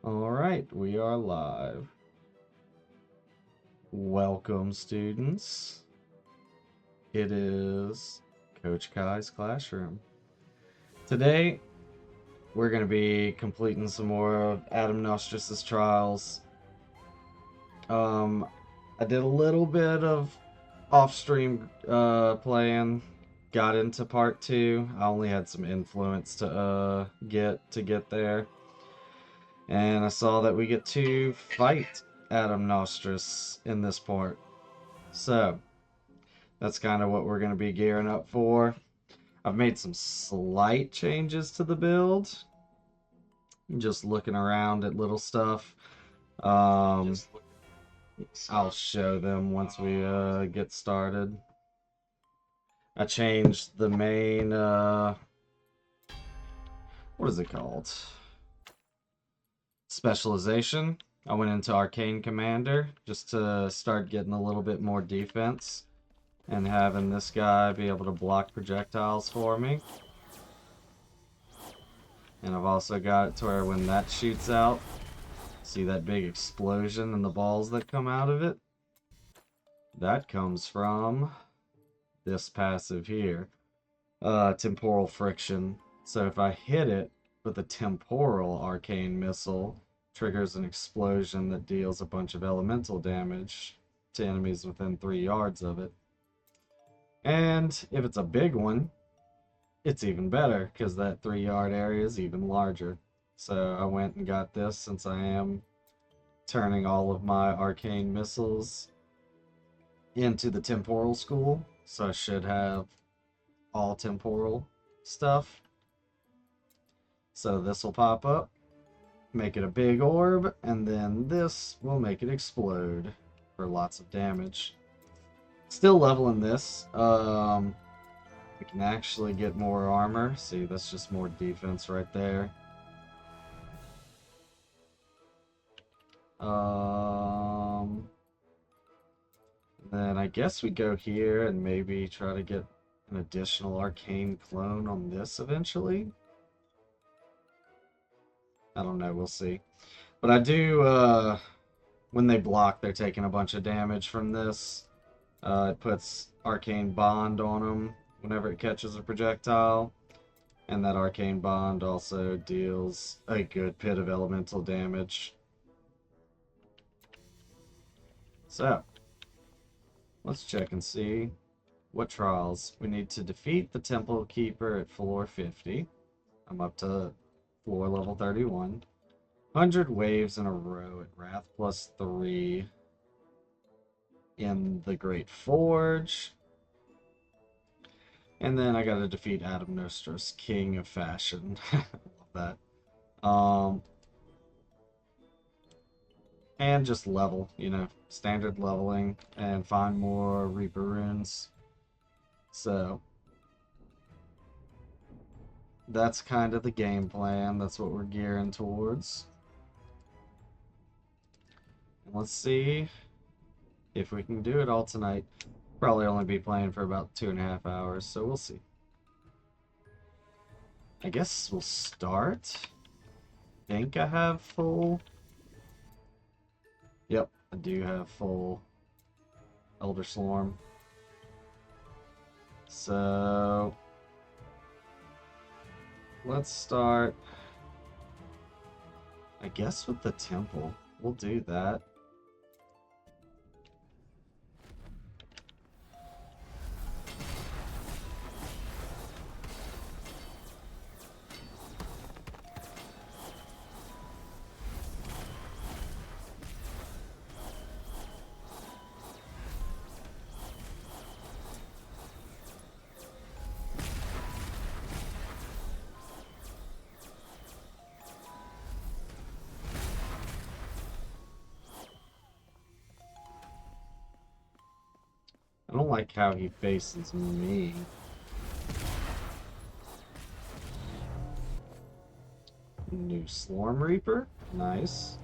Alright, we are live. Welcome, students. It is Coach Kai's classroom. Today, we're going to be completing some more of Adam Nostrus' trials. I did a little bit of off-stream playing, got into part 2. I only had some influence to get there. And I saw that we get to fight Adam Nostrus in this part. So, that's kind of what we're going to be gearing up for. I've made some slight changes to the build. Just looking around at little stuff. I'll show them once we get started. I changed the main, what is it called? Specialization. I went into Arcane Commander just to start getting a little bit more defense and having this guy be able to block projectiles for me. And I've also got it to where when that shoots out, see that big explosion and the balls that come out of it? That comes from this passive here, temporal friction. So if I hit it with a temporal arcane missile, triggers an explosion that deals a bunch of elemental damage to enemies within 3 yards of it. And if it's a big one, it's even better because that 3-yard area is even larger. So I went and got this since I am turning all of my arcane missiles into the temporal school. So I should have all temporal stuff. So this will pop up, make it a big orb, and then this will make it explode for lots of damage. Still leveling this. We can actually get more armor. See, that's just more defense right there. Then I guess we go here and maybe try to get an additional arcane clone on this eventually. I don't know, we'll see. But I do, when they block, they're taking a bunch of damage from this. It puts Arcane Bond on them whenever it catches a projectile. And that Arcane Bond also deals a good bit of elemental damage. So, let's check and see what trials. We need to defeat the Temple Keeper at floor 50. I'm up to floor level 31. 100 waves in a row at Wrath +3 in the Great Forge. And then I gotta defeat Adam Nostrus, King of Fashion. Love that. And just level, you know, standard leveling, and find more Reaper runes. So, that's kind of the game plan. That's what we're gearing towards. And let's see if we can do it all tonight. Probably only be playing for about 2.5 hours, so we'll see. I guess we'll start. I think I have full. Yep, I do have full Elder Slorm. So let's start, I guess, with the temple. We'll do that. I don't like how he faces me. New Slorm Reaper. Nice.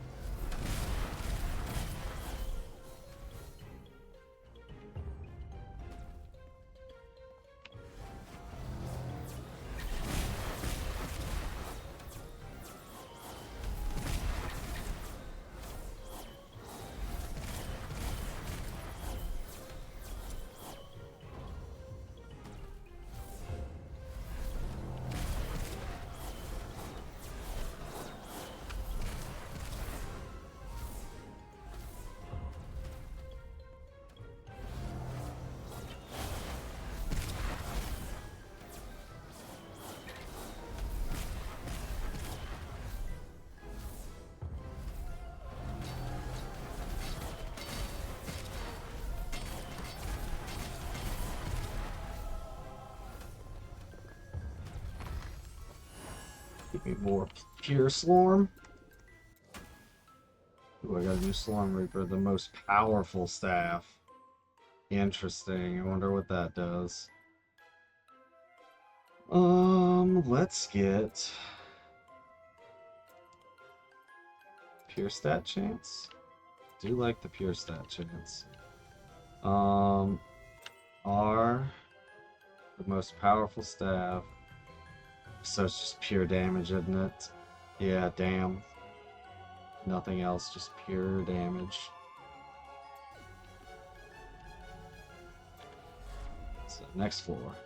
Give me more pure Slorm. Ooh, I got a new Slorm Reaper, the most powerful staff. Interesting. I wonder what that does. Let's get pure stat chance. Do like the pure stat chance. R, the most powerful staff. So it's just pure damage, isn't it? Yeah, damn. Nothing else, just pure damage. So, next floor.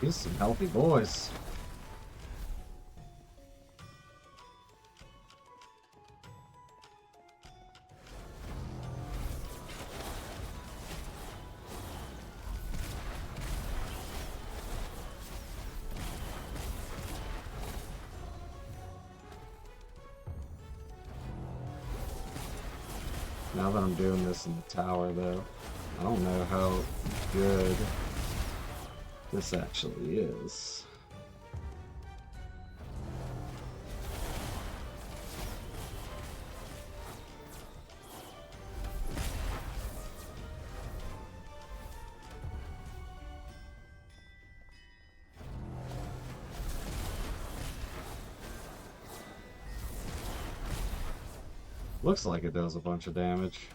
These are some healthy boys. Now that I'm doing this in the tower, though, I don't know how good this actually is. Looks like it does a bunch of damage.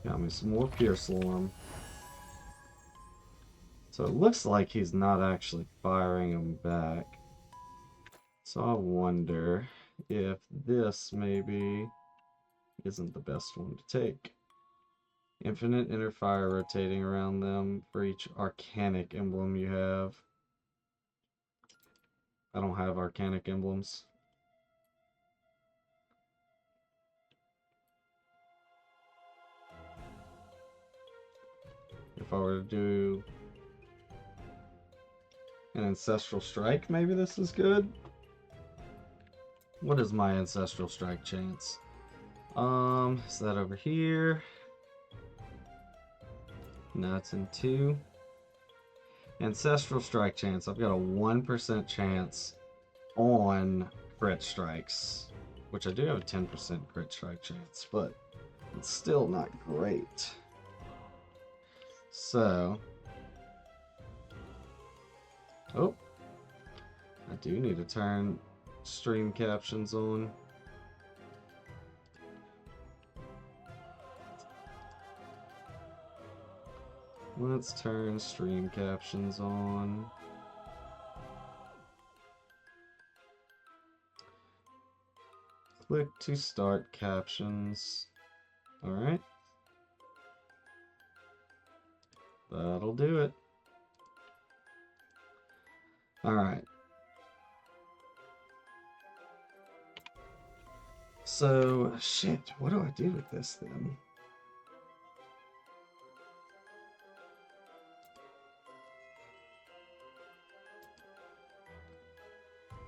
Got me some more Pure Slorm. So it looks like he's not actually firing them back. So I wonder if this maybe isn't the best one to take. Infinite inner fire rotating around them for each arcanic emblem you have. I don't have arcanic emblems. If I were to do an Ancestral Strike, maybe this is good. What is my Ancestral Strike chance? Is that over here? No, it's in 2. Ancestral Strike chance. I've got a 1% chance on crit strikes, which I do have a 10% crit strike chance, but it's still not great. So, oh, I do need to turn stream captions on. Let's turn stream captions on. Click to start captions. Alright. That'll do it. Alright. So, shit, what do I do with this then?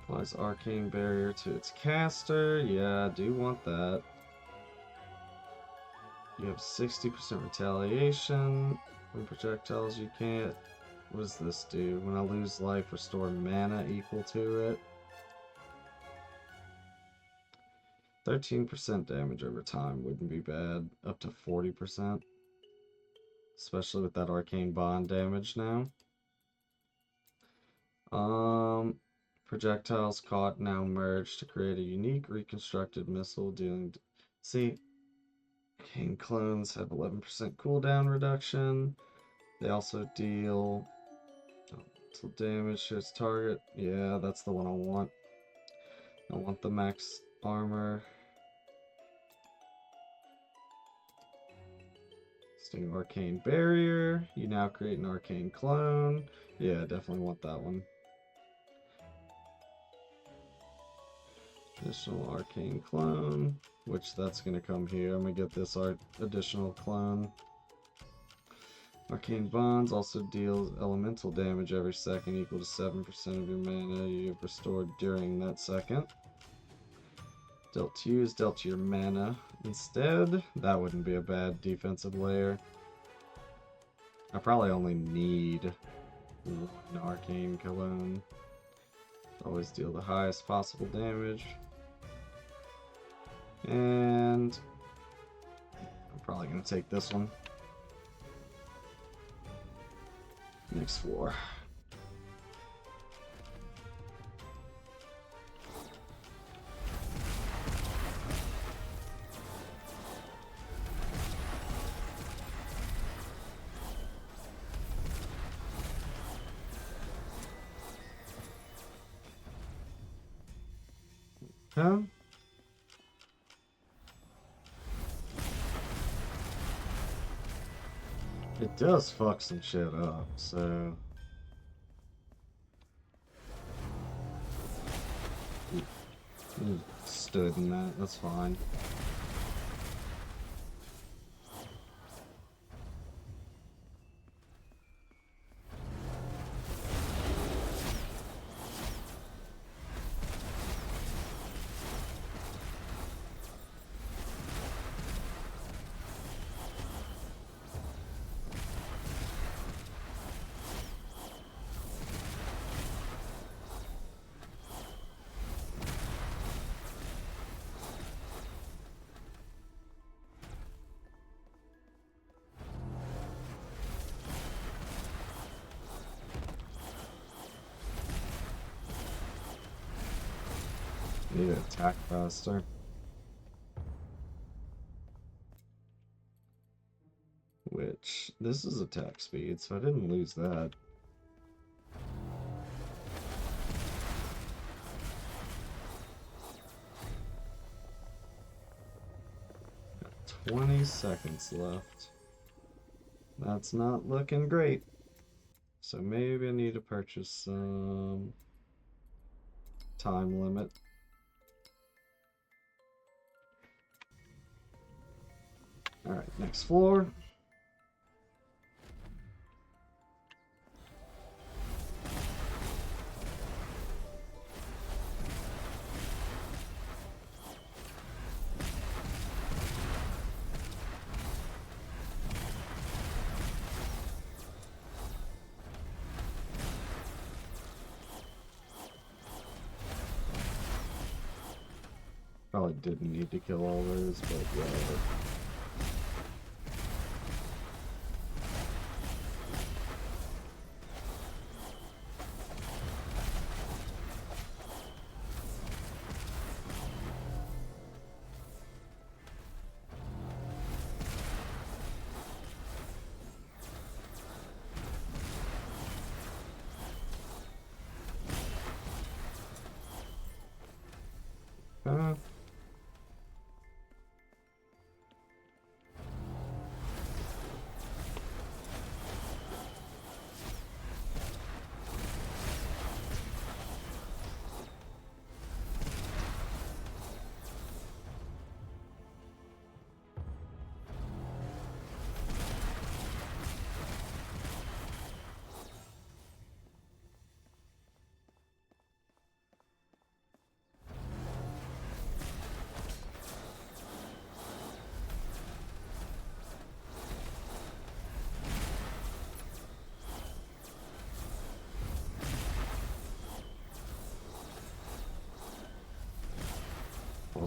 Applies Arcane Barrier to its caster. Yeah, I do want that. You have 60% retaliation from projectiles you can't What does this do? When I lose life, restore mana equal to it. 13% damage over time wouldn't be bad. Up to 40%. Especially with that arcane bond damage now. Projectiles caught now merge to create a unique reconstructed missile dealing... See, arcane clones have 11% cooldown reduction. They also deal elemental damage to its target. Yeah, that's the one I want. I want the max armor. Sting arcane barrier. You now create an arcane clone. Yeah, definitely want that one. Additional arcane clone, which that's gonna come here. I'm gonna get this additional clone. Arcane bonds also deals elemental damage every second equal to 7% of your mana you have restored during that second. Dealt to use, dealt to your mana instead. That wouldn't be a bad defensive layer. I probably only need one arcane cologne. Always deal the highest possible damage. And I'm probably going to take this one. Next floor. Huh? It does fuck some shit up, so... Stood in that, that's fine. Need to attack faster. Which, this is attack speed, so I didn't lose that. Got 20 seconds left. That's not looking great. So maybe I need to purchase some time limit. Alright, next floor. Probably didn't need to kill all those, but whatever.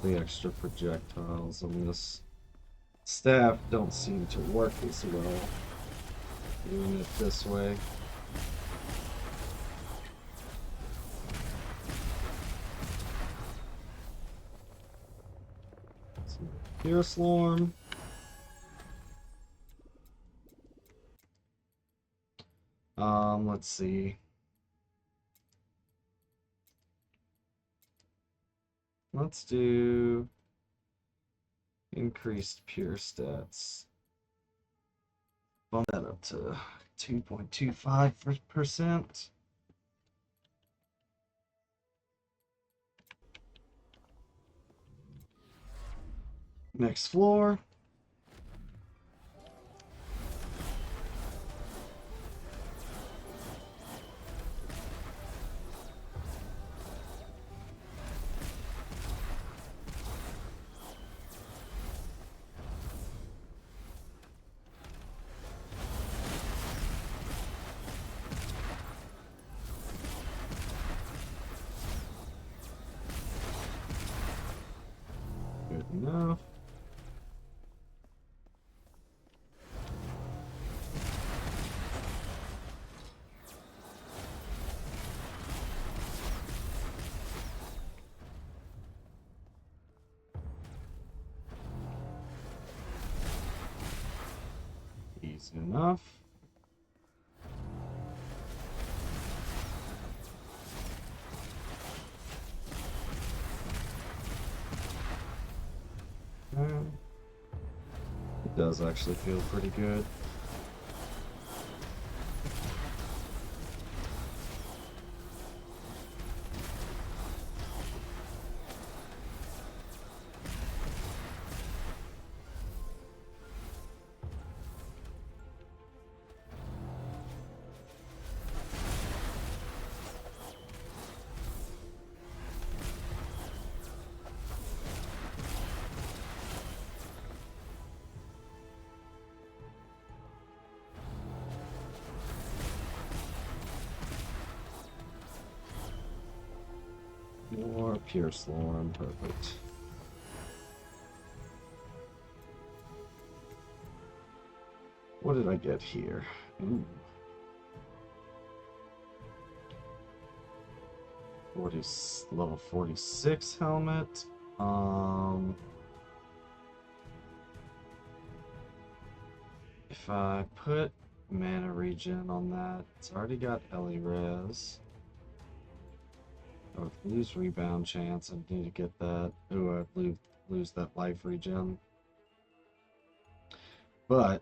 the extra projectiles on this staff don't seem to work as well doing it this way. Here, Slorm. Let's see. Let's do increased pure stats. Bump that up to 2.25%. Next floor. Good enough. Easy enough. It does actually feel pretty good. More pure Slorm, perfect. What did I get here? Ooh. 40, level 46 helmet. If I put mana regen on that, it's already got Ellie Res. Oh, lose rebound chance. I need to get that. Ooh, I'd lose that life regen. But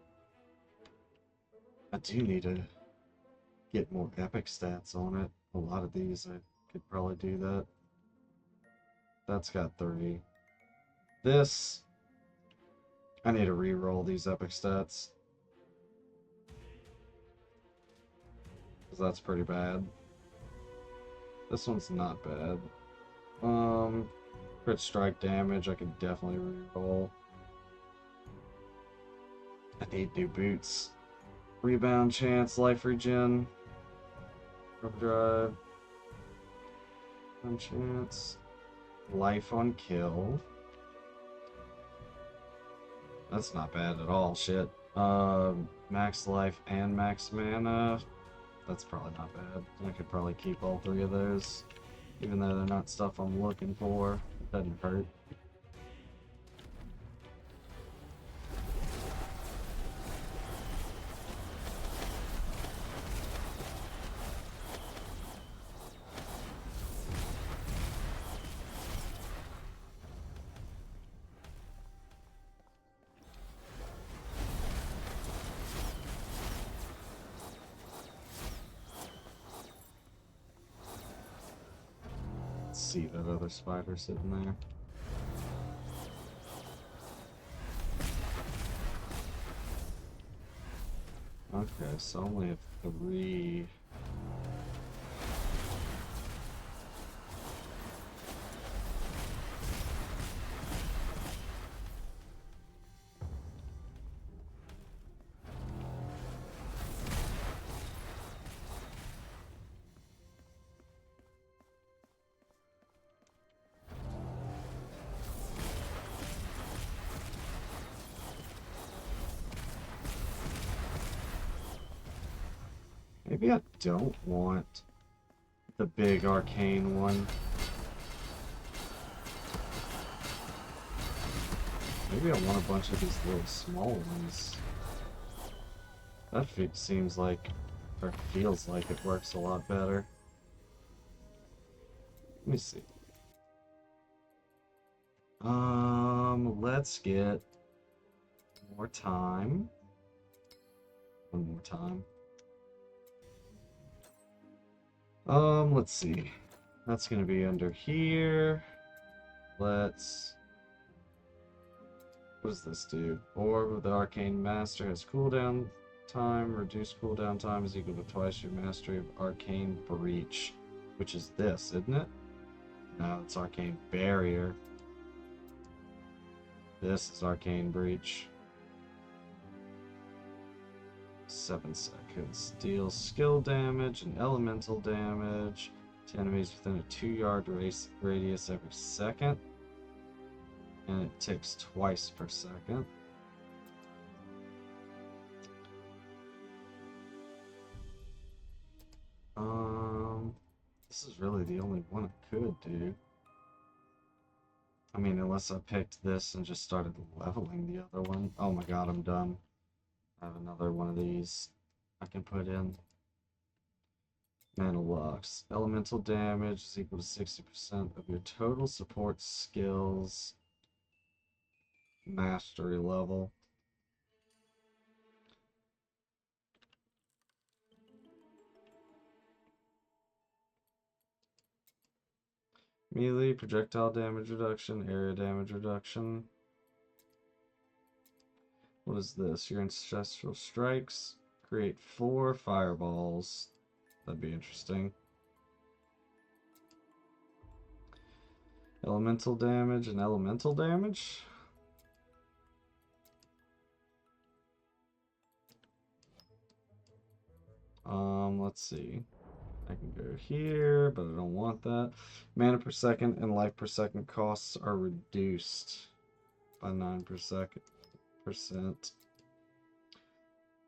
I do need to get more epic stats on it. A lot of these I could probably do that. That's got 30. This, I need to re-roll these epic stats. Because that's pretty bad. This one's not bad. Crit strike damage, I could definitely re-roll. I need new boots. Rebound chance, life regen. Overdrive. One chance. Life on kill. That's not bad at all, shit. Max life and max mana. That's probably not bad. I could probably keep all three of those. Even though they're not stuff I'm looking for. It doesn't hurt. See that other spider sitting there. Okay, so I only have 3. Maybe I don't want the big arcane one. Maybe I want a bunch of these little small ones. That seems like, or feels like it works a lot better. Let me see. Let's get more time. One more time. Let's see. That's gonna be under here. Let's... What does this do? Orb of the Arcane Master has cooldown time. Reduced cooldown time is equal to twice your mastery of Arcane Breach. Which is this, isn't it? No, it's Arcane Barrier. This is Arcane Breach. 7 seconds. Deals skill damage and elemental damage to enemies within a 2-yard radius every second. And it ticks twice per second. This is really the only one I could do. I mean, unless I picked this and just started leveling the other one. Oh my god, I'm done. I have another one of these I can put in. Mana locks. Elemental damage is equal to 60% of your total support skills mastery level. Melee, projectile damage reduction, area damage reduction. What is this? Your ancestral strikes create 4 fireballs. That'd be interesting. Elemental damage and elemental damage? Let's see. I can go here, but I don't want that. Mana per second and life per second costs are reduced by 9%.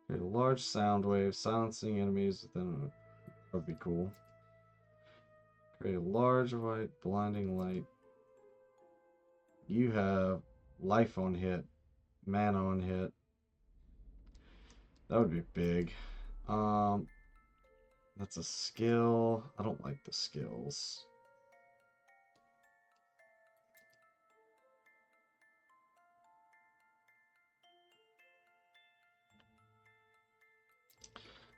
Create a large sound wave, silencing enemies within. That'd be cool. Create a large white blinding light. You have life on hit, mana on hit. That would be big. That's a skill. I don't like the skills.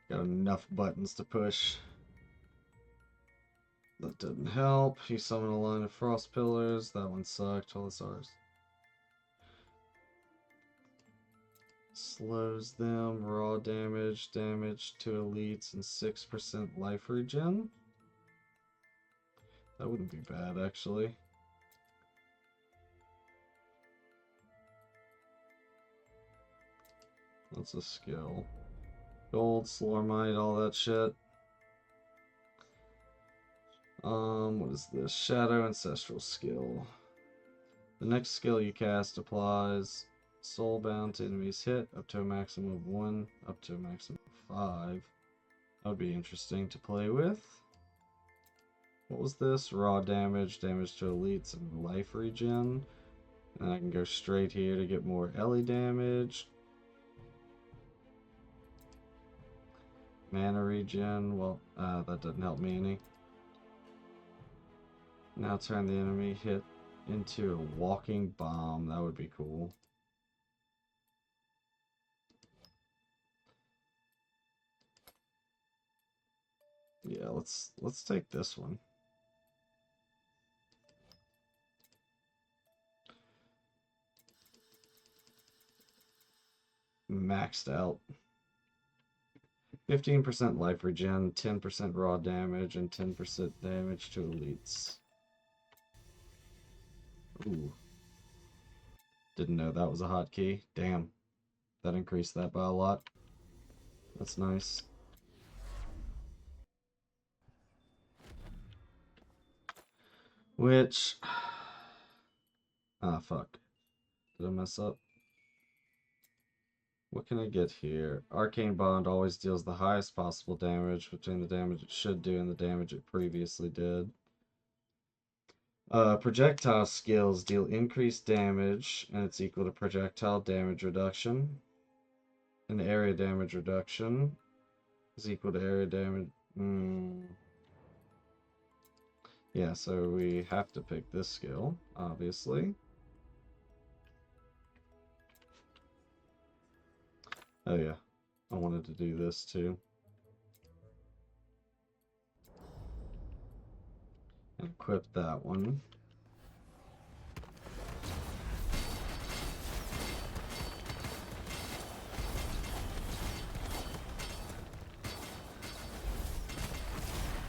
Got enough buttons to push. That didn't help. He summoned a line of frost pillars. That one sucked. All this ours. Slows them. Raw damage. Damage to elites and 6% life regen. That wouldn't be bad, actually. That's a skill. Gold, Slormite, all that shit. What is this? Shadow Ancestral skill. The next skill you cast applies soulbound to enemies hit up to a maximum of 1, up to a maximum of 5. That would be interesting to play with. What was this? Raw damage, damage to elites, and life regen. And I can go straight here to get more Ellie damage. Mana regen, well, that doesn't help me any. Now turn the enemy hit into a walking bomb. That would be cool. Yeah, let's take this one. Maxed out. 15% life regen, 10% raw damage, and 10% damage to elites. Ooh. Didn't know that was a hotkey. Damn. That increased that by a lot. That's nice. Which... Ah, fuck. Did I mess up? What can I get here? Arcane Bond always deals the highest possible damage between the damage it should do and the damage it previously did. Projectile skills deal increased damage, and it's equal to projectile damage reduction. And area damage reduction is equal to area damage. Yeah, so we have to pick this skill, obviously. Oh yeah, I wanted to do this too. And equip that one.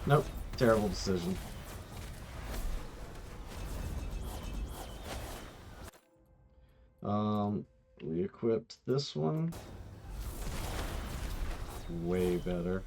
Nope, terrible decision. We equipped this one. Way better.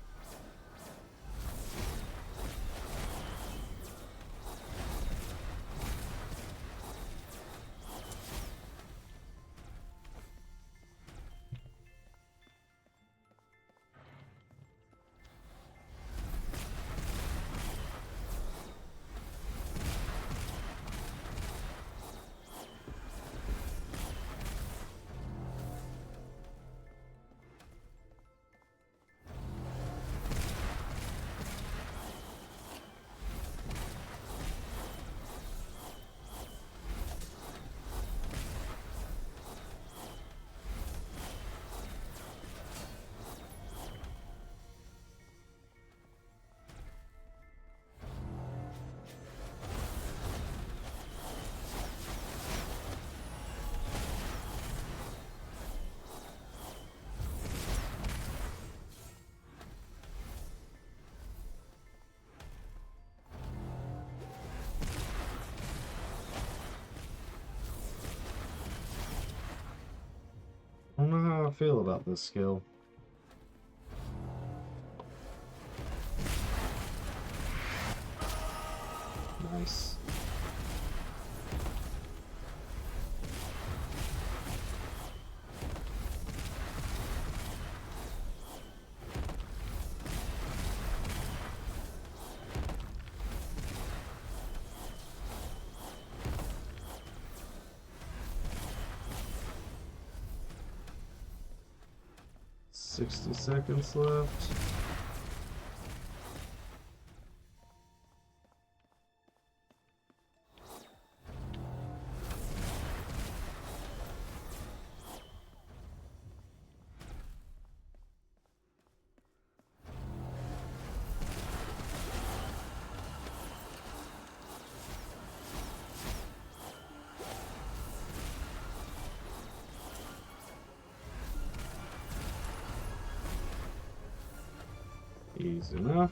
I don't know how I feel about this skill. Nice. $60 seconds left. Easy enough.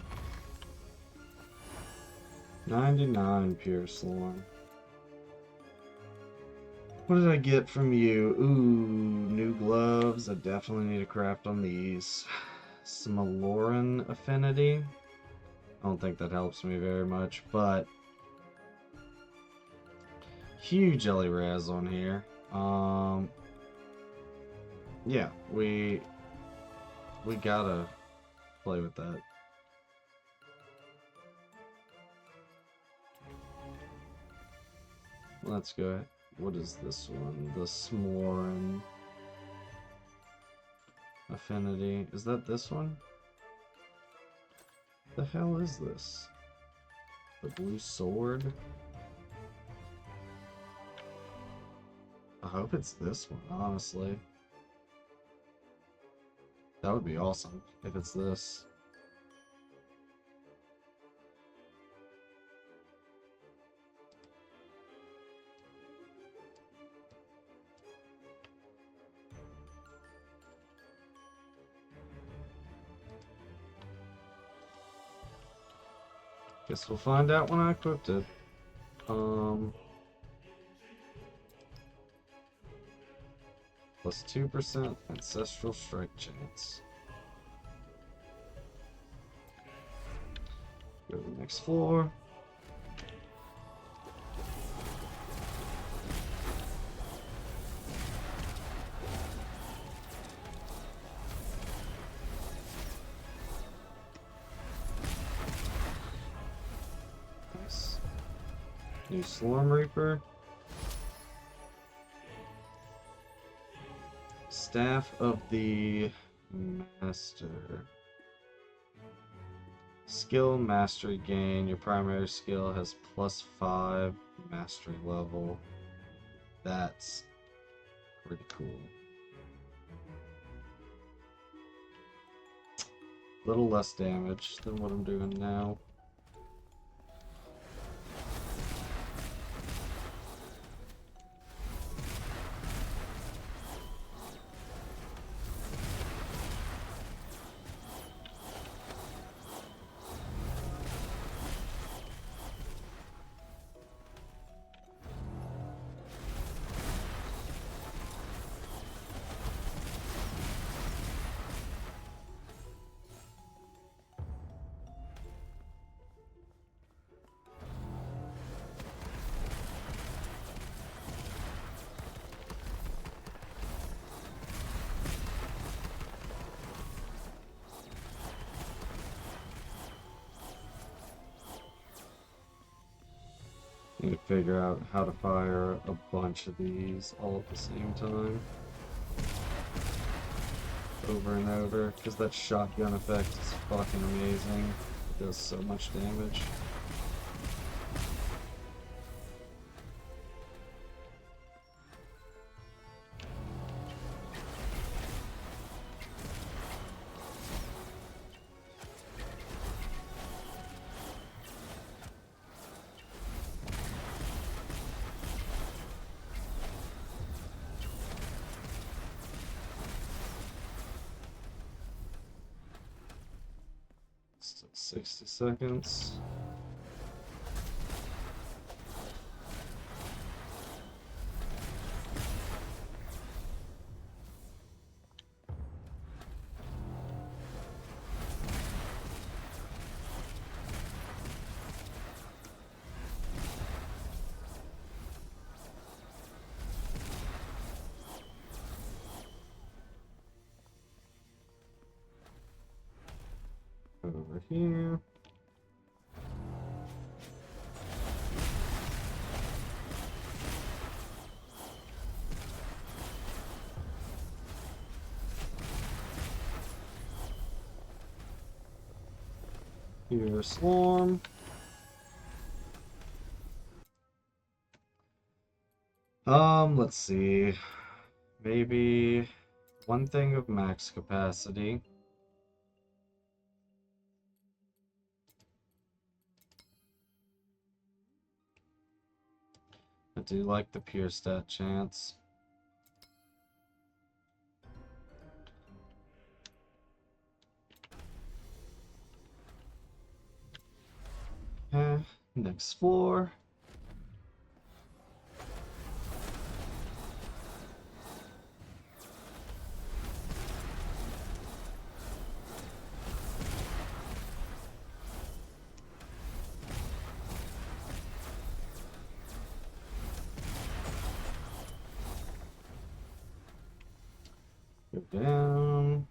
99 pure Slorm. What did I get from you? Ooh, new gloves. I definitely need to craft on these. Some Aloran affinity. I don't think that helps me very much, but huge jelly raz on here. Yeah, we gotta play with that. Let's go. What is this one? The Slormancer affinity. Is that this one? The hell is this? The blue sword? I hope it's this one, honestly. That would be awesome if it's this. Guess we'll find out when I equipped it. Plus 2% ancestral strike chance. Go to the next floor. New Slorm Reaper. Staff of the Master. Skill mastery gain. Your primary skill has +5 mastery level. That's pretty cool. Little less damage than what I'm doing now. Need to figure out how to fire a bunch of these all at the same time. Over and over, because that shotgun effect is fucking amazing. It does so much damage. Still 60 seconds. Over here. Here's Slorm. Let's see. Maybe one thing of max capacity. I do like the pure stat chance. Next floor. Go down.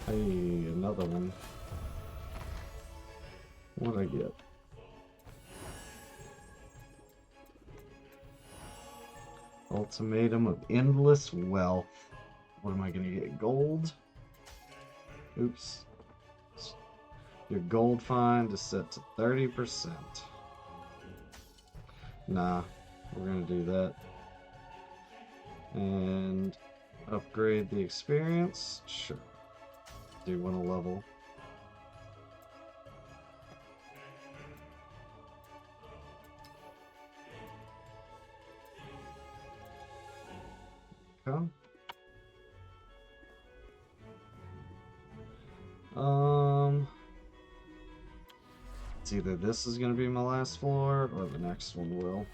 Hey, another one. What'd I get? Ultimatum of endless wealth. What am I gonna get? Gold? Oops. Your gold find is set to 30%. Nah, we're gonna do that. And upgrade the experience? Sure. Do want a level. Okay. It's either this is gonna be my last floor or the next one will.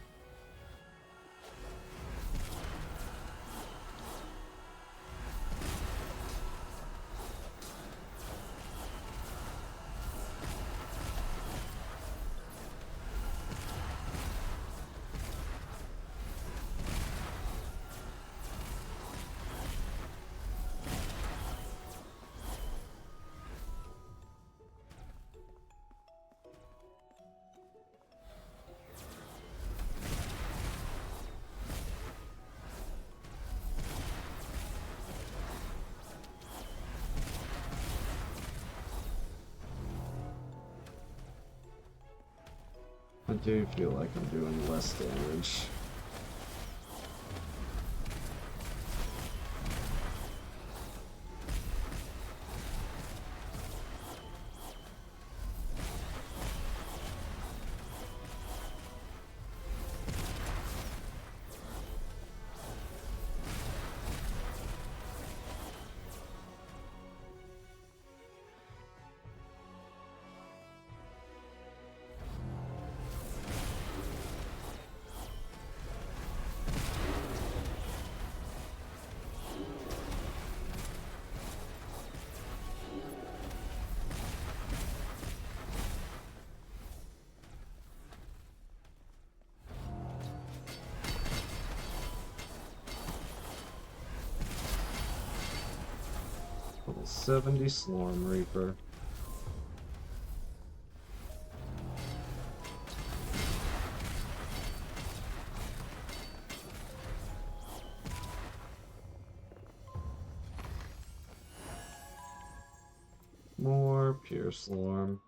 I do feel like I'm doing less damage. Level 70 Slorm Reaper. More Pure Slorm.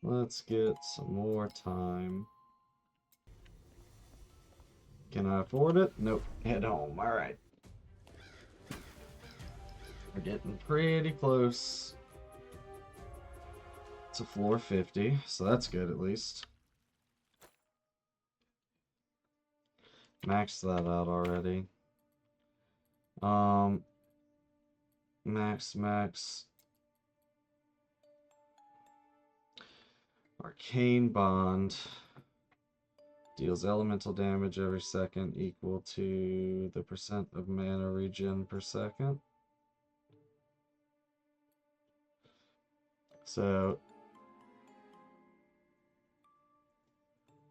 Let's get some more time. Can I afford it? Nope. Head home. Alright. We're getting pretty close to floor 50, so that's good at least. Maxed that out already. Max. Arcane Bond. Deals elemental damage every second equal to the percent of mana regen per second. So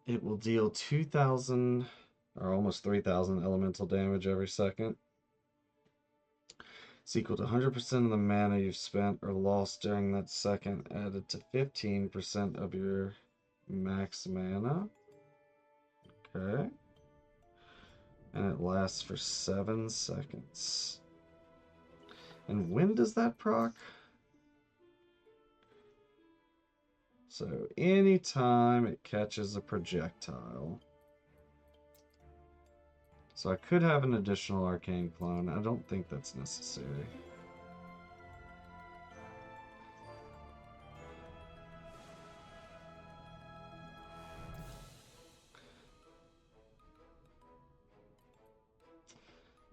it will deal 2,000 or almost 3,000 elemental damage every second. It's equal to 100% of the mana you've spent or lost during that second, added to 15% of your max mana. Okay. And it lasts for 7 seconds. And when does that proc? So anytime it catches a projectile. So I could have an additional arcane clone. I don't think that's necessary.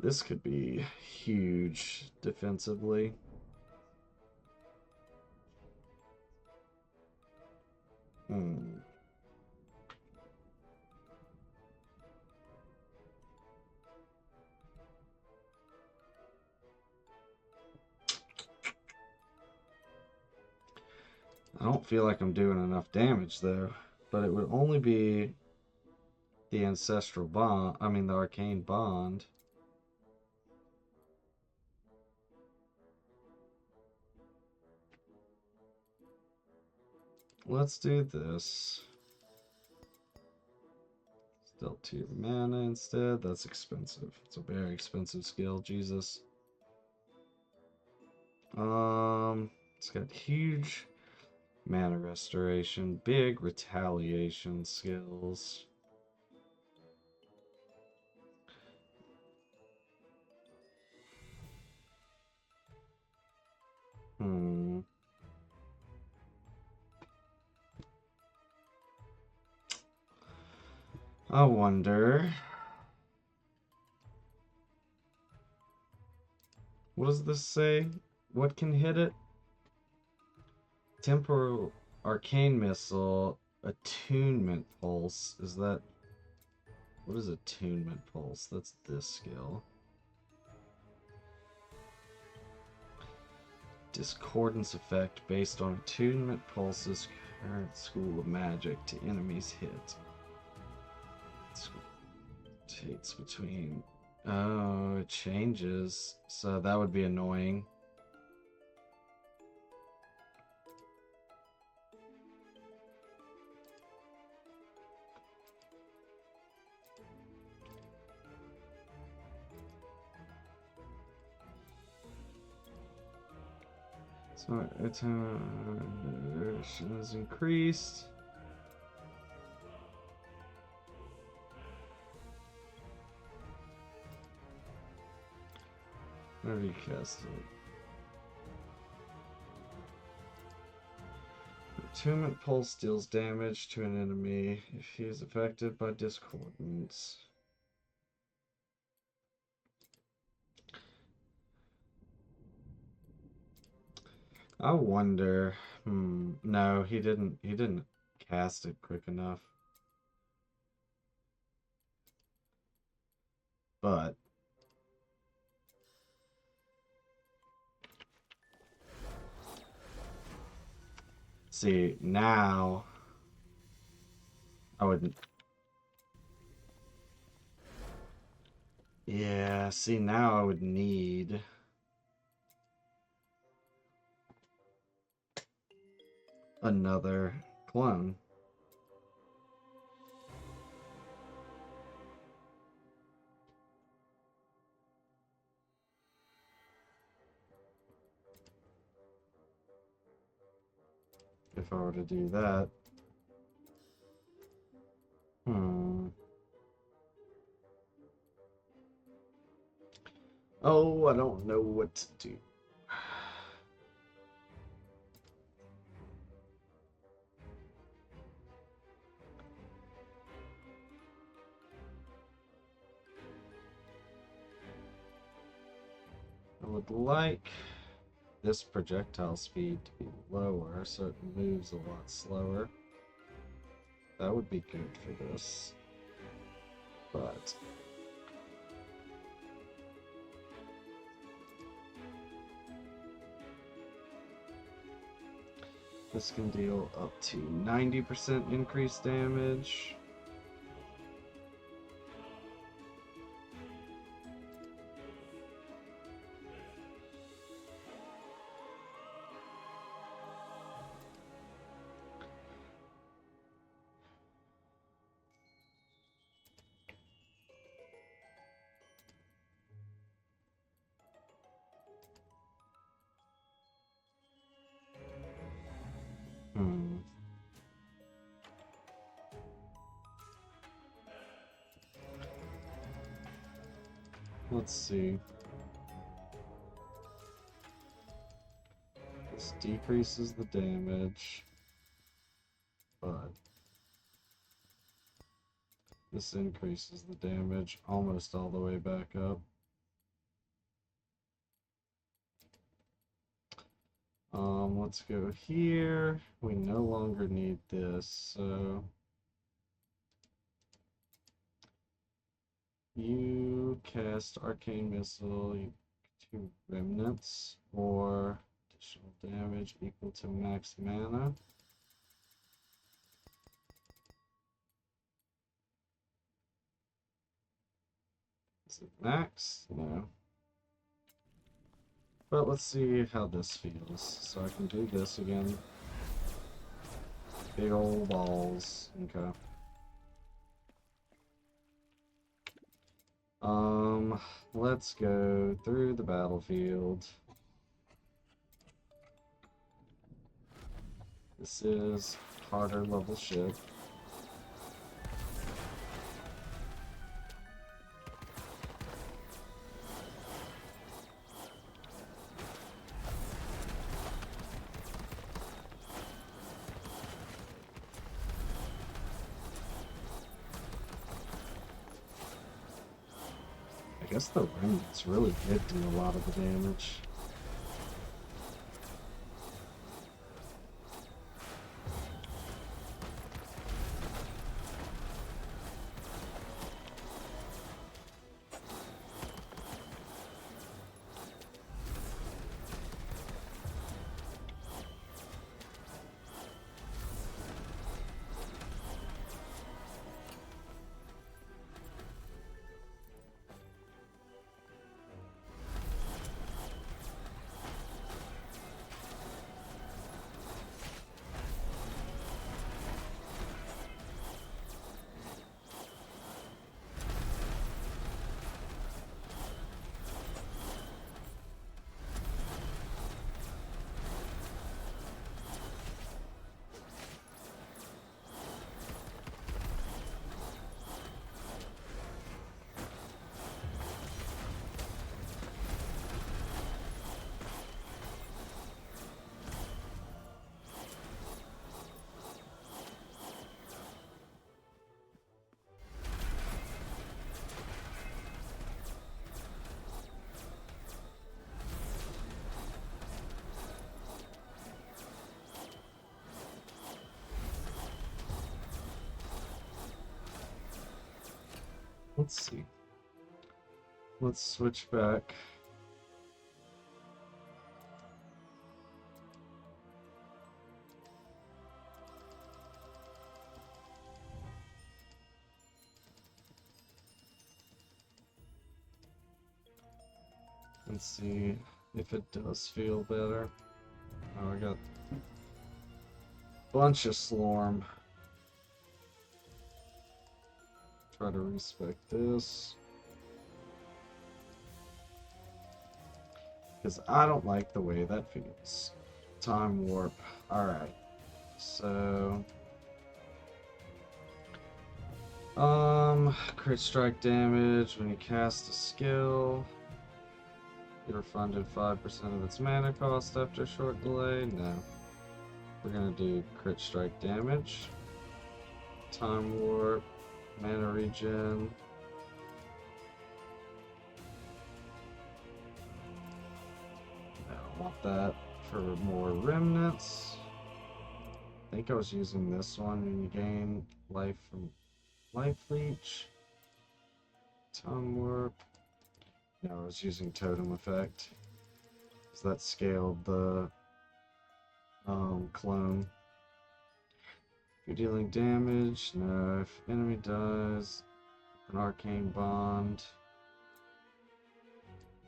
This could be huge defensively. I don't feel like I'm doing enough damage though, but it would only be the ancestral bond, the arcane bond. let's do this. Still 2 mana instead. That's expensive. It's a very expensive skill, Jesus. It's got huge mana restoration, big retaliation skills. I wonder. What does this say? What can hit it? Temporal Arcane Missile, Attunement Pulse. Is that... What is Attunement Pulse? That's this skill. Discordance effect based on Attunement Pulse's current school of magic to enemies hit. Takes between... Oh, it changes. So that would be annoying. So attention is increased. Whenever you cast it. Attunement Pulse deals damage to an enemy if he is affected by discordance. I wonder. No, he didn't cast it quick enough. But see, now I wouldn't. Yeah, see, now I would need another clone. If I were to do that. Oh, I don't know what to do. I would like this projectile speed to be lower so it moves a lot slower. That would be good for this. But this can deal up to 90% increased damage. Let's see. This decreases the damage, but this increases the damage almost all the way back up. Let's go here. We no longer need this, so you cast Arcane Missile, you 2 remnants, or additional damage equal to max mana. Is it max? No. But let's see how this feels. So I can do this again. Big old balls. Okay. Let's go through the battlefield. This is harder level shit. I guess the remnants really did do a lot of the damage. Let's see. Let's switch back. Let's see if it does feel better. Oh, I got a bunch of Slorm. Try to respect this. Because I don't like the way that feels. Time warp. Alright. So... crit strike damage when you cast a skill. You're refunded 5% of its mana cost after a short delay. No. We're gonna do crit strike damage. Time warp. Mana regen. I don't want that for more remnants. I think I was using this one and you gain life from life leech. Tongue warp. No, I was using totem effect. So that scaled the clone. If you're dealing damage, no. If enemy dies, an arcane bond.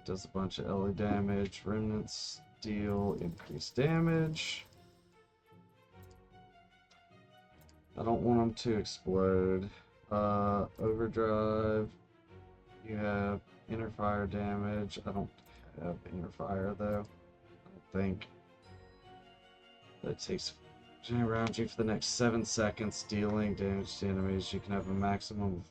Does a bunch of LA damage. Remnants deal increased damage. I don't want them to explode. Overdrive. You have inner fire damage. I don't have inner fire though. I don't think. That takes around you for the next 7 seconds, dealing damage to enemies. You can have a maximum of...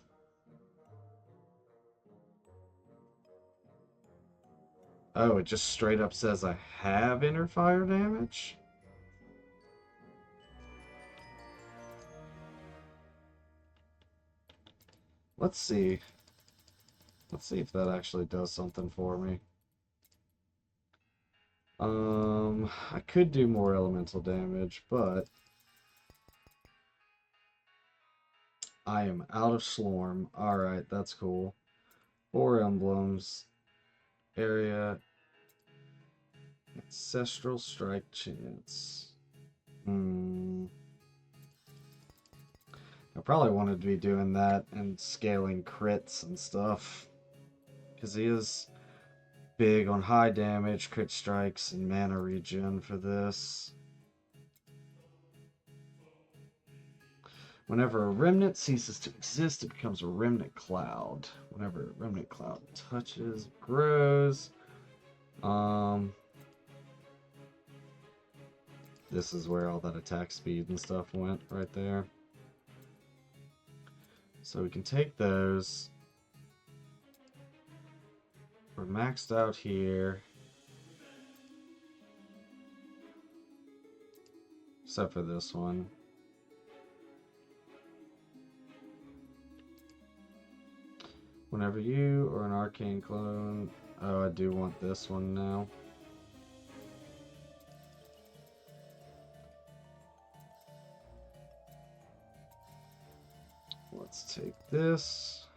Oh, it just straight up says I have inner fire damage? Let's see. Let's see if that actually does something for me. I could do more elemental damage, but I am out of Slorm. Alright, that's cool. 4 emblems. Area. Ancestral strike chance. I probably wanted to be doing that and scaling crits and stuff. Because he is big on high damage, crit strikes, and mana regen for this. Whenever a remnant ceases to exist, it becomes a remnant cloud. Whenever a remnant cloud touches, grows. This is where all that attack speed and stuff went right there. So we can take those. We're maxed out here. Except for this one. Whenever you or an arcane clone... Oh, I do want this one now. Let's take this.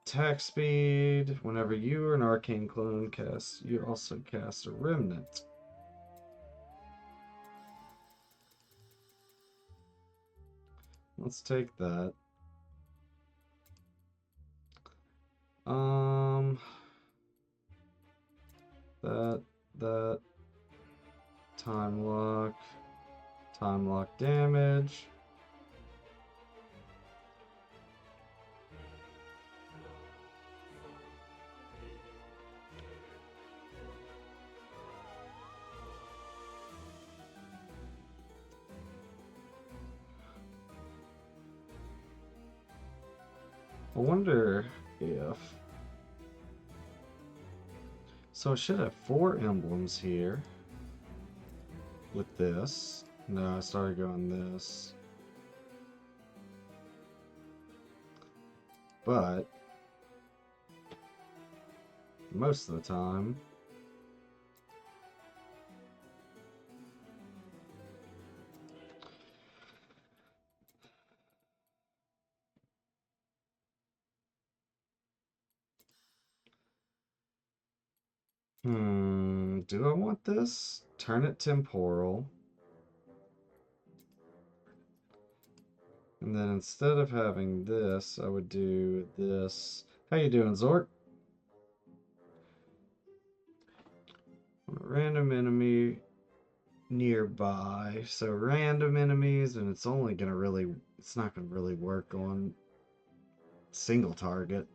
Attack speed. Whenever you or an arcane clone cast, you also cast a remnant. Let's take that. That. Time lock damage. I wonder if... So I should have 4 emblems here with this. No, I started going this. But most of the time, do I want this? Turn it temporal. And then instead of having this, I would do this. How you doing, Zork? A random enemy nearby. So random enemies, and it's only gonna really, it's not gonna really work on single target.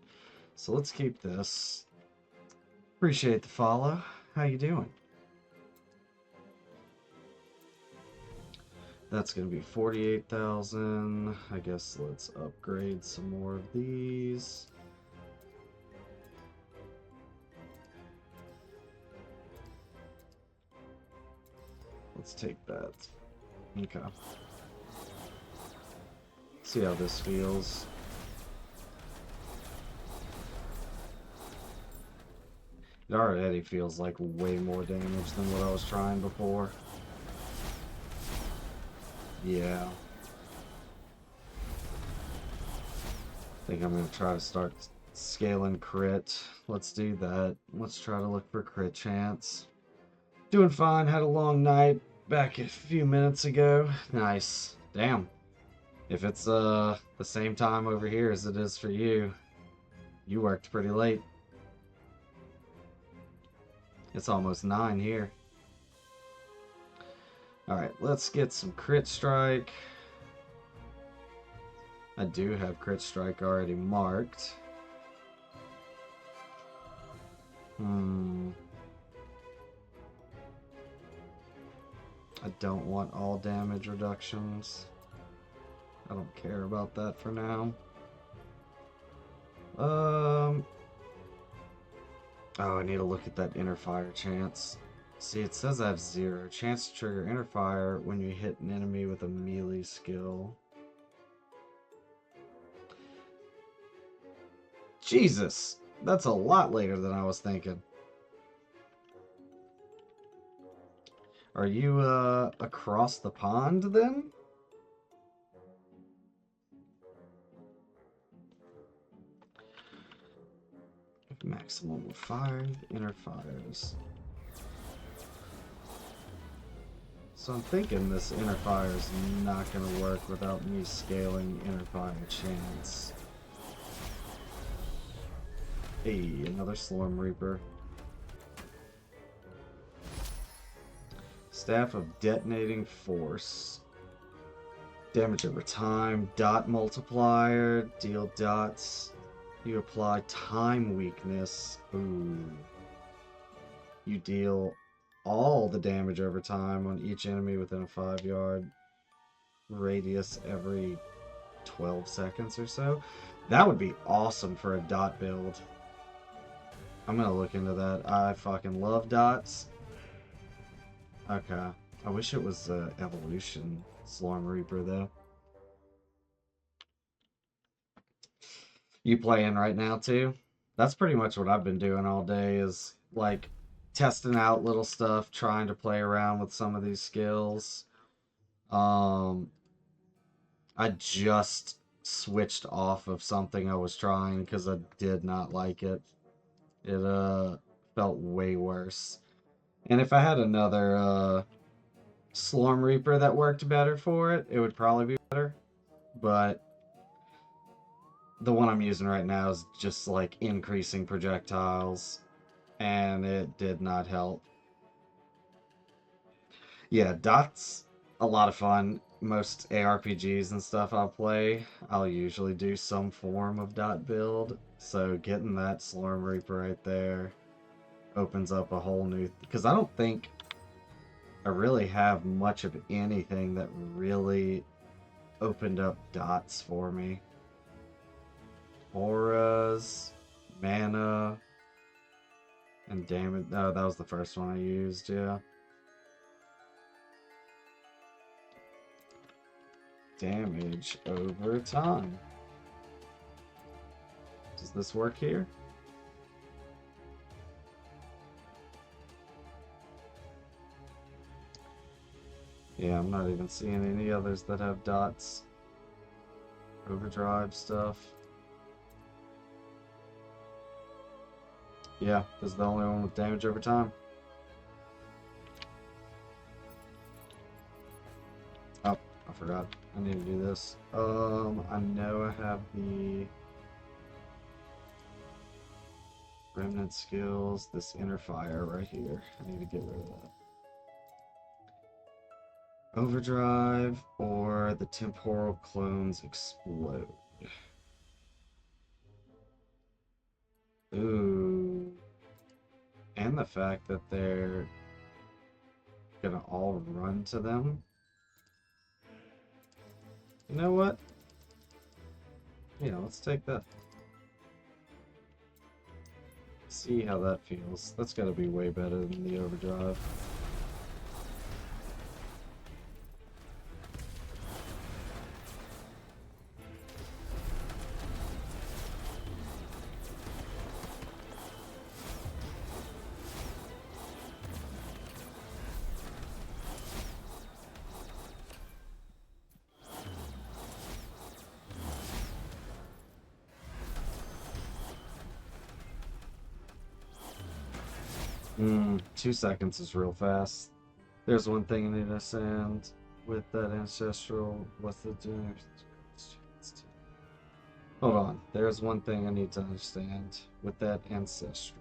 So let's keep this. Appreciate the follow. How you doing? That's going to be 48,000. I guess let's upgrade some more of these. Let's take that. Okay. See how this feels. It already feels like way more damage than what I was trying before. Yeah. I think I'm going to try to start scaling crit. Let's do that. Let's try to look for crit chance. Doing fine. Had a long night back a few minutes ago. Nice. Damn. If it's the same time over here as it is for you, you worked pretty late. It's almost 9 here. Alright, let's get some crit strike. I do have crit strike already marked. I don't want all damage reductions. I don't care about that for now. Oh, I need to look at that inner fire chance. See, it says I have 0. Chance to trigger inner fire when you hit an enemy with a melee skill. Jesus! That's a lot later than I was thinking. Are you, across the pond, then? Maximum of 5 inner fires. So I'm thinking this inner fire is not going to work without me scaling inner fire chance. Hey, another Slorm Reaper. Staff of Detonating Force. Damage over time, dot multiplier, deal dots. You apply time weakness. Ooh. You deal all the damage over time on each enemy within a 5-yard radius every 12 seconds or so. That would be awesome for a dot build. I'm gonna look into that. I fucking love dots. Okay. I wish it was evolution Slorm Reaper though. You playing right now too? That's pretty much what I've been doing all day, is like testing out little stuff, trying to play around with some of these skills. I just switched off of something I was trying because I did not like it. It felt way worse. And if I had another Slorm Reaper that worked better for it, it would probably be better. But the one I'm using right now is just like increasing projectiles, and it did not help. Yeah, Dot's a lot of fun. Most ARPGs and stuff I'll play, I'll usually do some form of Dot build. So getting that Slorm Reaper right there opens up a whole new... Because I don't think I really have much of anything that really opened up dots for me. Auras, mana, and damage. Oh, that was the first one I used, yeah. Damage over time. Does this work here? Yeah, I'm not even seeing any others that have dots. Overdrive stuff. Yeah, this is the only one with damage over time. Oh, I forgot. I need to do this. I know I have the remnant skills, this inner fire right here. I need to get rid of that. Overdrive or the temporal clones explode. Ooh. And the fact that they're gonna all run to them. You know what? Yeah, let's take that. See how that feels. That's gotta be way better than the overdrive. 2 seconds is real fast. There's one thing I need to understand with that ancestral. What's the doing? Hold on. There's one thing I need to understand with that ancestral.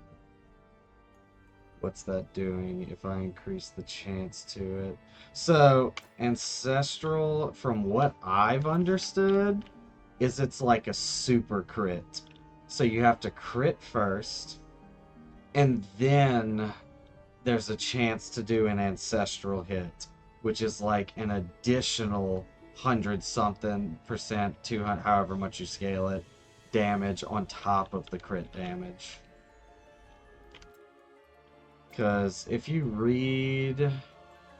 What's that doing if I increase the chance to it? So, ancestral, from what I've understood, is it's like a super crit. So you have to crit first, and then there's a chance to do an ancestral hit, which is like an additional 100-something%, 200, however much you scale it, damage on top of the crit damage. Because if you read...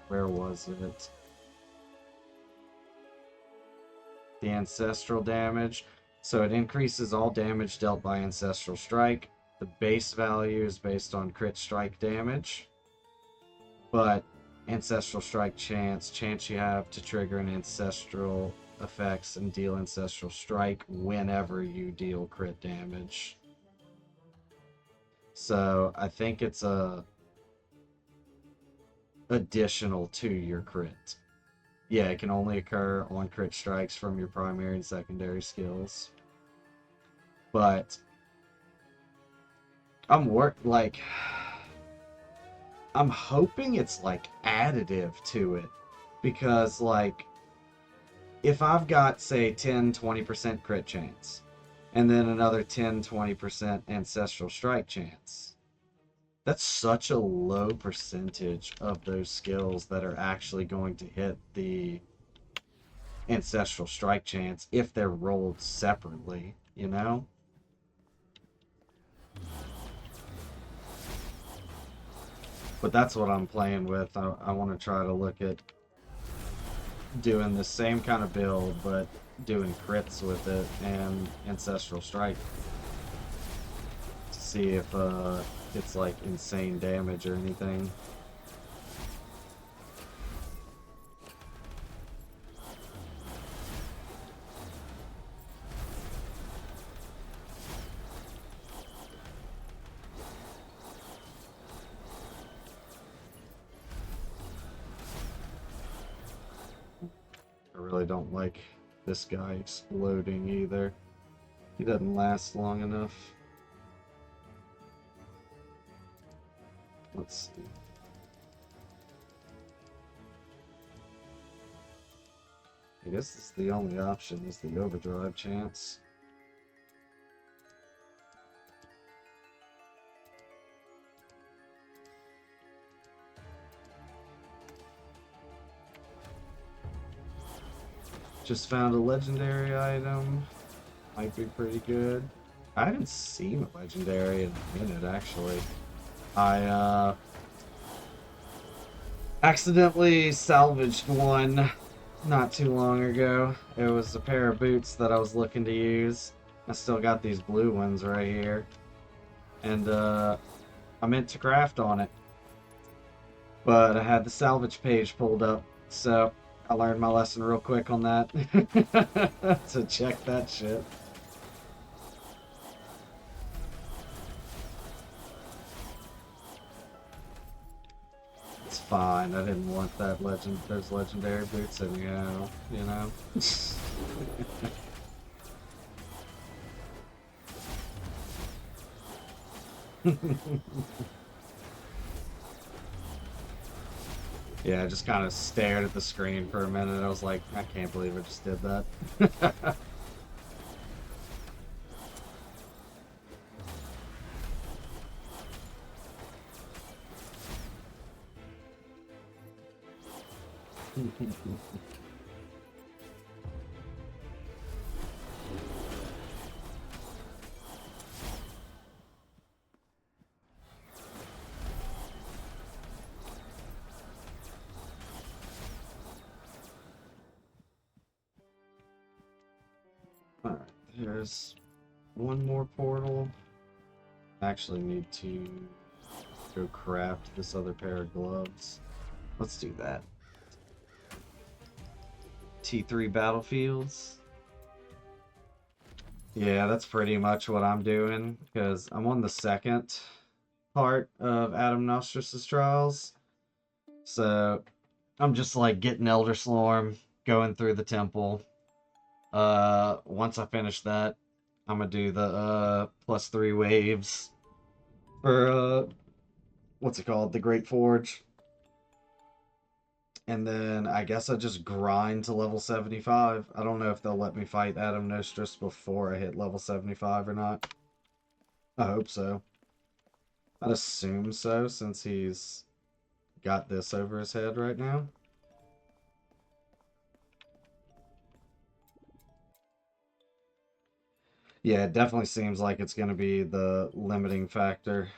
Where was it? The ancestral damage. So it increases all damage dealt by ancestral strike. The base value is based on crit strike damage. But ancestral strike chance you have to trigger an ancestral effects and deal ancestral strike whenever you deal crit damage. So I think it's a additional to your crit. Yeah, it can only occur on crit strikes from your primary and secondary skills. But I'm hoping it's like additive to it, because like if I've got, say, 10-20% crit chance, and then another 10-20% ancestral strike chance, that's such a low percentage of those skills that are actually going to hit the ancestral strike chance if they're rolled separately, you know? But that's what I'm playing with. I want to try to look at doing the same kind of build, but doing crits with it and ancestral strike to see if it's like insane damage or anything. I really don't like this guy exploding either. He doesn't last long enough. Let's see. I guess it's the only option is the overdrive chance. Just found a legendary item. Might be pretty good. I haven't seen a legendary in a minute, actually. I accidentally salvaged one not too long ago. It was a pair of boots that I was looking to use. I still got these blue ones right here. And I meant to craft on it. But I had the salvage page pulled up, so I learned my lesson real quick on that. To check that shit. It's fine. I didn't want those legendary boots anyhow, you know? Yeah, I just kind of stared at the screen for a minute. I was like, I can't believe I just did that. Alright, here's one more portal. I actually need to go craft this other pair of gloves. Let's do that. T3 battlefields. Yeah, that's pretty much what I'm doing, because I'm on the second part of Adam Nostrus' trials. So I'm just like getting Elder Slorm, going through the temple. Once I finish that, I'm gonna do the +3 waves for what's it called? The Great Forge. And then I guess I just grind to level 75. I don't know if they'll let me fight Adam Nostrus before I hit level 75 or not. I hope so. I'd assume so, since he's got this over his head right now. Yeah, it definitely seems like it's going to be the limiting factor,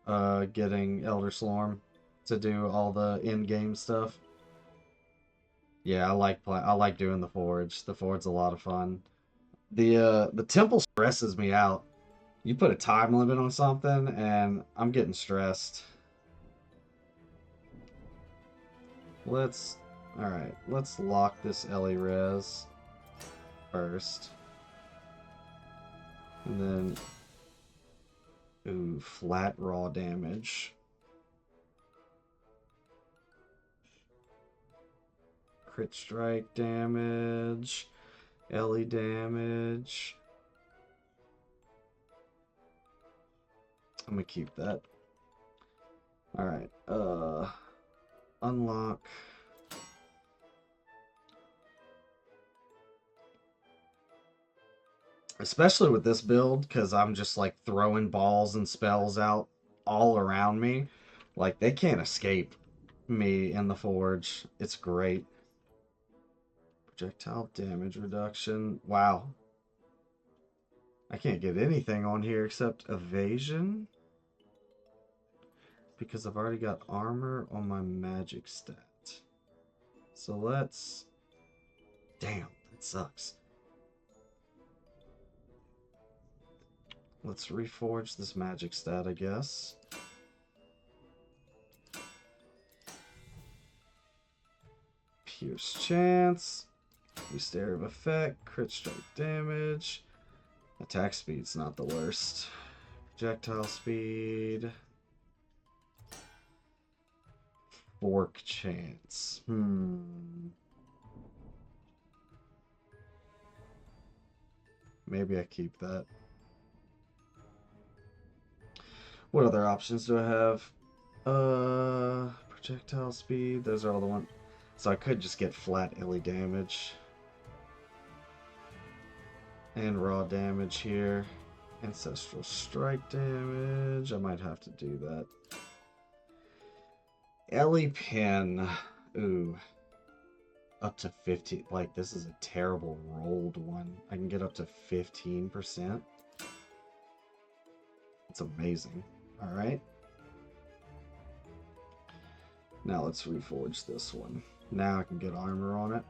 getting Elder Slorm to do all the in-game stuff. Yeah, I like doing the forge. The forge's a lot of fun. The temple stresses me out. You put a time limit on something, and I'm getting stressed. Alright, let's lock this Ellie res first. And then, ooh, flat raw damage. Crit strike damage, Ellie damage. I'm gonna keep that. Alright, unlock. Especially with this build, because I'm just like throwing balls and spells out all around me. Like, they can't escape me in the Forge. It's great. Projectile damage reduction. Wow. I can't get anything on here except evasion. Because I've already got armor on my magic stat. So let's... Damn, that sucks. Let's reforge this magic stat, I guess. Pierce chance. Boost area of effect. Crit strike damage. Attack speed's not the worst. Projectile speed. Fork chance. Maybe I keep that. What other options do I have? Projectile speed. Those are all the ones. So I could just get flat illy damage. And raw damage here. Ancestral strike damage. I might have to do that. Ellie pin. Ooh. Up to 50. Like, this is a terrible rolled one. I can get up to 15%. It's amazing. Alright. Now let's reforge this one. Now I can get armor on it.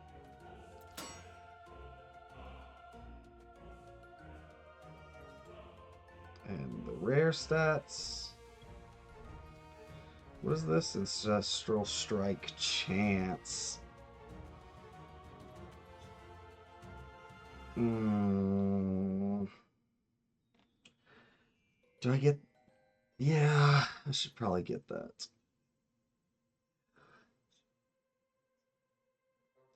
And the rare stats. What is this? Ancestral Strike Chance. Do I get... Yeah, I should probably get that.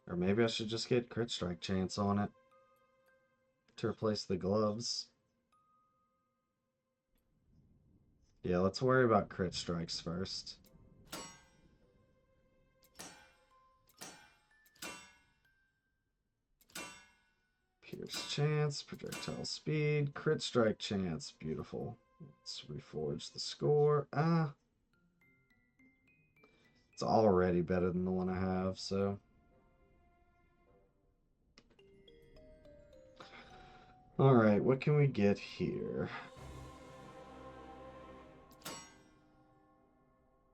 Or maybe I should just get Crit Strike Chance on it to replace the gloves. Yeah, let's worry about crit strikes first. Pierce chance, projectile speed, crit strike chance. Beautiful. Let's reforge the score. It's already better than the one I have, so. Alright, what can we get here?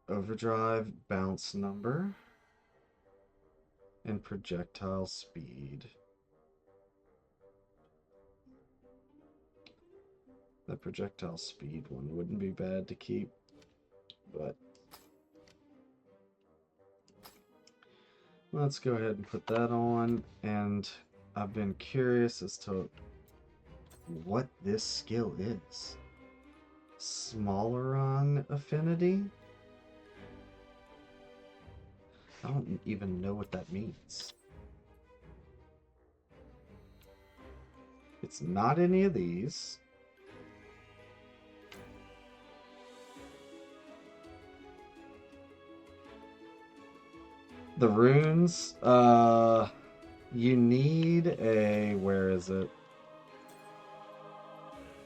Overdrive, bounce number, and projectile speed. The projectile speed one wouldn't be bad to keep, but let's go ahead and put that on. And I've been curious as to what this skill is. Slormancer affinity? I don't even know what that means. It's not any of these. The runes, you need a, where is it?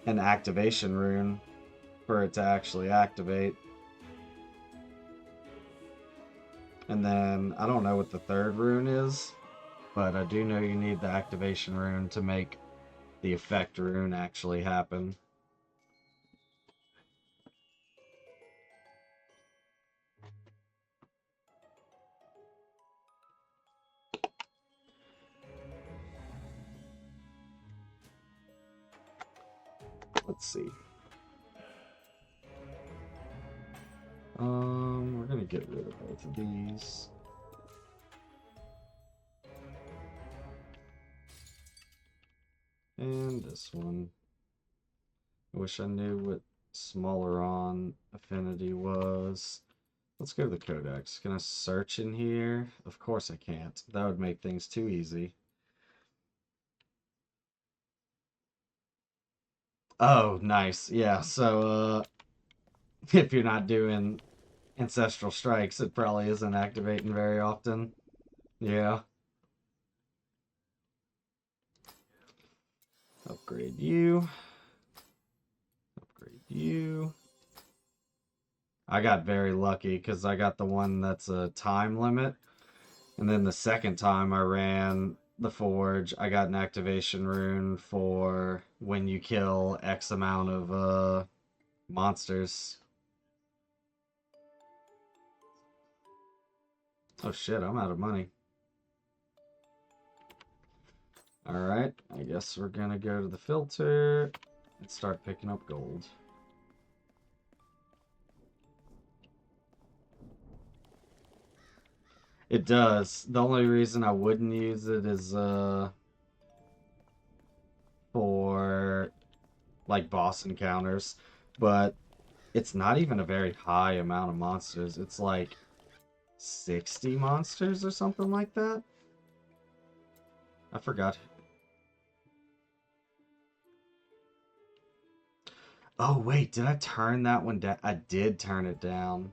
An activation rune for it to actually activate. And then, I don't know what the third rune is, but I do know you need the activation rune to make the effect rune actually happen. Let's see. We're gonna get rid of both of these. And this one. I wish I knew what Slormancer affinity was. Let's go to the codex. Can I search in here? Of course I can't. That would make things too easy. Oh, nice. Yeah, so, if you're not doing Ancestral Strikes, it probably isn't activating very often. Yeah. Oh, Upgrade you. Upgrade you. I got very lucky because I got the one that's a time limit. And then the second time I ran the forge, I got an activation rune for when you kill X amount of monsters. Oh shit, I'm out of money. Alright, I guess we're gonna go to the filter and start picking up gold. It does. The only reason I wouldn't use it is for like boss encounters, but it's not even a very high amount of monsters. It's like 60 monsters or something like that. I forgot. Oh wait, did I turn that one down? I did turn it down.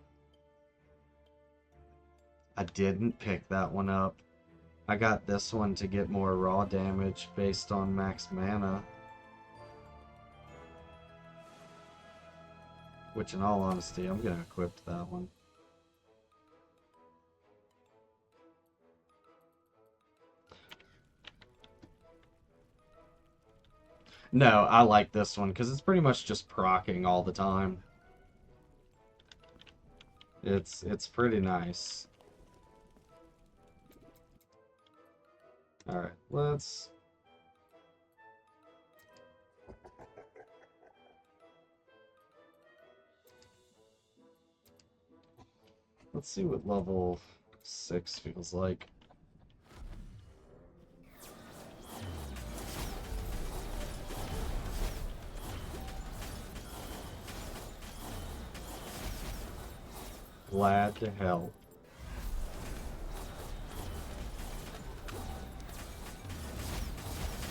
I didn't pick that one up. I got this one to get more raw damage based on max mana. Which in all honesty, I'm gonna equip that one. No, I like this one because it's pretty much just proccing all the time. It's pretty nice. Alright, let's see what level 6 feels like. Glad to help.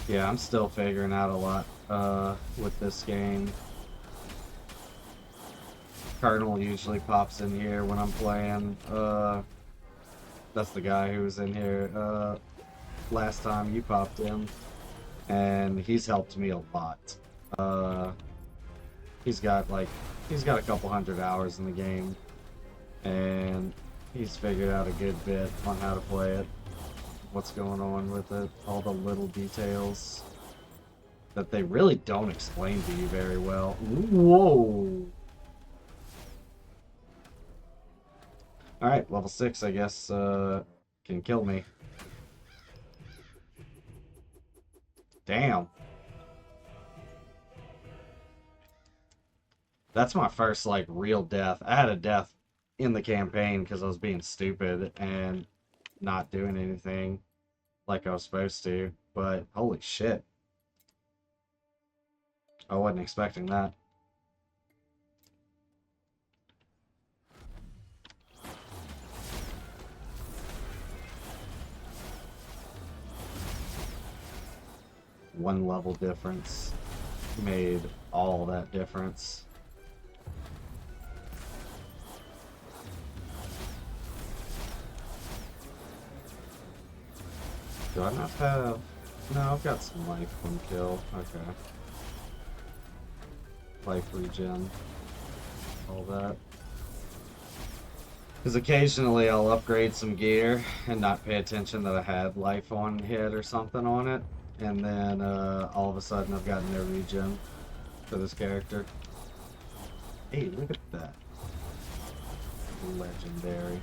Yeah, I'm still figuring out a lot with this game. Cardinal usually pops in here when I'm playing. That's the guy who was in here last time you popped in. And he's helped me a lot. He's got a couple hundred hours in the game. And he's figured out a good bit on how to play it. What's going on with it, all the little details that they really don't explain to you very well. Whoa! Alright, level 6, I guess, can kill me. Damn. That's my first, like, real death. I had a death in the campaign because I was being stupid and not doing anything like I was supposed to, but holy shit. I wasn't expecting that. One level difference made all that difference. Do I not have... No, I've got some life from kill. Okay. Life regen. All that. Because occasionally I'll upgrade some gear and not pay attention that I had life on hit or something on it. And then all of a sudden I've gotten no regen for this character. Hey, look at that. Legendary.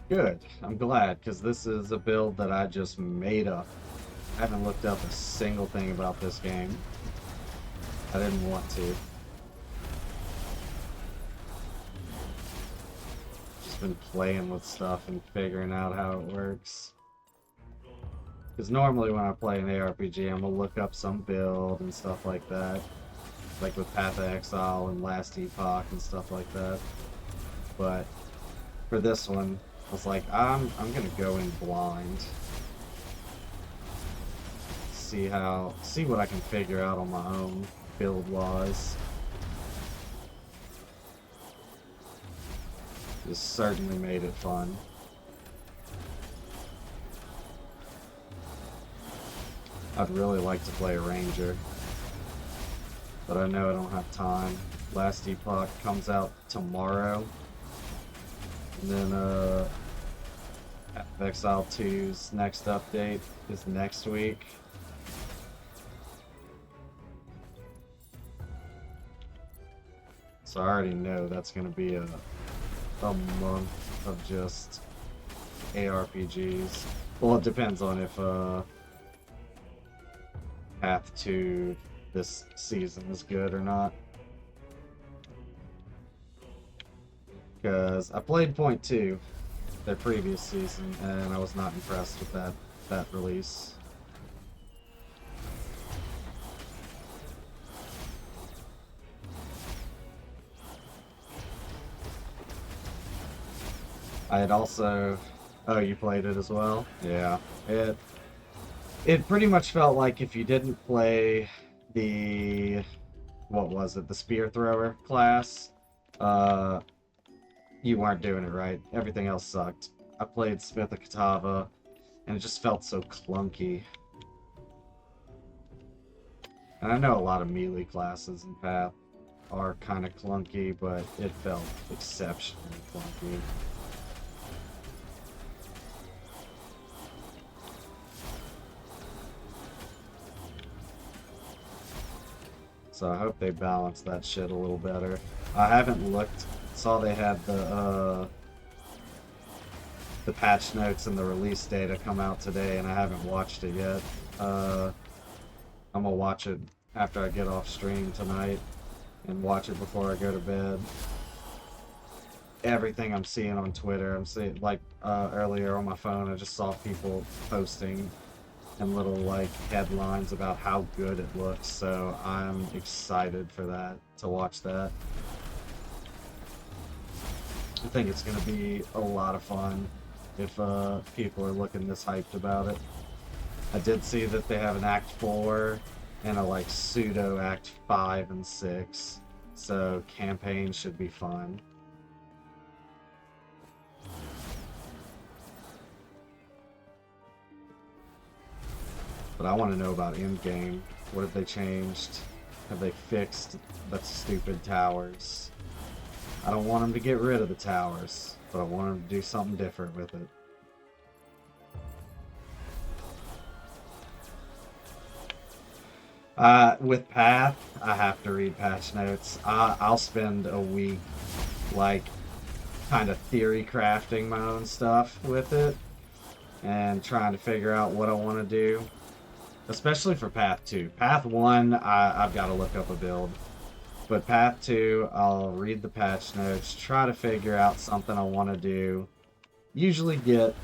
Good. I'm glad, because this is a build that I just made up. I haven't looked up a single thing about this game. I didn't want to. Just been playing with stuff and figuring out how it works. Because normally when I play an ARPG, I'm going to look up some build and stuff like that. Like with Path of Exile and Last Epoch and stuff like that. But for this one, I was like, I'm gonna go in blind. See what I can figure out on my own, build-wise. This certainly made it fun. I'd really like to play a ranger, but I know I don't have time. Last Epoch comes out tomorrow, and then Path of Exile 2's next update is next week. So I already know that's going to be a month of just ARPGs. Well, it depends on if Path 2 this season is good or not. Because I played Point 2 their previous season, and I was not impressed with that release. I had also... Oh, you played it as well? Yeah. It pretty much felt like if you didn't play the... What was it? The spear thrower class? You weren't doing it right. Everything else sucked. I played Smith of Katava, and it just felt so clunky. And I know a lot of melee classes in Path are kind of clunky, but it felt exceptionally clunky. So I hope they balance that shit a little better. I haven't looked. Saw they had the patch notes and the release data come out today, and I haven't watched it yet. I'm gonna watch it after I get off stream tonight, and watch it before I go to bed. Everything I'm seeing on Twitter, I'm seeing like earlier on my phone, I just saw people posting and little like headlines about how good it looks, so I'm excited for that, to watch that. I think it's going to be a lot of fun if people are looking this hyped about it. I did see that they have an Act 4 and a like pseudo Act 5 and 6, so campaign should be fun. But I want to know about endgame. What have they changed? Have they fixed the stupid towers? I don't want them to get rid of the towers, but I want them to do something different with it. With Path, I have to read patch notes. I'll spend a week, like, kind of theory crafting my own stuff with it, and trying to figure out what I want to do. Especially for Path 2. Path 1, I've got to look up a build. But Path 2, I'll read the patch notes, try to figure out something I want to do. Usually get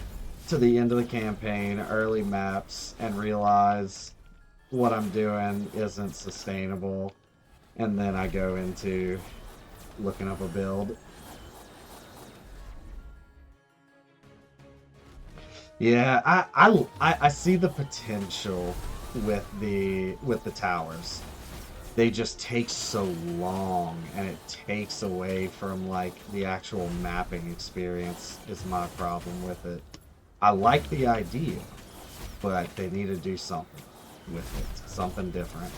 to the end of the campaign, early maps, and realize what I'm doing isn't sustainable. And then I go into looking up a build. Yeah, I see the potential with the towers. They just take so long, and it takes away from like the actual mapping experience is my problem with it. I like the idea, but they need to do something with it, something different.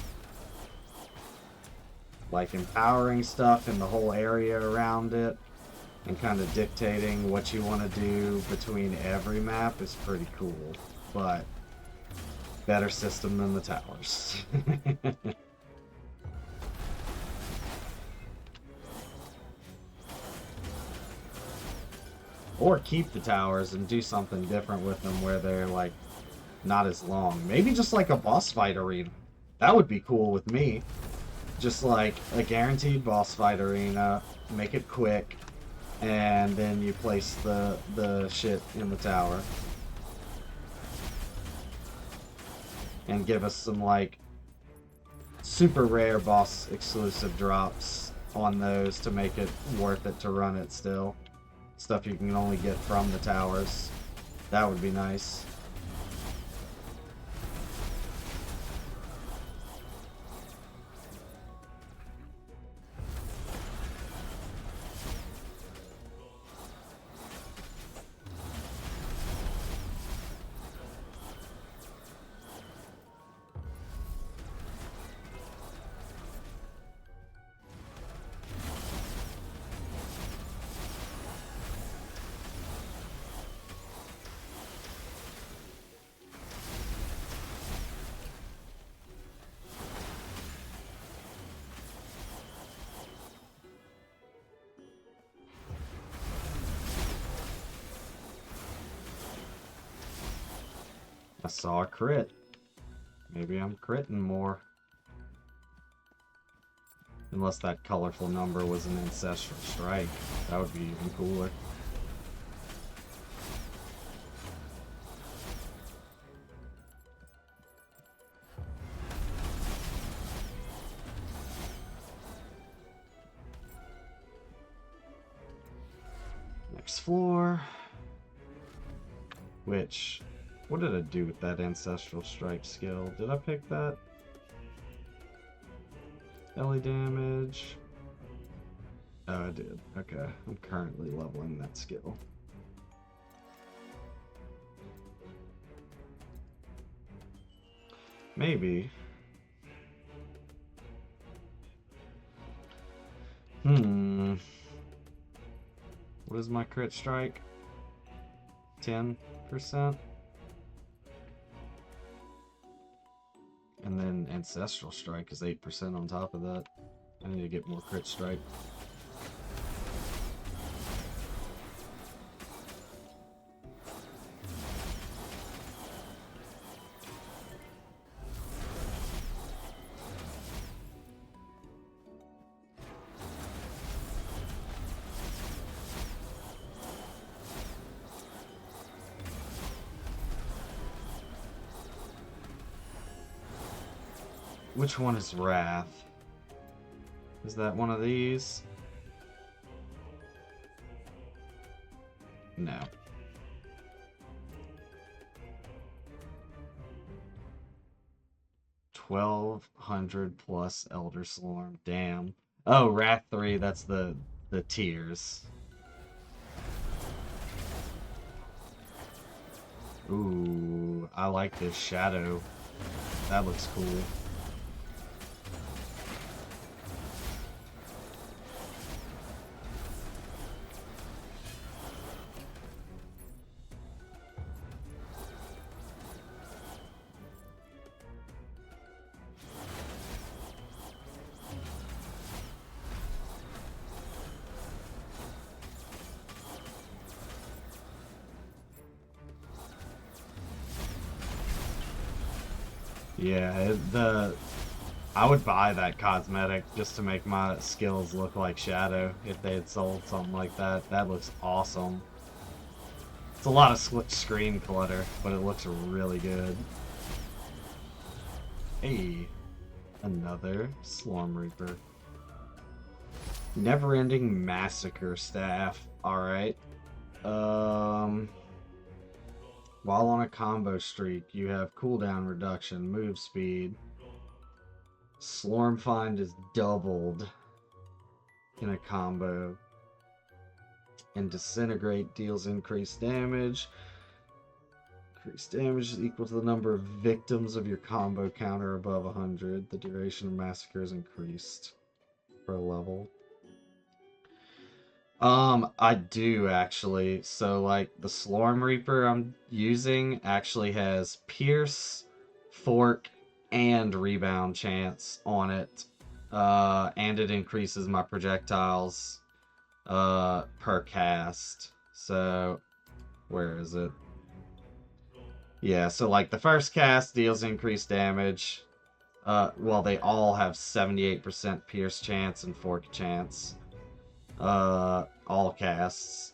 Like empowering stuff in the whole area around it, and kind of dictating what you want to do between every map is pretty cool, but better system than the towers. Or keep the towers and do something different with them where they're like not as long. Maybe just like a boss fight arena. That would be cool with me. Just like a guaranteed boss fight arena, make it quick, and then you place the shit in the tower. And give us some like super rare boss exclusive drops on those to make it worth it to run it still. Stuff you can only get from the towers. That would be nice. I saw a crit. Maybe I'm critting more. Unless that colorful number was an ancestral strike. That would be even cooler. Next floor. Which, what did I do with that ancestral strike skill? Did I pick that? Belly damage. Oh, I did. Okay, I'm currently leveling that skill. Maybe. What is my crit strike? 10%? And then Ancestral Strike is 8% on top of that. I need to get more crit strike. Which one is Wrath? Is that one of these? No. $1,200 plus Elder Slorm. Damn. Oh, Wrath 3, that's the tiers. Ooh, I like this shadow. That looks cool. Yeah, I would buy that cosmetic just to make my skills look like Shadow if they had sold something like that. That looks awesome. It's a lot of screen clutter, but it looks really good. Hey, another Slorm Reaper. Never-ending Massacre Staff. Alright. While on a combo streak, you have cooldown reduction, move speed. Slorm Find is doubled in a combo. And Disintegrate deals increased damage. Increased damage is equal to the number of victims of your combo counter above 100. The duration of Massacre is increased per level. I do actually. So, like, the Slorm Reaper I'm using actually has Pierce, Fork, and Rebound chance on it. And it increases my projectiles, per cast. So, where is it? Yeah, so, like, the first cast deals increased damage. Well, they all have 78% Pierce chance and Fork chance. All casts.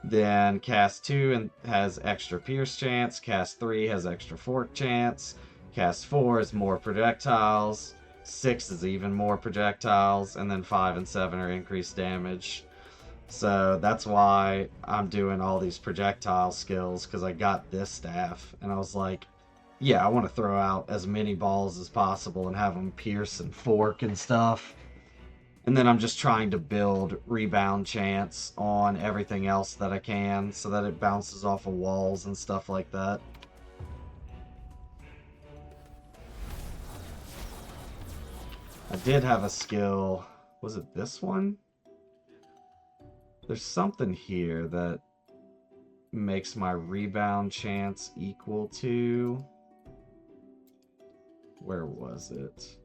Then cast 2 has extra pierce chance, cast 3 has extra fork chance, cast 4 is more projectiles, 6 is even more projectiles, and then 5 and 7 are increased damage. So that's why I'm doing all these projectile skills, because I got this staff, and I was like, yeah, I want to throw out as many balls as possible and have them pierce and fork and stuff. And then I'm just trying to build rebound chance on everything else that I can so that it bounces off of walls and stuff like that. I did have a skill. Was it this one? There's something here that makes my rebound chance equal to... Where was it?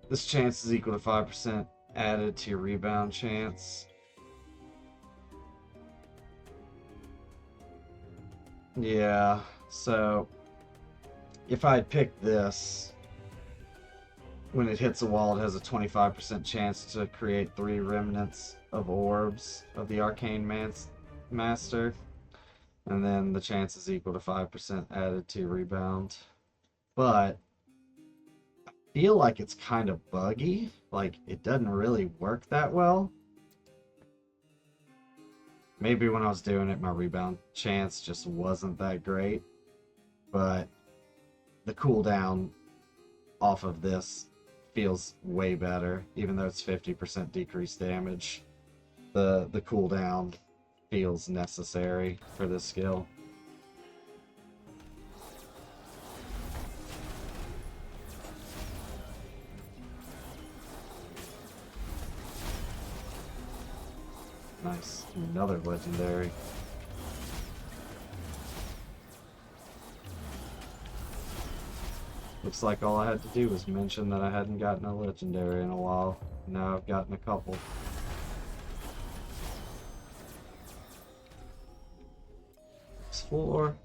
This chance is equal to 5% added to your rebound chance. Yeah, so if I had picked this, when it hits a wall, it has a 25% chance to create 3 remnants of orbs of the Arcane Master, and then the chance is equal to 5% added to rebound. But I feel like it's kind of buggy, like it doesn't really work that well. Maybe when I was doing it, my rebound chance just wasn't that great, but the cooldown off of this feels way better, even though it's 50% decreased damage. The cooldown feels necessary for this skill. Nice, another legendary. Looks like all I had to do was mention that I hadn't gotten a legendary in a while. Now I've gotten a couple. Explore.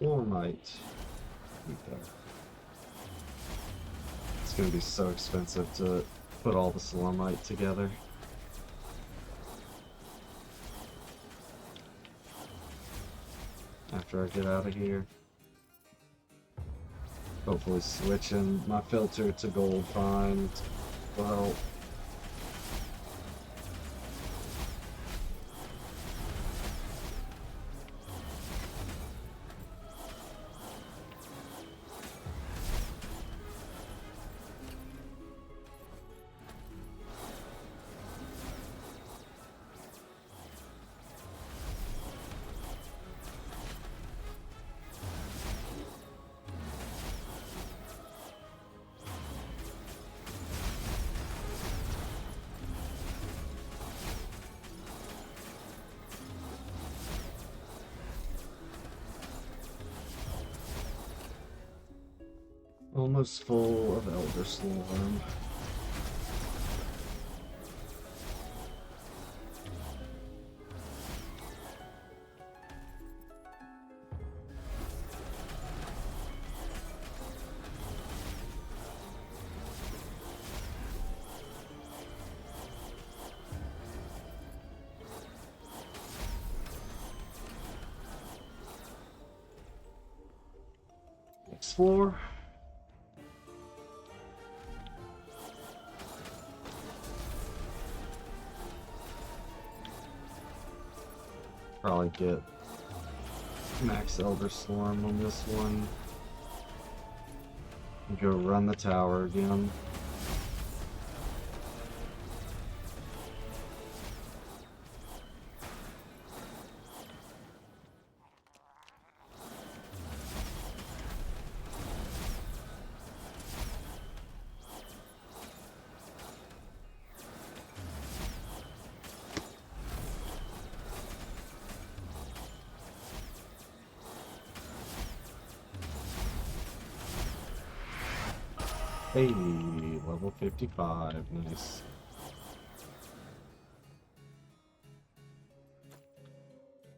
Slormite. It's gonna be so expensive to put all the Slormite together. After I get out of here. Hopefully switching my filter to gold find will help. Almost full of Elder Slorm. Explore. Probably get max Elder Slorm on this one. And go run the tower again. Hey, level 55, nice.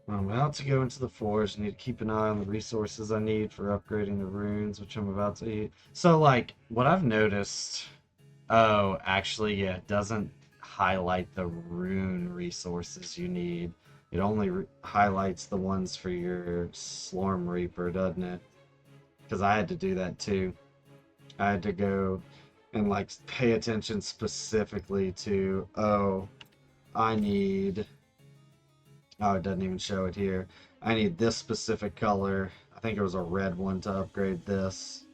I'm about to go into the forge. I need to keep an eye on the resources I need for upgrading the runes, which I'm about to eat. So, like, what I've noticed... Oh, actually, yeah, it doesn't highlight the rune resources you need. It only highlights the ones for your Slorm Reaper, doesn't it? Because I had to do that too. I had to go and, like, pay attention specifically to, oh, I need... Oh, it doesn't even show it here. I need this specific color. I think it was a red one to upgrade this.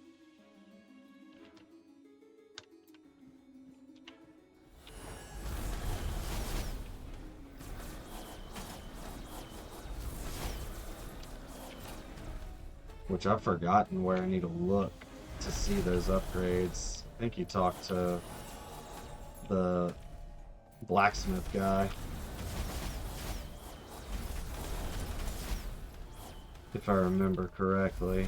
Which I've forgotten where I need to look to see those upgrades. I think you talked to the blacksmith guy. If I remember correctly.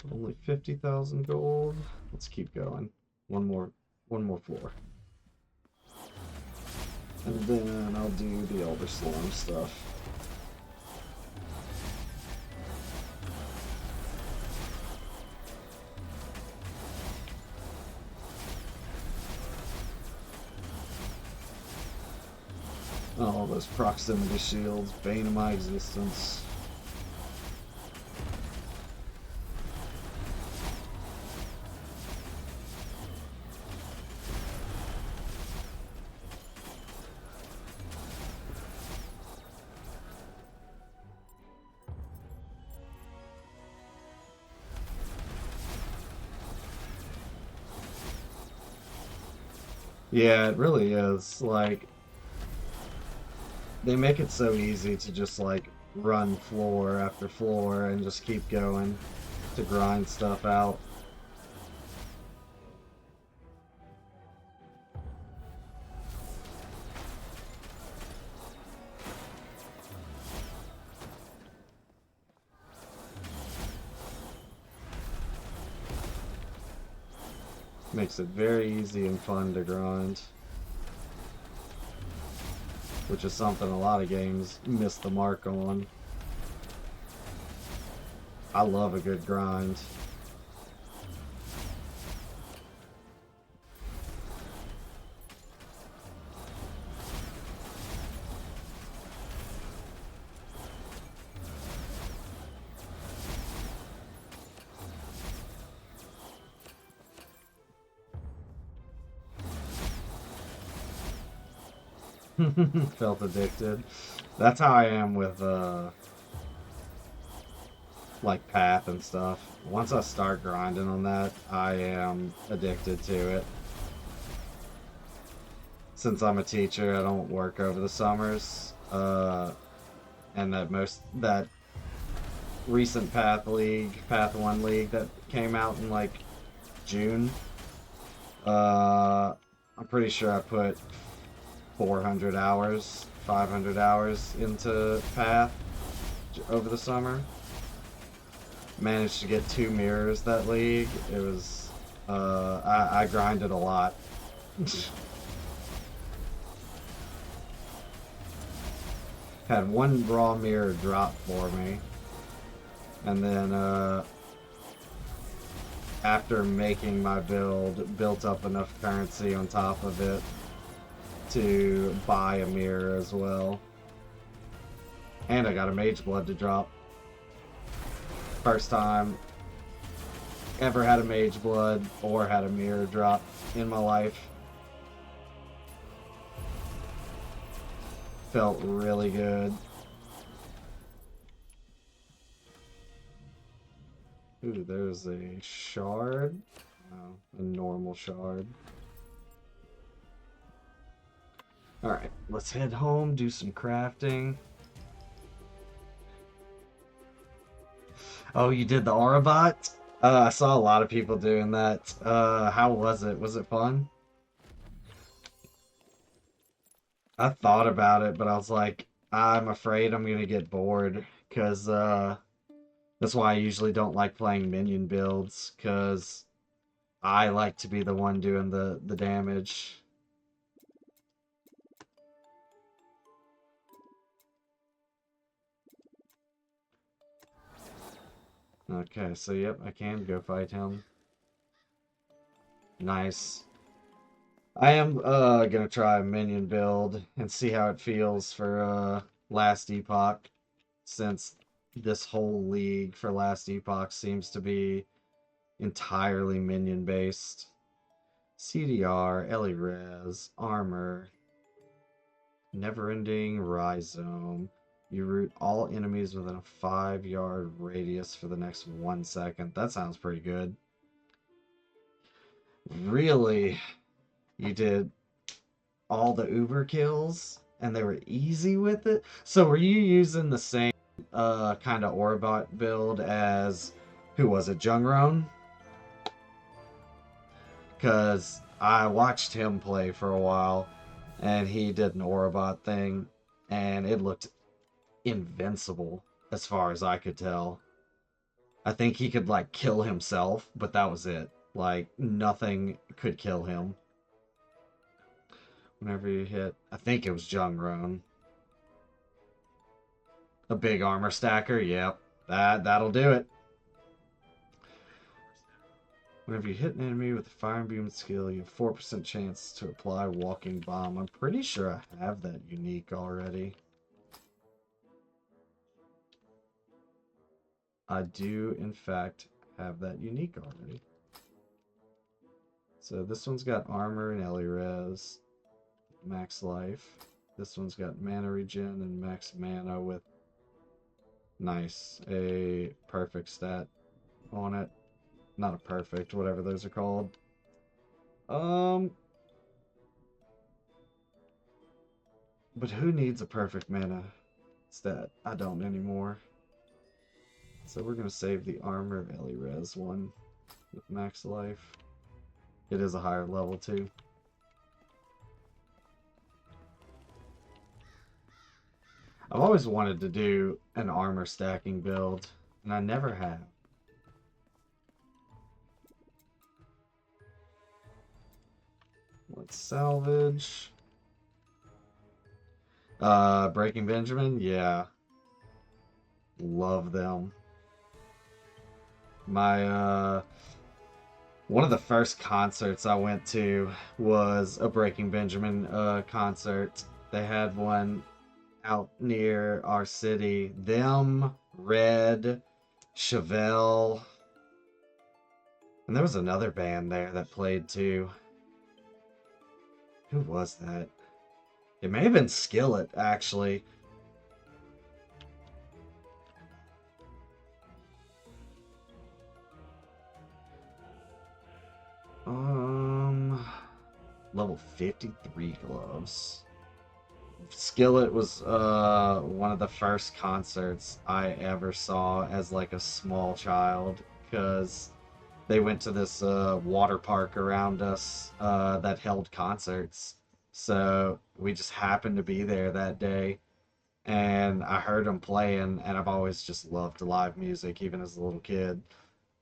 Only 50,000 gold. Let's keep going. One more floor. And then I'll do the Elder Slorm stuff. Oh, those proximity shields, bane of my existence. Yeah, it really is. Like, they make it so easy to just, like, run floor after floor and just keep going to grind stuff out. Makes it very easy and fun to grind. Which is something a lot of games miss the mark on. I love a good grind. Felt addicted. That's how I am with like Path and stuff. Once I start grinding on that, I am addicted to it. Since I'm a teacher, I don't work over the summers. And that recent Path 1 League that came out in like June. I'm pretty sure I put 400 hours, 500 hours into Path over the summer. Managed to get 2 mirrors that league. It was, I grinded a lot. Had 1 raw mirror drop for me. And then, after making my build, built up enough currency on top of it to buy a mirror as well. And I got a Mage Blood to drop. First time ever had a Mage Blood or had a mirror drop in my life. Felt really good. Ooh, there's a shard. Oh, a normal shard. Alright, let's head home, do some crafting. Oh, you did the Aurabot? I saw a lot of people doing that. How was it? Was it fun? I thought about it, but I was like, I'm afraid I'm gonna get bored, because that's why I usually don't like playing minion builds, because I like to be the one doing the damage. Okay, so yep, I can go fight him. Nice. I am gonna try a minion build and see how it feels for Last Epoch, since this whole league for Last Epoch seems to be entirely minion based. CDR, Ellie Res, Armor, Never-ending Rhizome. You root all enemies within a 5-yard radius for the next 1 second. That sounds pretty good. Really? You did all the Uber kills and they were easy with it? So were you using the same kind of Orbot build as, who was it, Jungron? Because I watched him play for a while and he did an Orbot thing and it looked invincible as far as I could tell. I think he could like kill himself, but that was it. Like nothing could kill him. Whenever you hit, I think it was Jungron. A big armor stacker, yep. That'll do it. Whenever you hit an enemy with a fire and beam skill, you have 4% chance to apply walking bomb. I'm pretty sure I have that unique already. I do, in fact, have that unique already. So this one's got armor and Ellie Res, max life. This one's got mana regen and max mana with, nice, a perfect stat on it. Not a perfect, whatever those are called. But who needs a perfect mana stat? I don't anymore. So we're going to save the armor of Ellie Res one with max life. It is a higher level too. I've always wanted to do an armor stacking build, and I never have. Let's salvage. Breaking Benjamin, yeah. Love them. My, one of the first concerts I went to was a Breaking Benjamin concert. They had one out near our city. Them, Red, Chevelle, and there was another band there that played too. Who was that? It may have been Skillet, actually. Level 53 gloves. Skillet was one of the first concerts I ever saw as like a small child, because they went to this water park around us that held concerts. So we just happened to be there that day, and I heard them playing, and I've always just loved live music, even as a little kid.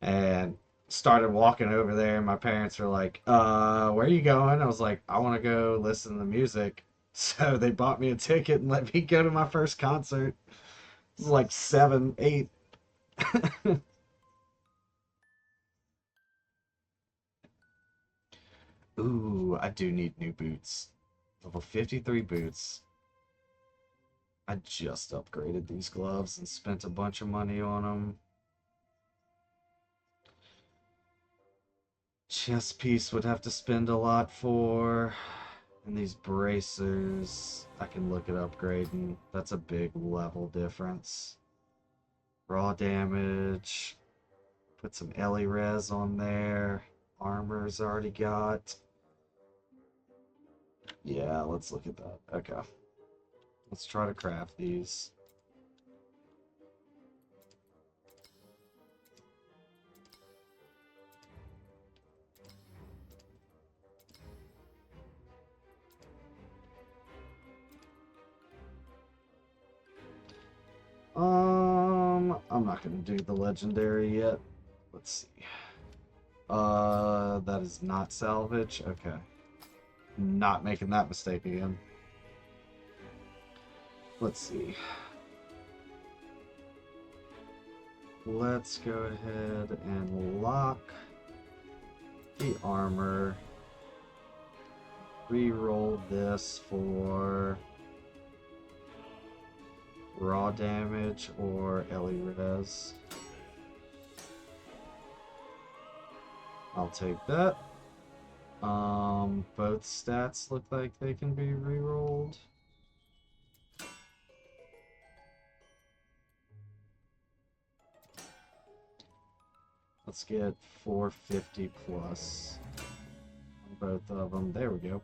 And started walking over there, and my parents were like, where are you going? I was like, I want to go listen to the music. So they bought me a ticket and let me go to my first concert. It was like 7, 8. Ooh, I do need new boots. Level 53 boots. I just upgraded these gloves and spent a bunch of money on them. Chest piece would have to spend a lot for. And these bracers, I can look at upgrading. That's a big level difference. Raw damage. Put some Ellie res on there. Armor's already got. Yeah, let's look at that. Okay. Let's try to craft these. I'm not gonna do the legendary yet. Let's see. That is not salvage. Okay. Not making that mistake again. Let's see. Let's go ahead and lock the armor. Reroll this for raw damage or Ellie res. I'll take that. Both stats look like they can be rerolled. Let's get 450 plus on both of them. There we go.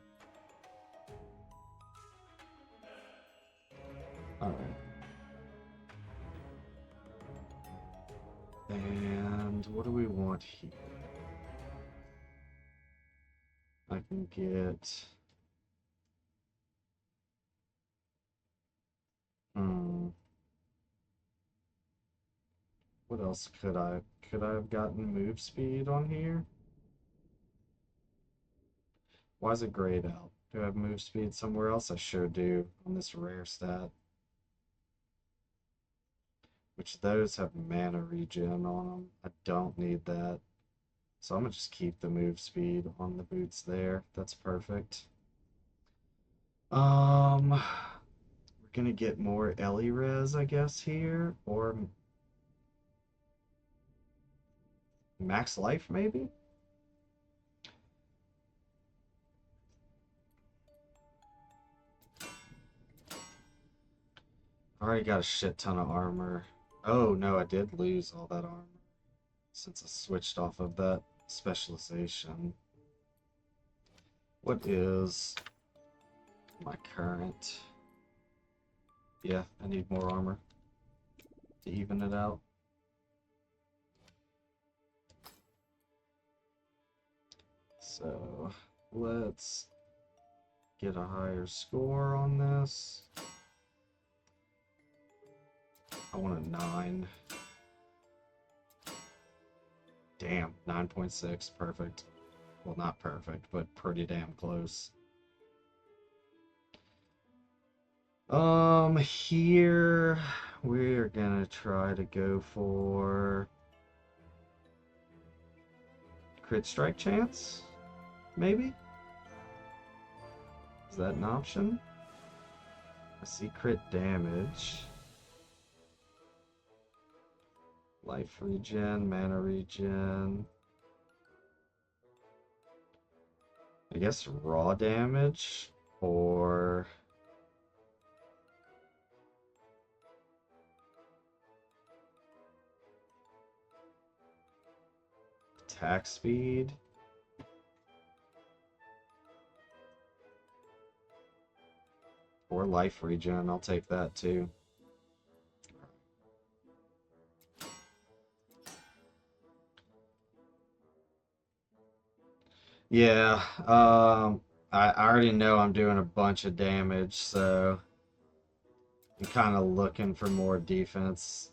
Alright. And what do we want here? I can get... What else could I... Could I have gotten move speed on here? Why is it grayed out? Do I have move speed somewhere else? I sure do, on this rare stat. Which those have mana regen on them. I don't need that. So I'm gonna just keep the move speed on the boots there. That's perfect. We're gonna get more Ellie res, I guess, here. Or max life, maybe? I already got a shit ton of armor. Oh no, I did lose all that armor since I switched off of that specialization. What is my current? Yeah, I need more armor to even it out. So let's get a higher score on this. I want a 9. Damn, 9.6, perfect. Well, not perfect, but pretty damn close. Here we're gonna try to go for crit strike chance, maybe? Is that an option? I see crit damage. Life regen, mana regen. I guess raw damage or attack speed. Or life regen, I'll take that too. Yeah, I already know I'm doing a bunch of damage, so I'm kind of looking for more defense.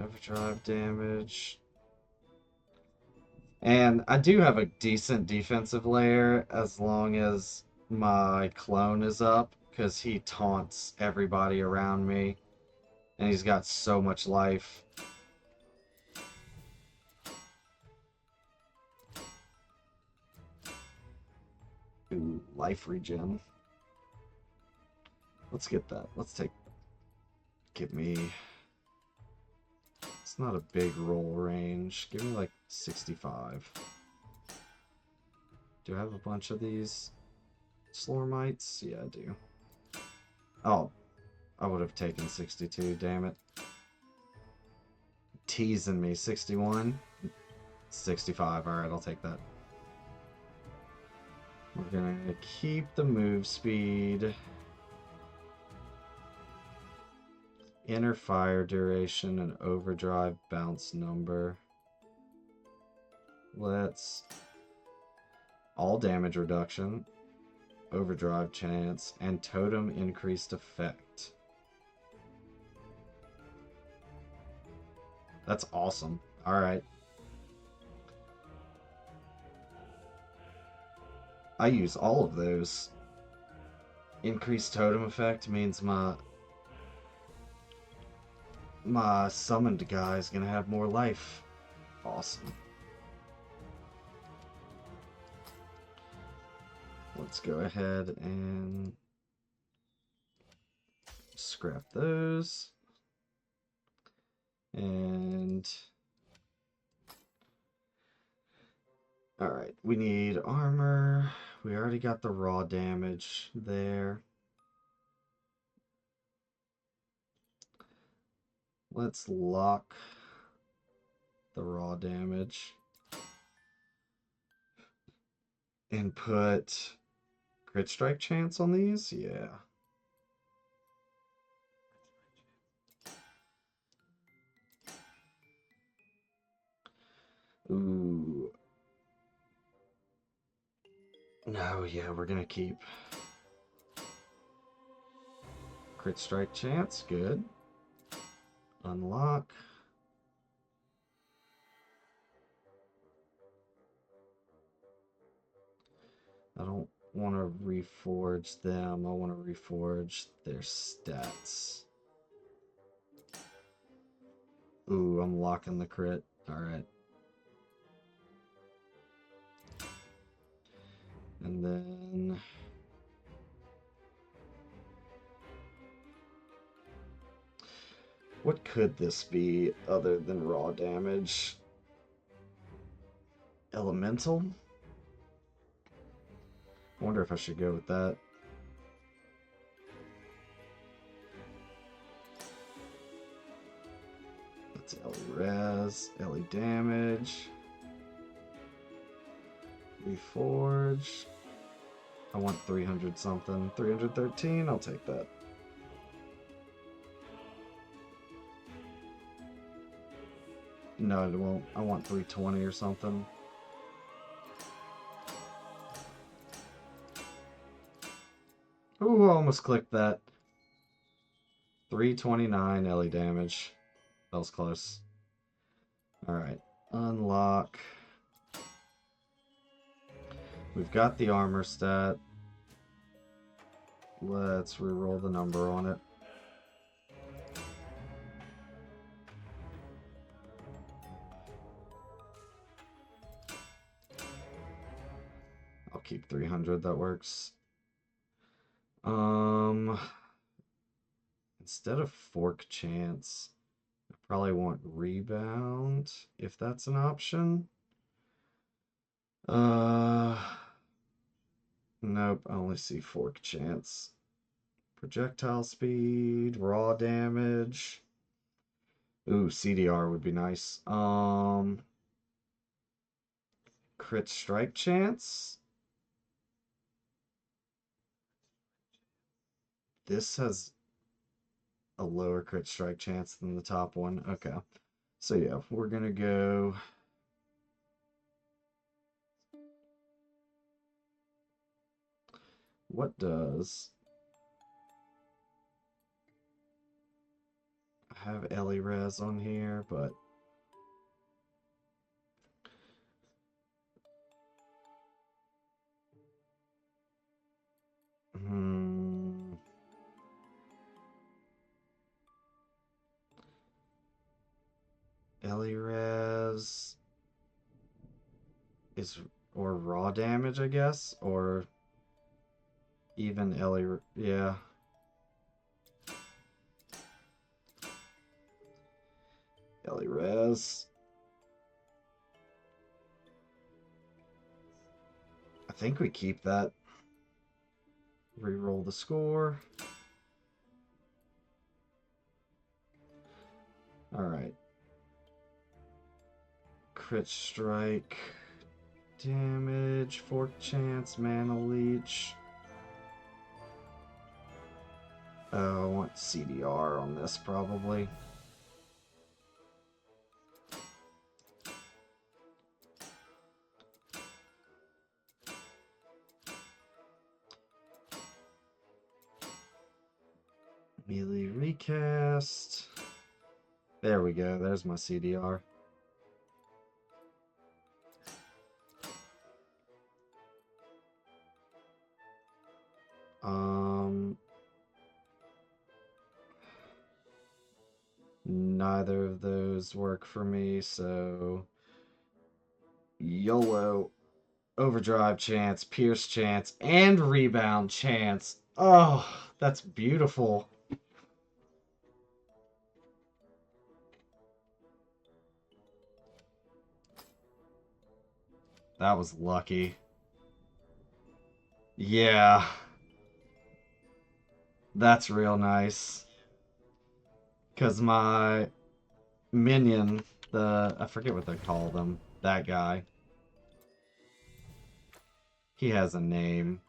Overdrive damage. And I do have a decent defensive layer as long as my clone is up, because he taunts everybody around me, and he's got so much life. Ooh, life regen. Let's get that. Give me, it's not a big roll range. Give me like 65. Do I have a bunch of these Slormites? Yeah, I do. Oh, I would have taken 62, damn it. Teasing me, 61? 65, alright, I'll take that. We're gonna keep the move speed. Inner fire duration and overdrive bounce number. Let's... all damage reduction, overdrive chance, and totem increased effect. That's awesome. Alright. I use all of those. Increased totem effect means my summoned guy is gonna have more life. Awesome. Let's go ahead and scrap those. And alright, we need armor. We already got the raw damage there. Let's lock the raw damage and put crit strike chance on these. Yeah. Ooh. No, yeah, we're gonna keep crit strike chance. Good. Unlock. I don't want to reforge them. I want to reforge their stats. Ooh, I'm locking the crit. Alright. And then... what could this be other than raw damage? Elemental? I wonder if I should go with that. That's Ellie res, Ellie damage. Reforge. I want 300 something. 313, I'll take that. No, it won't. I want 320 or something. Ooh, I almost clicked that. 329 Ellie damage. That was close. Alright. Unlock. We've got the armor stat. Let's reroll the number on it. I'll keep 300, that works. Instead of fork chance, I probably want rebound, if that's an option. Nope, I only see fork chance. Projectile speed, raw damage. Ooh, CDR would be nice. Crit strike chance. This has a lower crit strike chance than the top one. Okay. So yeah, we're gonna go... what does... I have Ellie res on here, but... Ellie res is, or raw damage, I guess, or Even Ellie, yeah. Ellie Res. I think we keep that. Reroll the score. Alright. Crit strike. Damage. Fork chance. Mana leech. Oh, I want CDR on this probably. Melee recast. There we go. There's my CDR. Neither of those work for me, so YOLO, overdrive chance, pierce chance, and rebound chance. Oh, that's beautiful. That was lucky. Yeah. That's real nice. Because my minion, I forget what they call them, that guy. He has a name.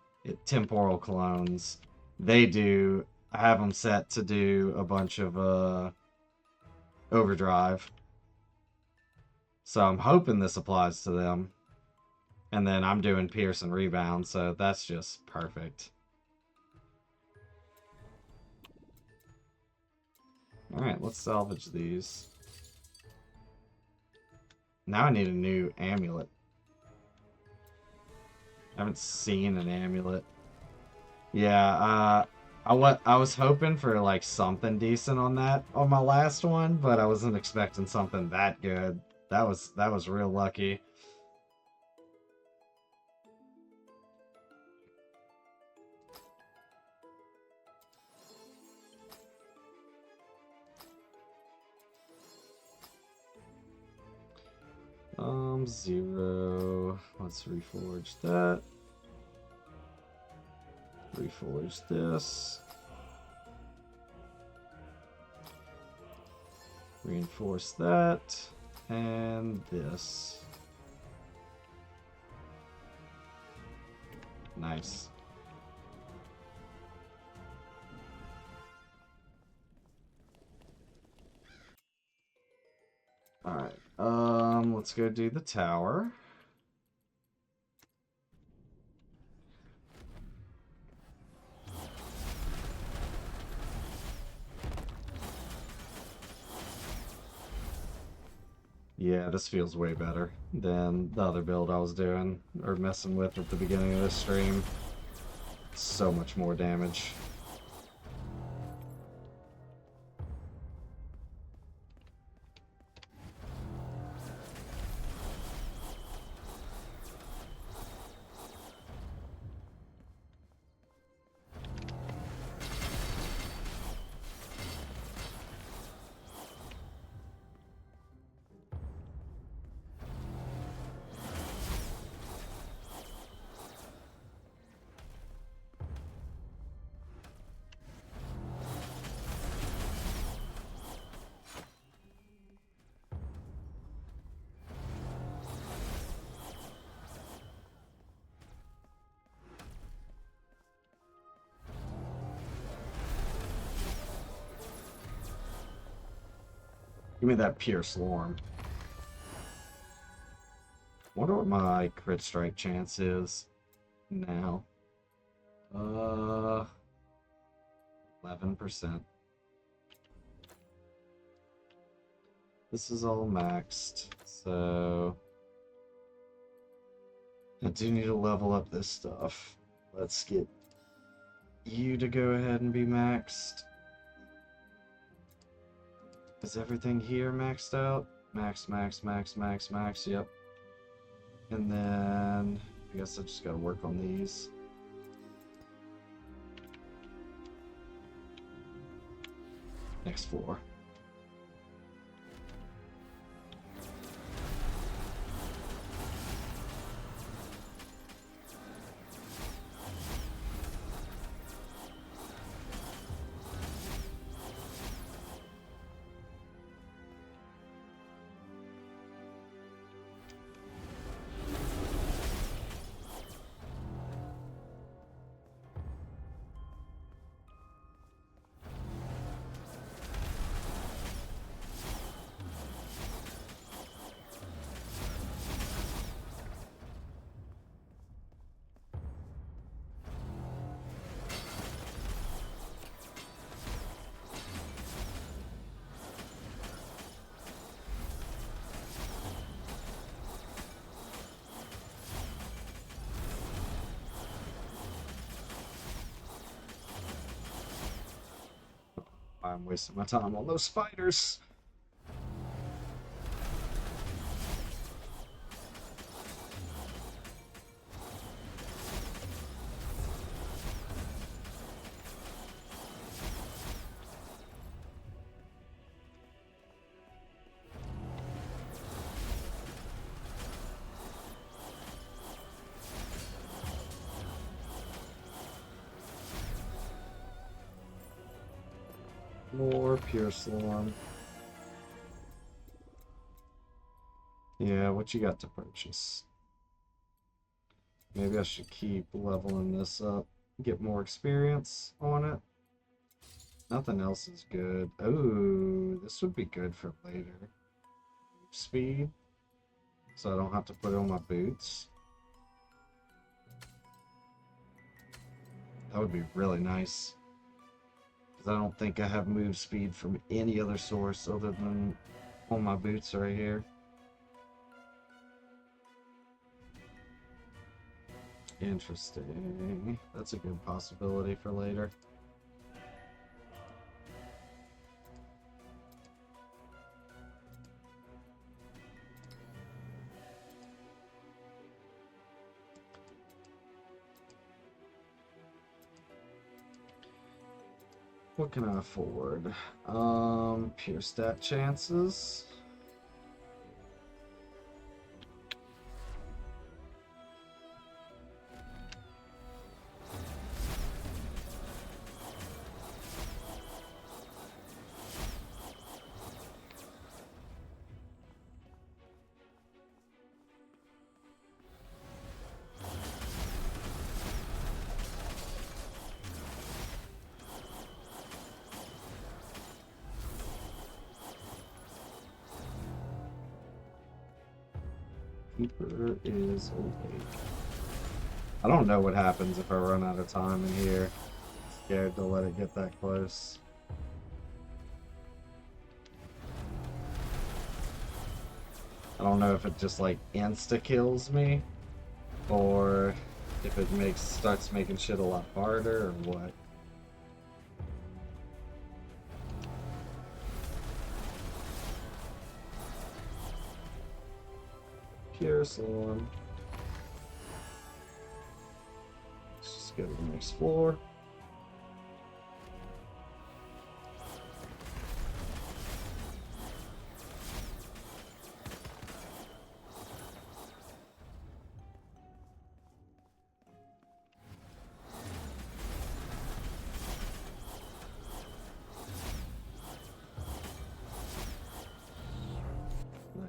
Temporal clones. They do. I have them set to do a bunch of overdrive. So I'm hoping this applies to them. And then I'm doing pierce and rebound, so that's just perfect. Alright, let's salvage these. Now I need a new amulet. I haven't seen an amulet. Yeah, I was hoping for like something decent on my last one, but I wasn't expecting something that good. That was real lucky. Zero. Let's reforge that. Reforge this. Reinforce that. And this. Nice. Alright. Let's go do the tower. Yeah, this feels way better than the other build I was doing, or messing with at the beginning of the stream. So much more damage. Give me that pure Slorm. Wonder what my crit strike chance is now. 11%. This is all maxed, so I do need to level up this stuff. Let's get you to go ahead and be maxed. Is everything here maxed out? Max, max, max, max, max, yep. And then I guess I just gotta work on these. Next floor. I'm wasting my time on those spiders. More pure slorm. Yeah, what you got to purchase? Maybe I should keep leveling this up, get more experience on it. Nothing else is good. Oh, this would be good for later. Speed, so I don't have to put it on my boots. That would be really nice. Because I don't think I have move speed from any other source other than on my boots right here. Interesting. That's a good possibility for later. What can I afford? Pure stat chances. Keeper is awake. I don't know what happens if I run out of time in here. I'm scared to let it get that close. I don't know if it just like insta kills me or if it starts making shit a lot harder or what. Pure Slorm. Let's just go to the next floor.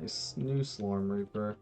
Nice new Slorm Reaper.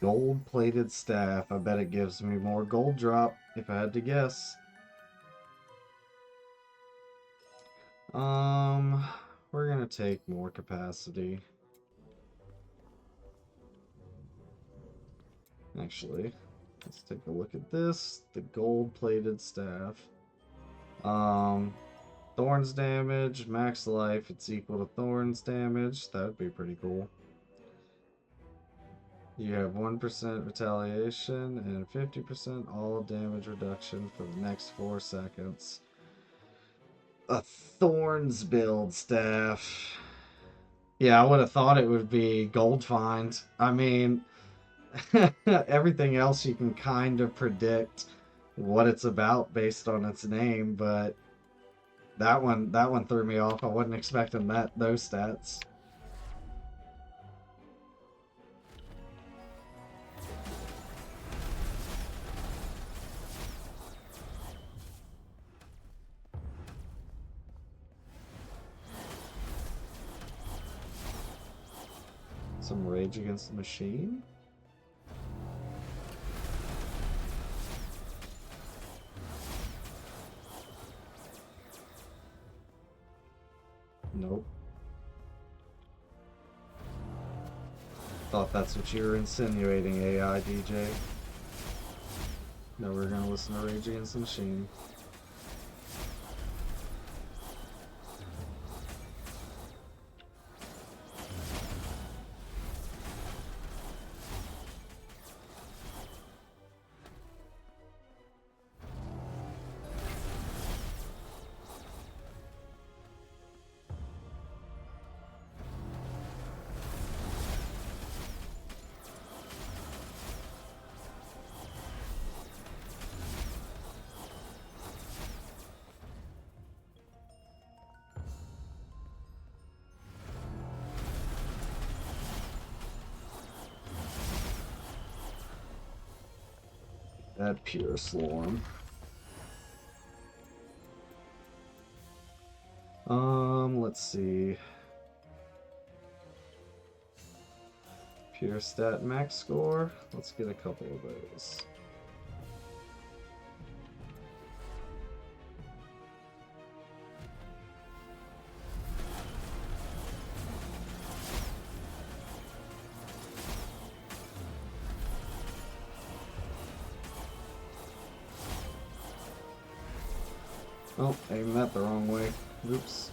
Gold-plated staff. I bet it gives me more gold drop, if I had to guess. We're gonna take more capacity. Actually, let's take a look at this. The gold-plated staff. Thorns damage, max life, it's equal to Thorns damage. That would be pretty cool. You have 1% retaliation and 50% all damage reduction for the next 4 seconds. A Thorns build staff. Yeah, I would have thought it would be Gold Find. I mean, everything else you can kind of predict what it's about based on its name, but that one threw me off. I wasn't expecting those stats. Some Rage Against the Machine? Nope. Thought that's what you were insinuating, AI DJ. No, we're gonna listen to Rage Against the Machine. That pure Slorm. Let's see. Pure stat max score. Let's get a couple of those. Oh, aimed that the wrong way. Oops.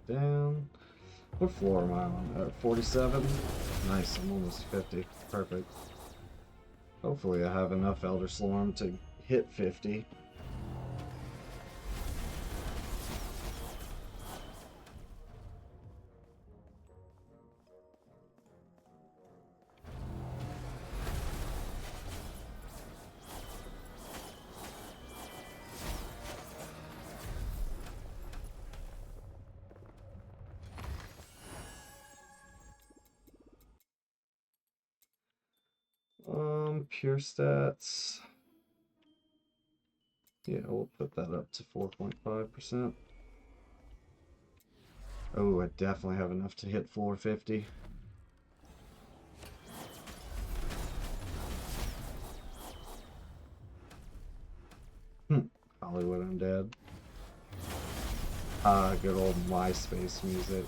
Down. What floor am I on? 47? Nice, I'm almost 50. Perfect. Hopefully I have enough Elder Slorm to hit 50. Pure stats. Yeah, we'll put that up to 4.5%. Oh, I definitely have enough to hit floor 50. Hollywood Undead. Good old MySpace music.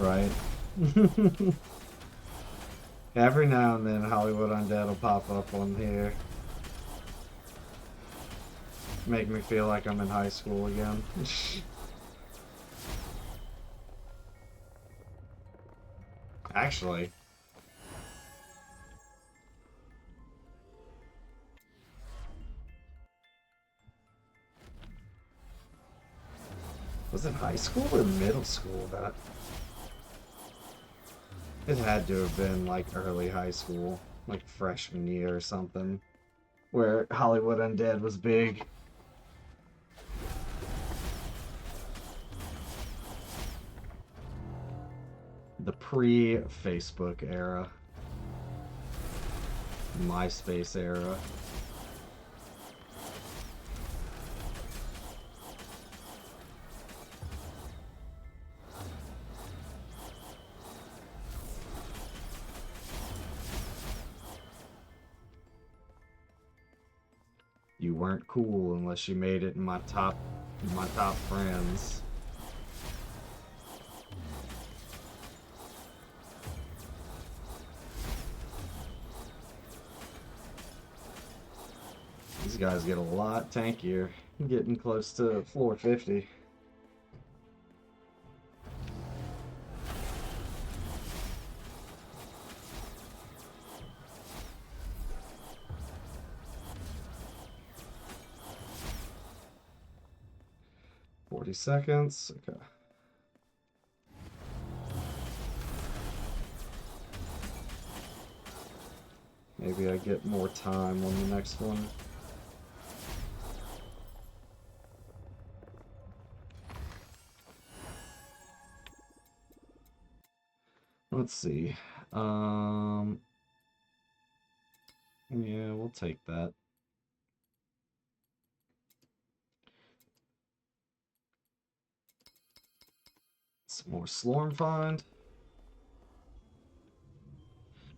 Right? Every now and then Hollywood Undead will pop up on here. Make me feel like I'm in high school again. Actually. Was it high school or middle school that? It had to have been like early high school, like freshman year or something, where Hollywood Undead was big. The pre-Facebook era. MySpace era. You weren't cool unless you made it in my top friends. These guys get a lot tankier. Getting close to 450. Seconds. Okay. Maybe I get more time on the next one. Let's see. Yeah, we'll take that. Some more Slorm find.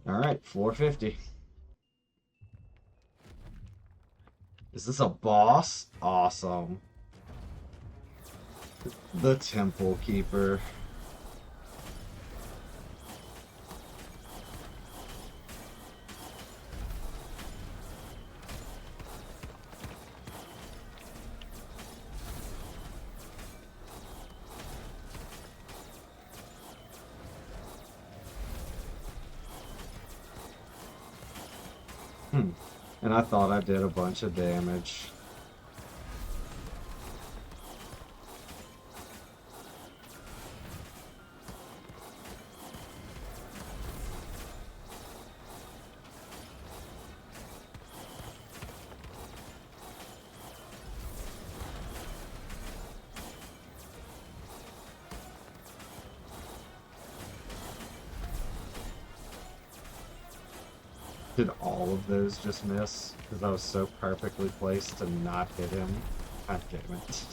Alright, 450. Is this a boss? Awesome. The Temple Keeper. And I thought I did a bunch of damage. Did all of those just miss? Because I was so perfectly placed to not hit him. God damn it.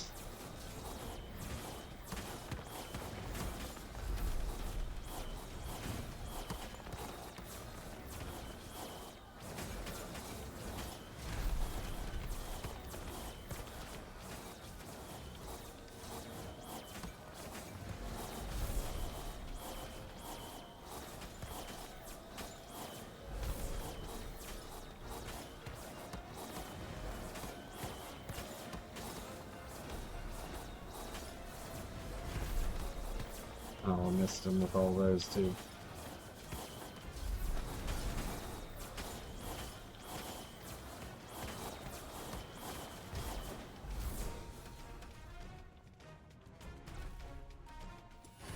Oh, I missed him with all those too.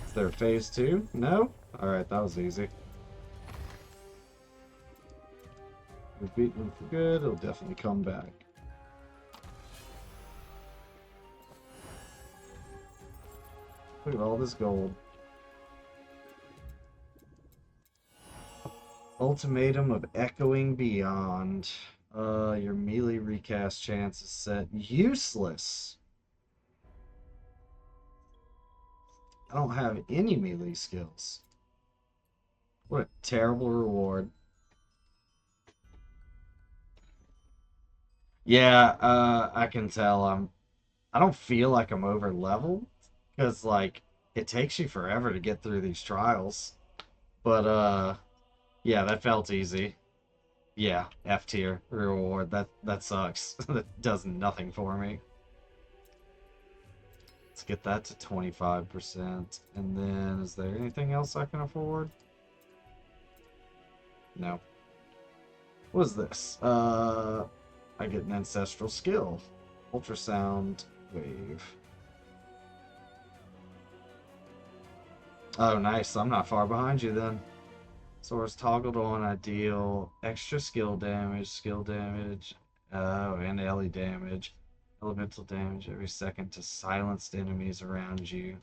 Is there phase 2? No? Alright, that was easy. We've beaten him for good, he'll definitely come back. Look at all this gold. Ultimatum of Echoing Beyond. Your melee recast chance is set. Useless! I don't have any melee skills. What a terrible reward. Yeah, I can tell I don't feel like I'm over leveled. Because, like, it takes you forever to get through these trials. But yeah, that felt easy. Yeah, F tier reward. That sucks. That does nothing for me. Let's get that to 25%. And then is there anything else I can afford? No. What is this? I get an ancestral skill. Ultrasound wave. Oh, nice. I'm not far behind you then. So it's toggled on. I deal extra skill damage, and ele damage, elemental damage every second to silenced enemies around you.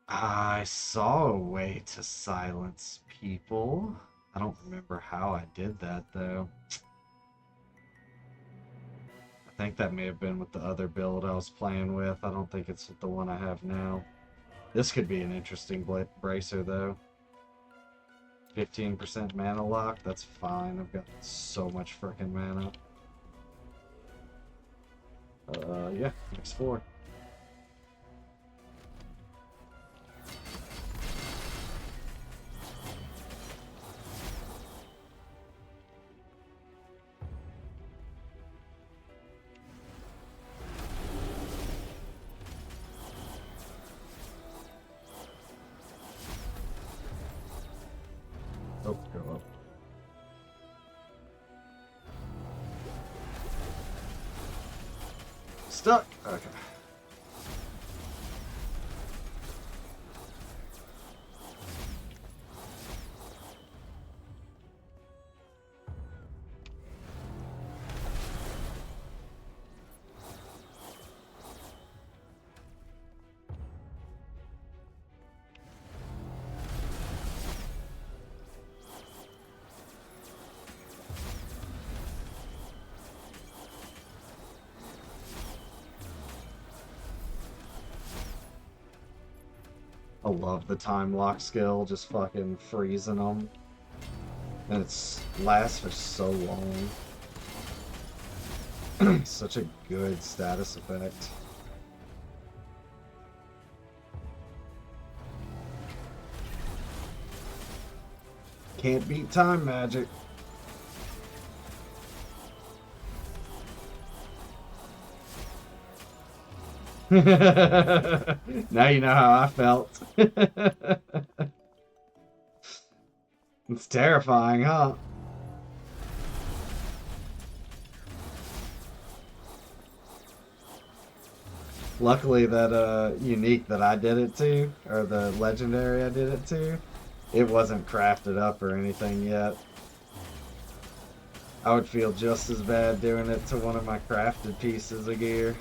I saw a way to silence people. I don't remember how I did that though. I think that may have been with the other build I was playing with. I don't think it's the one I have now. This could be an interesting bracer though. 15% mana lock, that's fine. I've got so much freaking mana. Yeah, next 4. Oh, go up. Stuck! Okay. I love the time lock skill, just fucking freezing them. And it lasts for so long. Such a good status effect. Can't beat time magic. Now you know how I felt. It's terrifying, huh? Luckily that unique that I did it to, or the legendary I did it to, it wasn't crafted up or anything yet. I would feel just as bad doing it to one of my crafted pieces of gear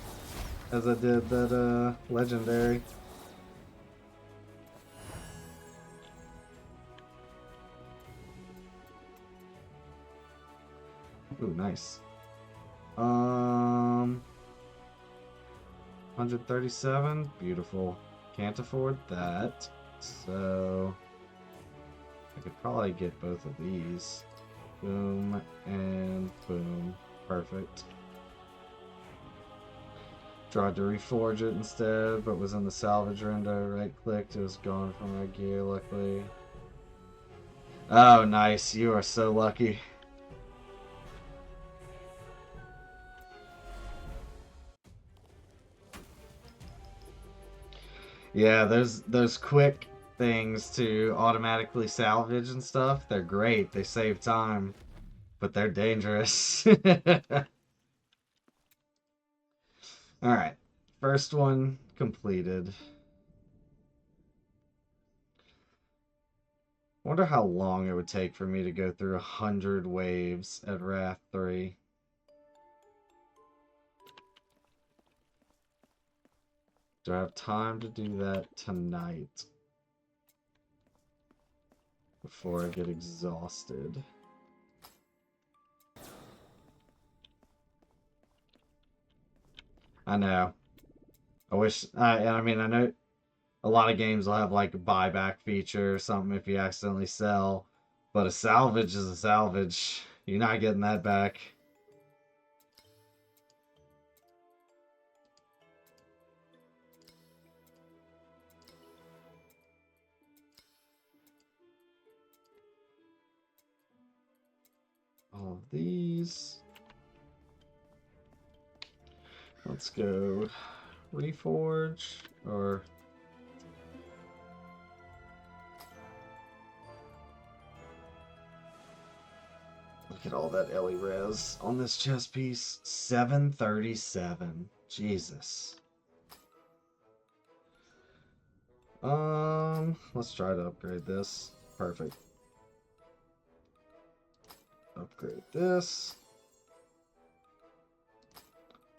as I did that legendary. Ooh, nice. 137, beautiful. Can't afford that, so I could probably get both of these. Boom and boom. Perfect. Tried to reforge it instead, but was in the salvage window. Right clicked, it was gone from my gear, luckily. Oh, nice. You are so lucky. Yeah, those quick things to automatically salvage and stuff. They're great. They save time, but they're dangerous. Alright, first one completed. Wonder how long it would take for me to go through 100 waves at Wrath 3. Do I have time to do that tonight? Before I get exhausted. I know. I mean, I know a lot of games will have like a buyback feature or something if you accidentally sell, but a salvage is a salvage. You're not getting that back. of these. Let's go Reforge, or look at all that Ellie res on this chest piece. 737. Jesus. Let's try to upgrade this. Perfect. Upgrade this.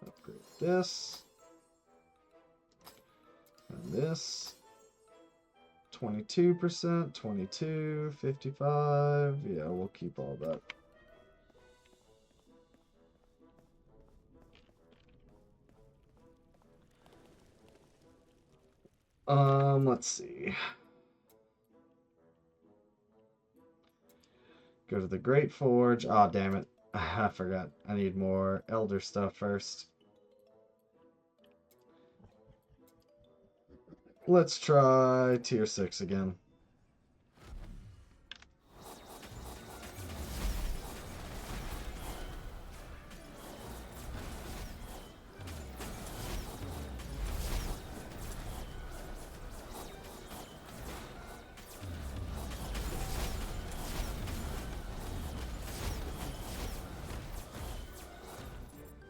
Upgrade this. And this. 22%, 22, 55. Yeah, we'll keep all that. Let's see. Go to the Great Forge. Ah, damn it. I forgot. I need more Elder stuff first. Let's try tier 6 again.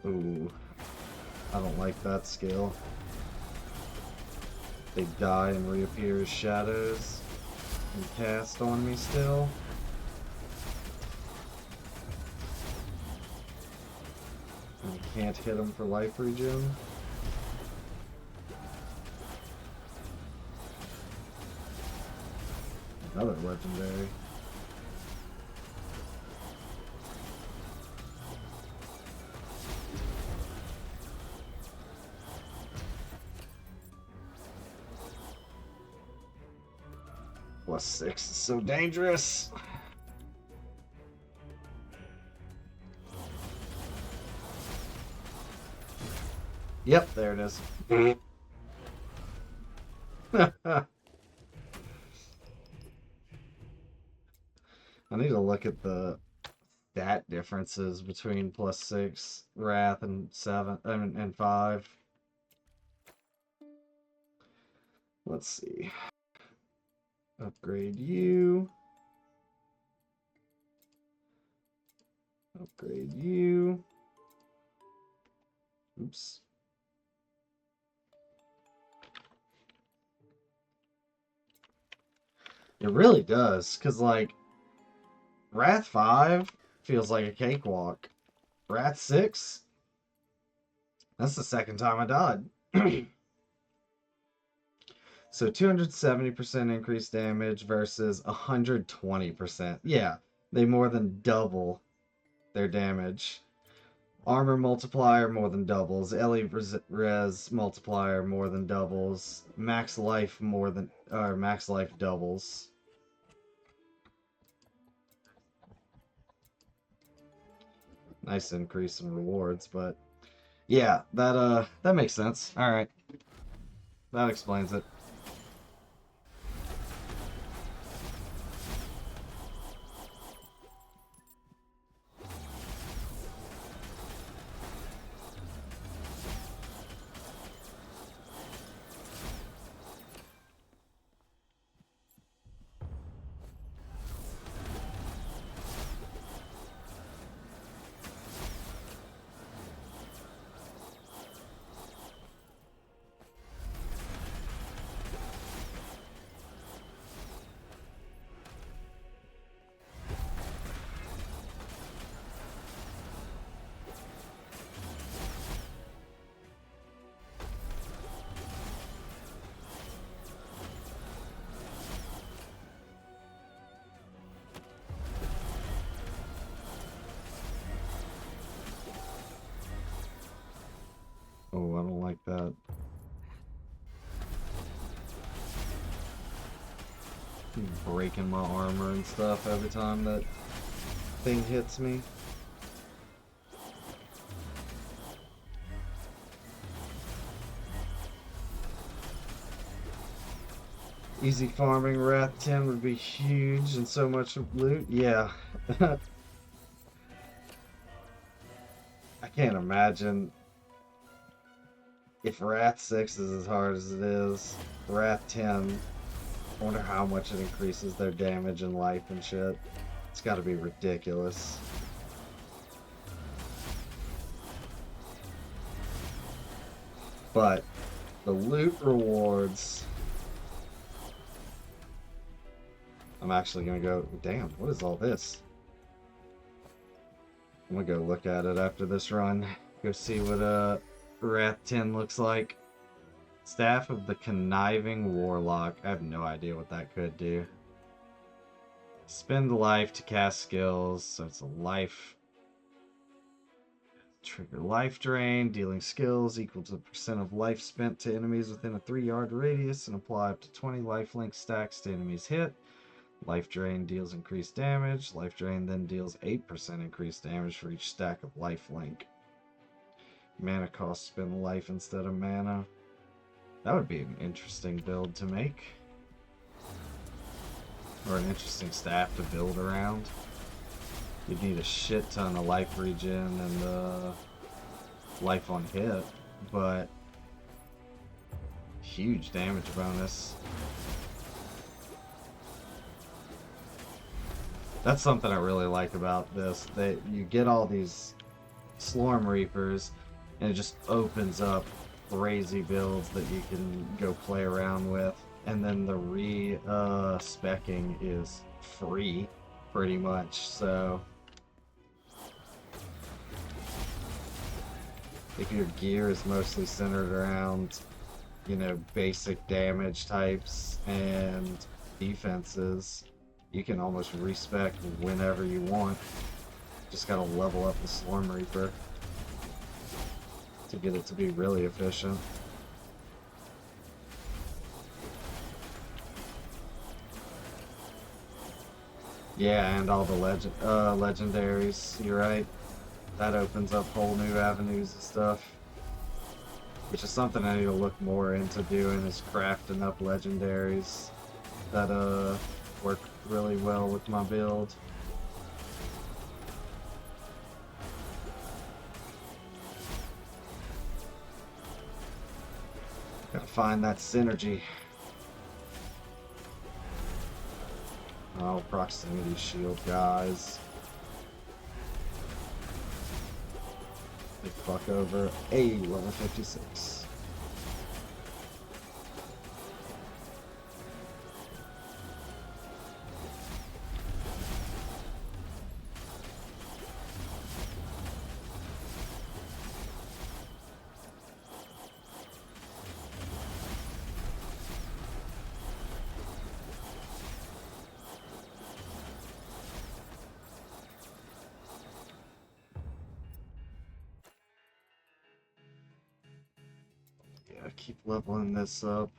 Ooh, I don't like that skill. They die and reappear as shadows and cast on me still. And I can't hit them for life regen. Another legendary. +6 is so dangerous. Yep, there it is. I need to look at the stat differences between +6 Wrath and 7 and 5. Let's see. Upgrade you. Upgrade you. Oops. It really does, because, like, Wrath 5 feels like a cakewalk. Wrath 6? That's the second time I died. So 270% increased damage versus 120%. Yeah, they more than double their damage. Armor multiplier more than doubles. Ellie res multiplier more than doubles. Max life max life doubles. Nice increase in rewards, but yeah, that makes sense. All right, that explains it. Oh, I don't like that. Breaking my armor and stuff every time that thing hits me. Easy farming Wrath 10 would be huge and so much loot. Yeah. can't imagine if Wrath 6 is as hard as it is. Wrath 10, I wonder how much it increases their damage and life and shit. It's gotta be ridiculous. But the loot rewards... I'm actually gonna go... Damn, what is all this? I'm gonna go look at it after this run. Go see what Wrath 10 looks like. Staff of the Conniving Warlock. I have no idea what that could do. Spend life to cast skills, so it's a life. Trigger life drain, dealing skills equal to the percent of life spent to enemies within a 3-yard radius, and apply up to 20 lifelink stacks to enemies hit. Life drain deals increased damage. Life drain then deals 8% increased damage for each stack of lifelink. Mana cost spend life instead of mana. That would be an interesting build to make. Or an interesting staff to build around. You'd need a shit ton of life regen and life on hit, but huge damage bonus. That's something I really like about this. That you get all these Slorm Reapers, and it just opens up crazy builds that you can go play around with. And then the specking is free, pretty much. So if your gear is mostly centered around, you know, basic damage types and defenses, you can almost respec whenever you want. Just gotta level up the Slorm Reaper to get it to be really efficient. Yeah, and all the legendaries, you're right. That opens up whole new avenues and stuff. Which is something I need to look more into doing, is crafting up legendaries that work really well with my build. Gotta find that synergy. Oh, proximity shield, guys. Big fuck over. A level 56. Keep leveling this up.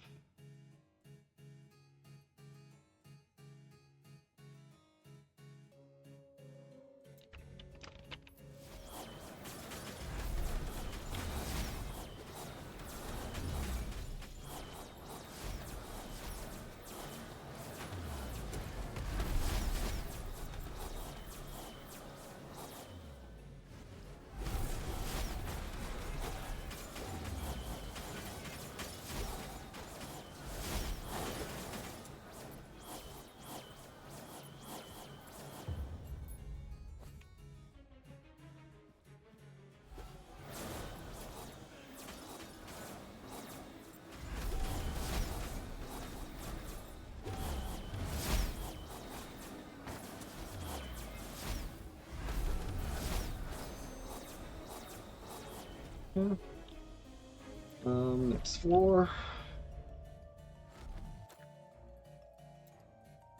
Next floor.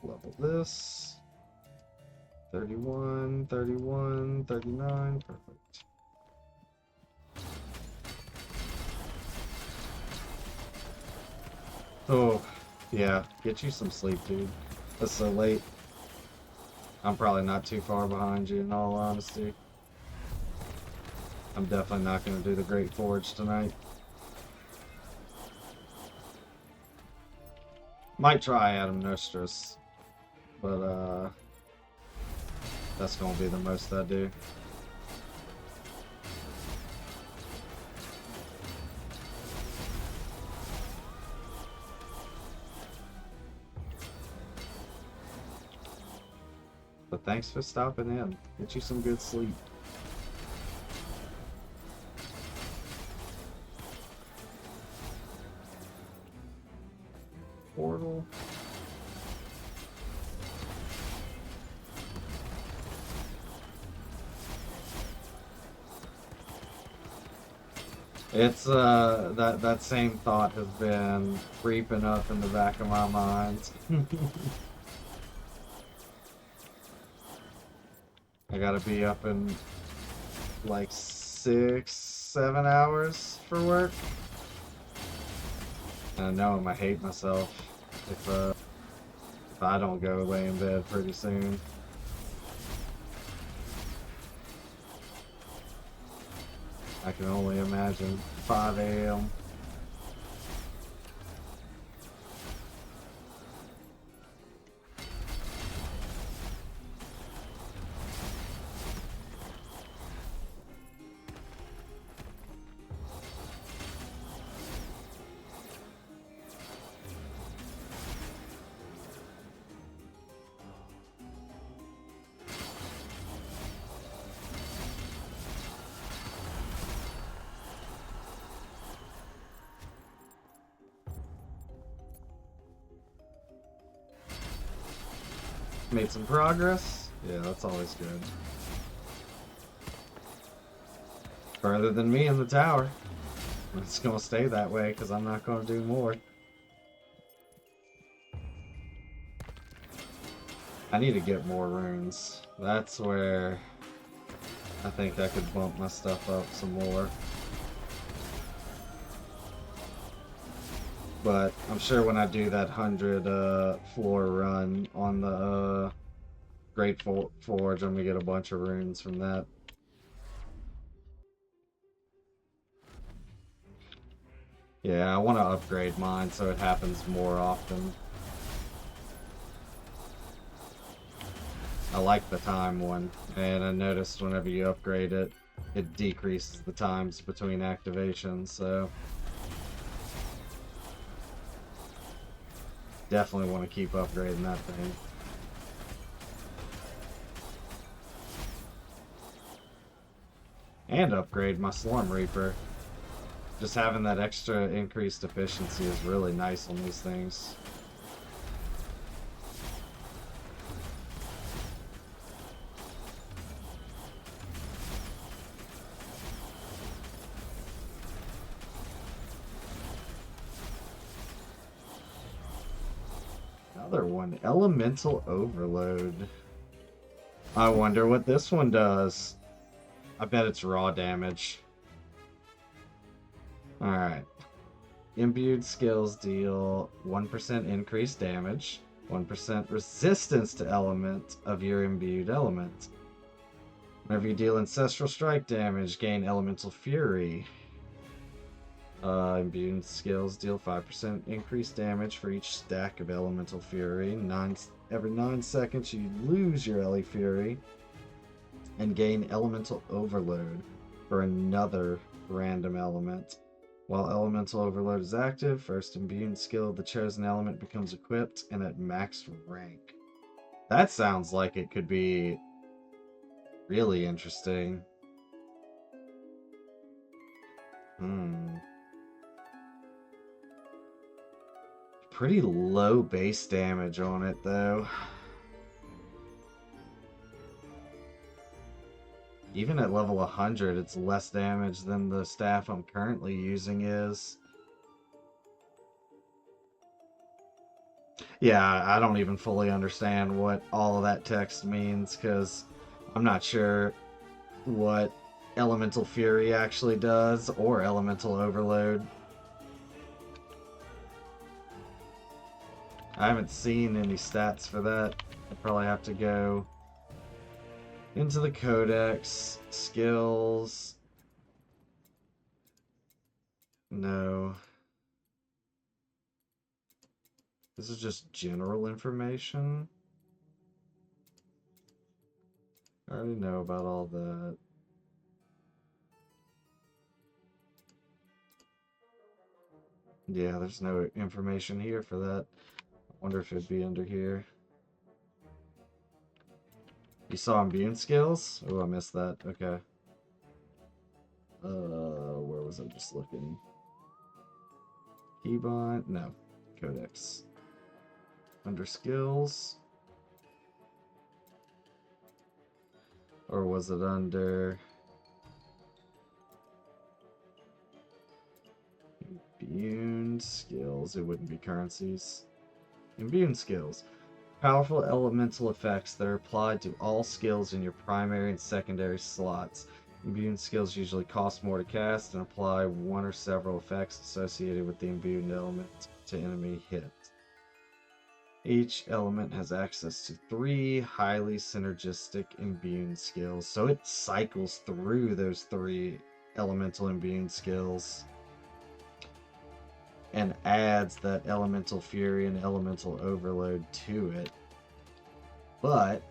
Level this. 31, 31, 39, perfect. Oh, yeah, get you some sleep, dude. It's so late. I'm probably not too far behind you, in all honesty. I'm definitely not going to do the Great Forge tonight. Might try Adam Nostrus, but that's going to be the most I do. but thanks for stopping in. Get you some good sleep. Portal. It's that same thought has been creeping up in the back of my mind. I gotta be up in like 6-7 hours for work. And I know I'm gonna hate myself if I don't go lay in bed pretty soon. I can only imagine 5 a.m. Made some progress. Yeah, that's always good. Further than me in the tower. It's gonna stay that way because I'm not gonna do more. I need to get more runes. That's where I think I could bump my stuff up some more. But I'm sure when I do that 100 floor run on the Great Forge, I'm gonna get a bunch of runes from that. Yeah, I want to upgrade mine so it happens more often. I like the time one, and I noticed whenever you upgrade it, it decreases the times between activations, so definitely want to keep upgrading that thing. And upgrade my Slorm Reaper. Just having that extra increased efficiency is really nice on these things. Another one, Elemental Overload. I wonder what this one does. I bet it's raw damage. Alright. Imbued skills deal 1% increased damage, 1% resistance to element of your imbued element. Whenever you deal Ancestral Strike damage, gain Elemental Fury. Imbued skills deal 5% increased damage for each stack of Elemental Fury. Every 9 seconds you lose your Ele Fury and gain Elemental Overload for another random element. While Elemental Overload is active, first imbued skill of the chosen element becomes equipped and at max rank. That sounds like it could be really interesting. Pretty low base damage on it, though. Even at level 100, it's less damage than the staff I'm currently using is. Yeah, I don't even fully understand what all of that text means, because I'm not sure what Elemental Fury actually does, or Elemental Overload. I haven't seen any stats for that. I probably have to go into the Codex, skills. No. This is just general information. I already know about all that. Yeah, there's no information here for that. I wonder if it'd be under here. You saw immune skills? Oh, I missed that. Okay. Where was I just looking? Keybind? No. Codex. Under skills? Or was it under... Immune skills? It wouldn't be currencies. Immune skills. Powerful elemental effects that are applied to all skills in your primary and secondary slots. Immune skills usually cost more to cast and apply one or several effects associated with the imbued element to enemy hits. Each element has access to 3 highly synergistic immune skills, so it cycles through those 3 elemental immune skills and adds that elemental fury and elemental overload to it. But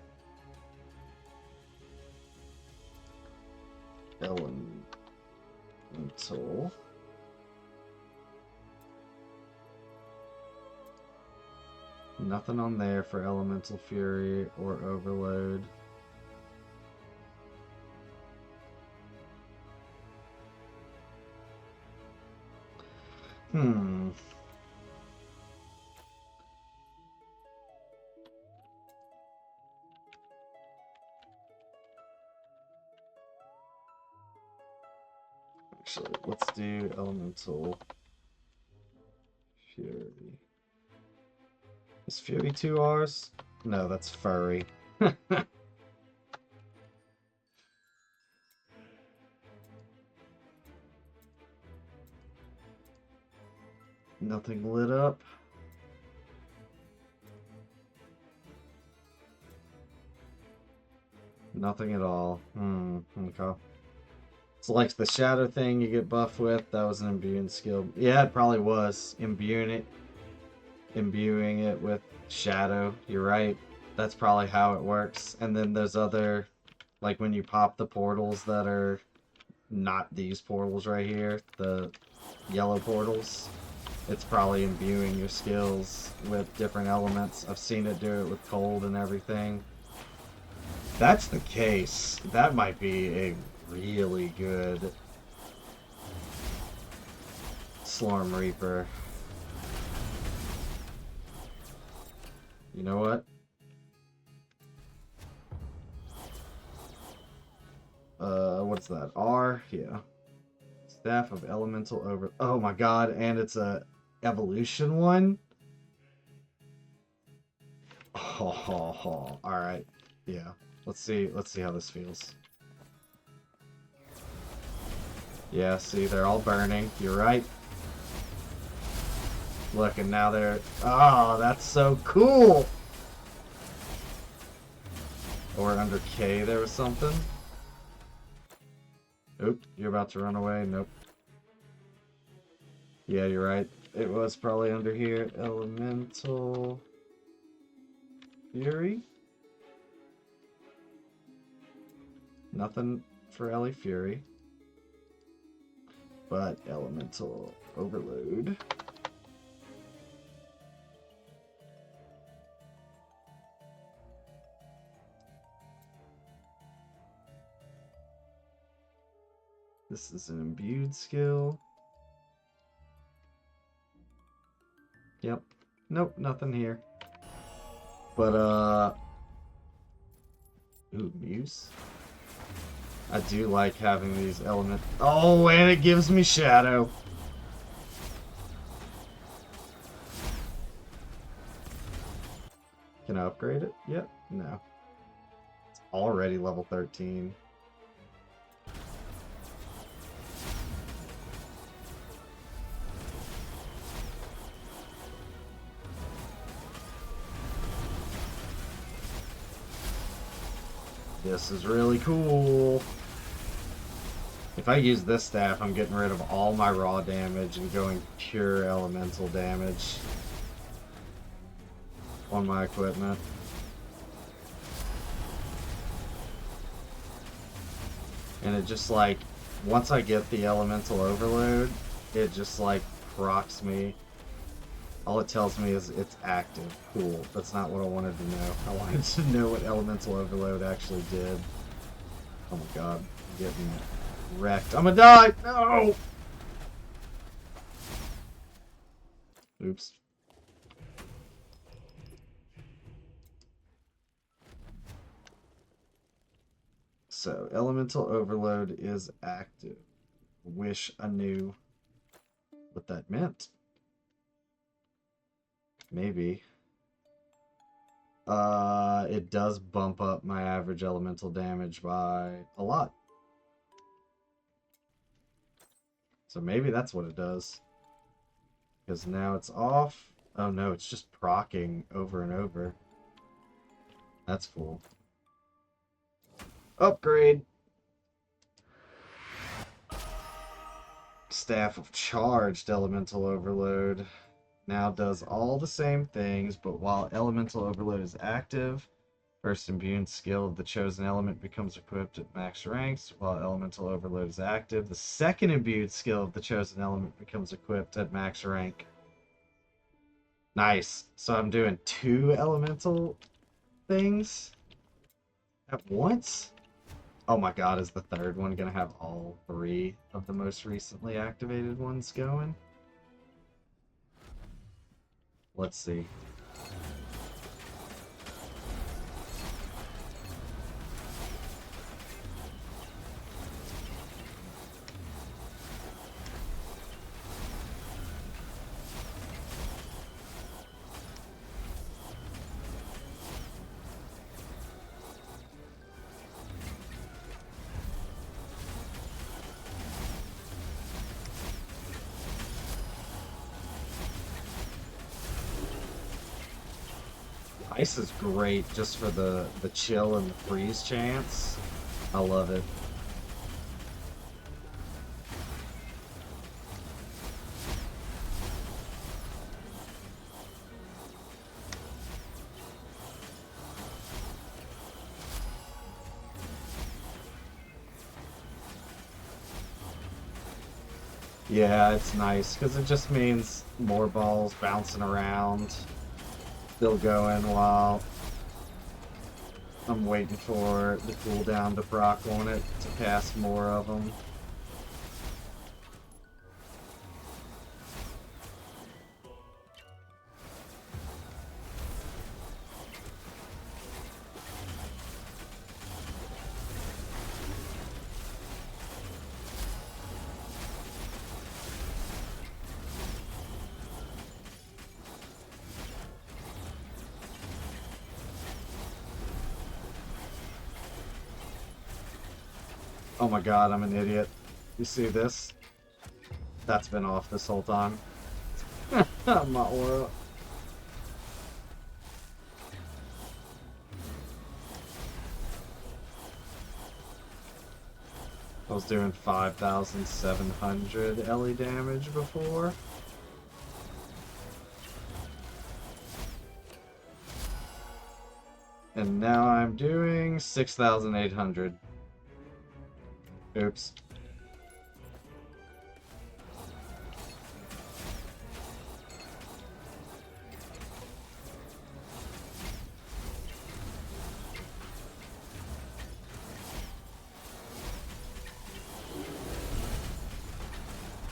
elemental nothing on there for elemental fury or overload. Actually, let's do elemental fury. Is fury 2 R's? No, that's furry. Nothing lit up. Nothing at all. Okay. So like the shadow thing you get buffed with, that was an imbuing skill. Yeah, it probably was. Imbuing it with shadow. You're right. That's probably how it works. And then there's other, like when you pop the portals that are not these portals right here, the yellow portals, it's probably imbuing your skills with different elements. I've seen it do it with cold and everything. If that's the case, that might be a really good Slorm Reaper. You know what? What's that? R? Yeah. Staff of Elemental Over... Oh my god, and it's a evolution one? Oh, alright. Yeah. Let's see how this feels. Yeah, see, they're all burning. You're right. Look, and now they're... Oh, that's so cool! Or under K there was something. Oop, you're about to run away. Nope. Yeah, you're right. It was probably under here. Elemental Fury? Nothing for Ellie Fury. But Elemental Overload. This is an imbued skill. Yep. Nope, nothing here. But, ooh, Muse. I do like having these elements. Oh, and it gives me shadow. Can I upgrade it? Yep. No. It's already level 13. This is really cool. If I use this staff, I'm getting rid of all my raw damage and going pure elemental damage on my equipment. And it just like, once I get the elemental overload, it just like procs me All it tells me is it's active. Cool. That's not what I wanted to know. I wanted to know what Elemental Overload actually did. Oh my god. I'm getting wrecked. I'm gonna die! No! Oops. So, Elemental Overload is active. Wish I knew what that meant. Maybe. It does bump up my average elemental damage by a lot. So maybe that's what it does. Because now it's off. Oh no, it's just proccing over and over. That's cool. Upgrade! Staff of Charged Elemental Overload. Now does all the same things, but while Elemental Overload is active, first imbued skill of the chosen element becomes equipped at max ranks. While Elemental Overload is active, the second imbued skill of the chosen element becomes equipped at max rank. Nice. So I'm doing 2 elemental things at once? Oh my god, is the third one gonna have all 3 of the most recently activated ones going? Let's see. Ice is great just for the chill and the freeze chance. I love it. Yeah, it's nice because it just means more balls bouncing around. Still going while I'm waiting for the cooldown to proc on it to cast more of them. Oh my god, I'm an idiot. You see this? That's been off this whole time. My aura. I was doing 5,700 LE damage before. And now I'm doing 6,800. Oops.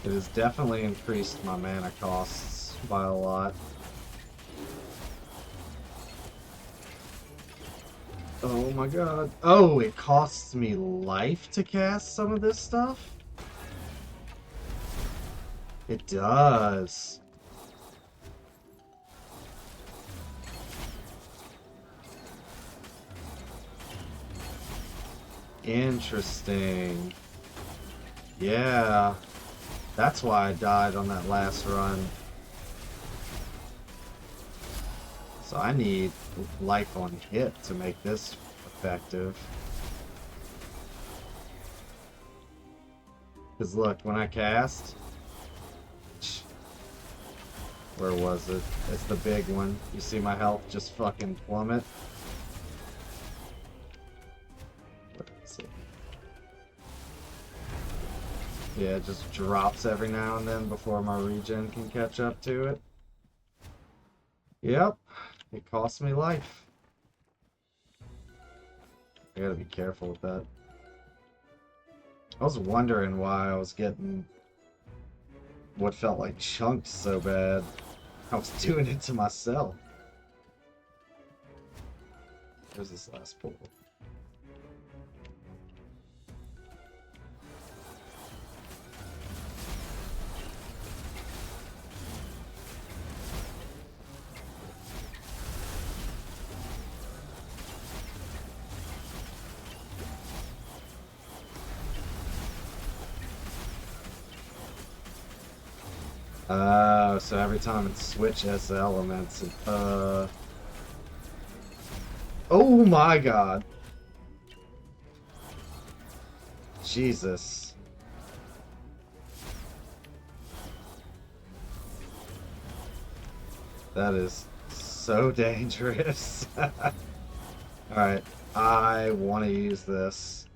It has definitely increased my mana costs by a lot. Oh my god. Oh, it costs me life to cast some of this stuff? It does. Interesting. Yeah. That's why I died on that last run. So I need life on hit to make this effective. Because look, when I cast... Where was it? It's the big one. You see my health just fucking plummet? Let's see. Yeah, it just drops every now and then before my regen can catch up to it. Yep, it cost me life. I gotta be careful with that. I was wondering why I was getting what felt like chunked so bad. I was doing it to myself. There's this last pool. Oh, so every time it switches elements, it, oh my god. Jesus. That is so dangerous. Alright, I want to use this.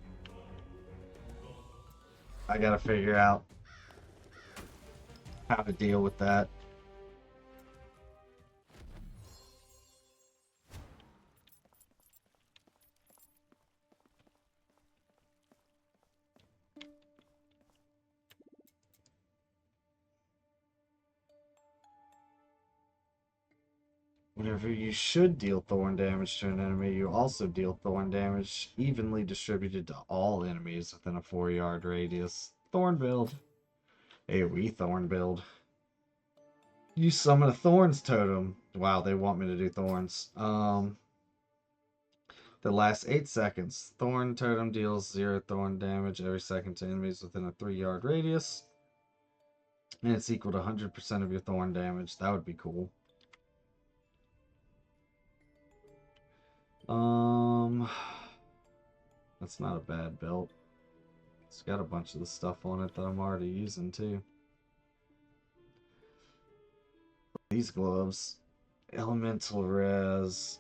I gotta figure out how to deal with that. Whenever you should deal thorn damage to an enemy, you also deal thorn damage evenly distributed to all enemies within a 4-yard radius. Thorn build. AoE thorn build. You summon a thorns totem. Wow, they want me to do thorns. The last 8 seconds. Thorn totem deals 0 thorn damage every second to enemies within a 3-yard radius. And it's equal to 100% of your thorn damage. That would be cool. That's not a bad belt. It's got a bunch of the stuff on it that I'm already using too. These gloves. Elemental res.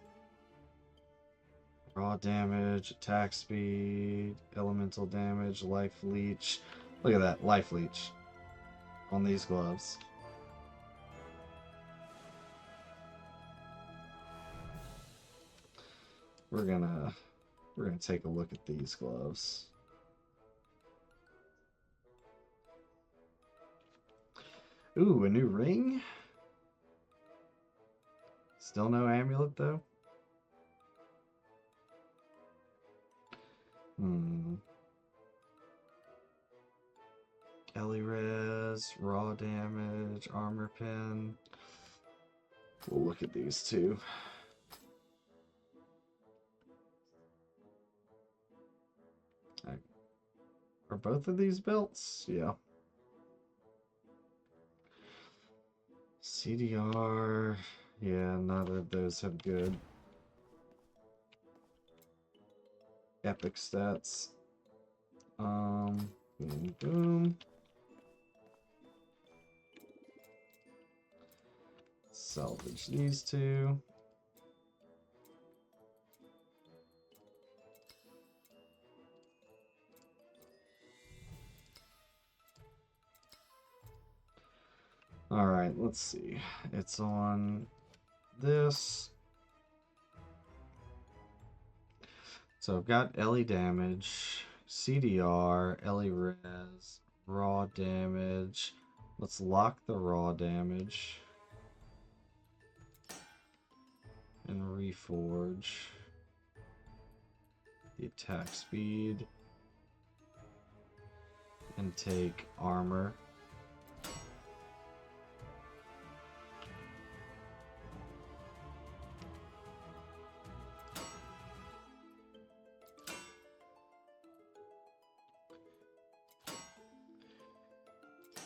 Raw damage, attack speed, elemental damage, life leech. Look at that, life leech on these gloves. We're gonna take a look at these gloves. Ooh, a new ring? Still no amulet though? Ellie res, raw damage, armor pin. We'll look at these two. Are both of these belts? Yeah. CDR. Yeah, neither of those have good epic stats. Boom, boom. Salvage these two. Alright, let's see. It's on this. So I've got Ellie damage, CDR, Ellie res, raw damage. Let's lock the raw damage. And reforge. The attack speed. And take armor.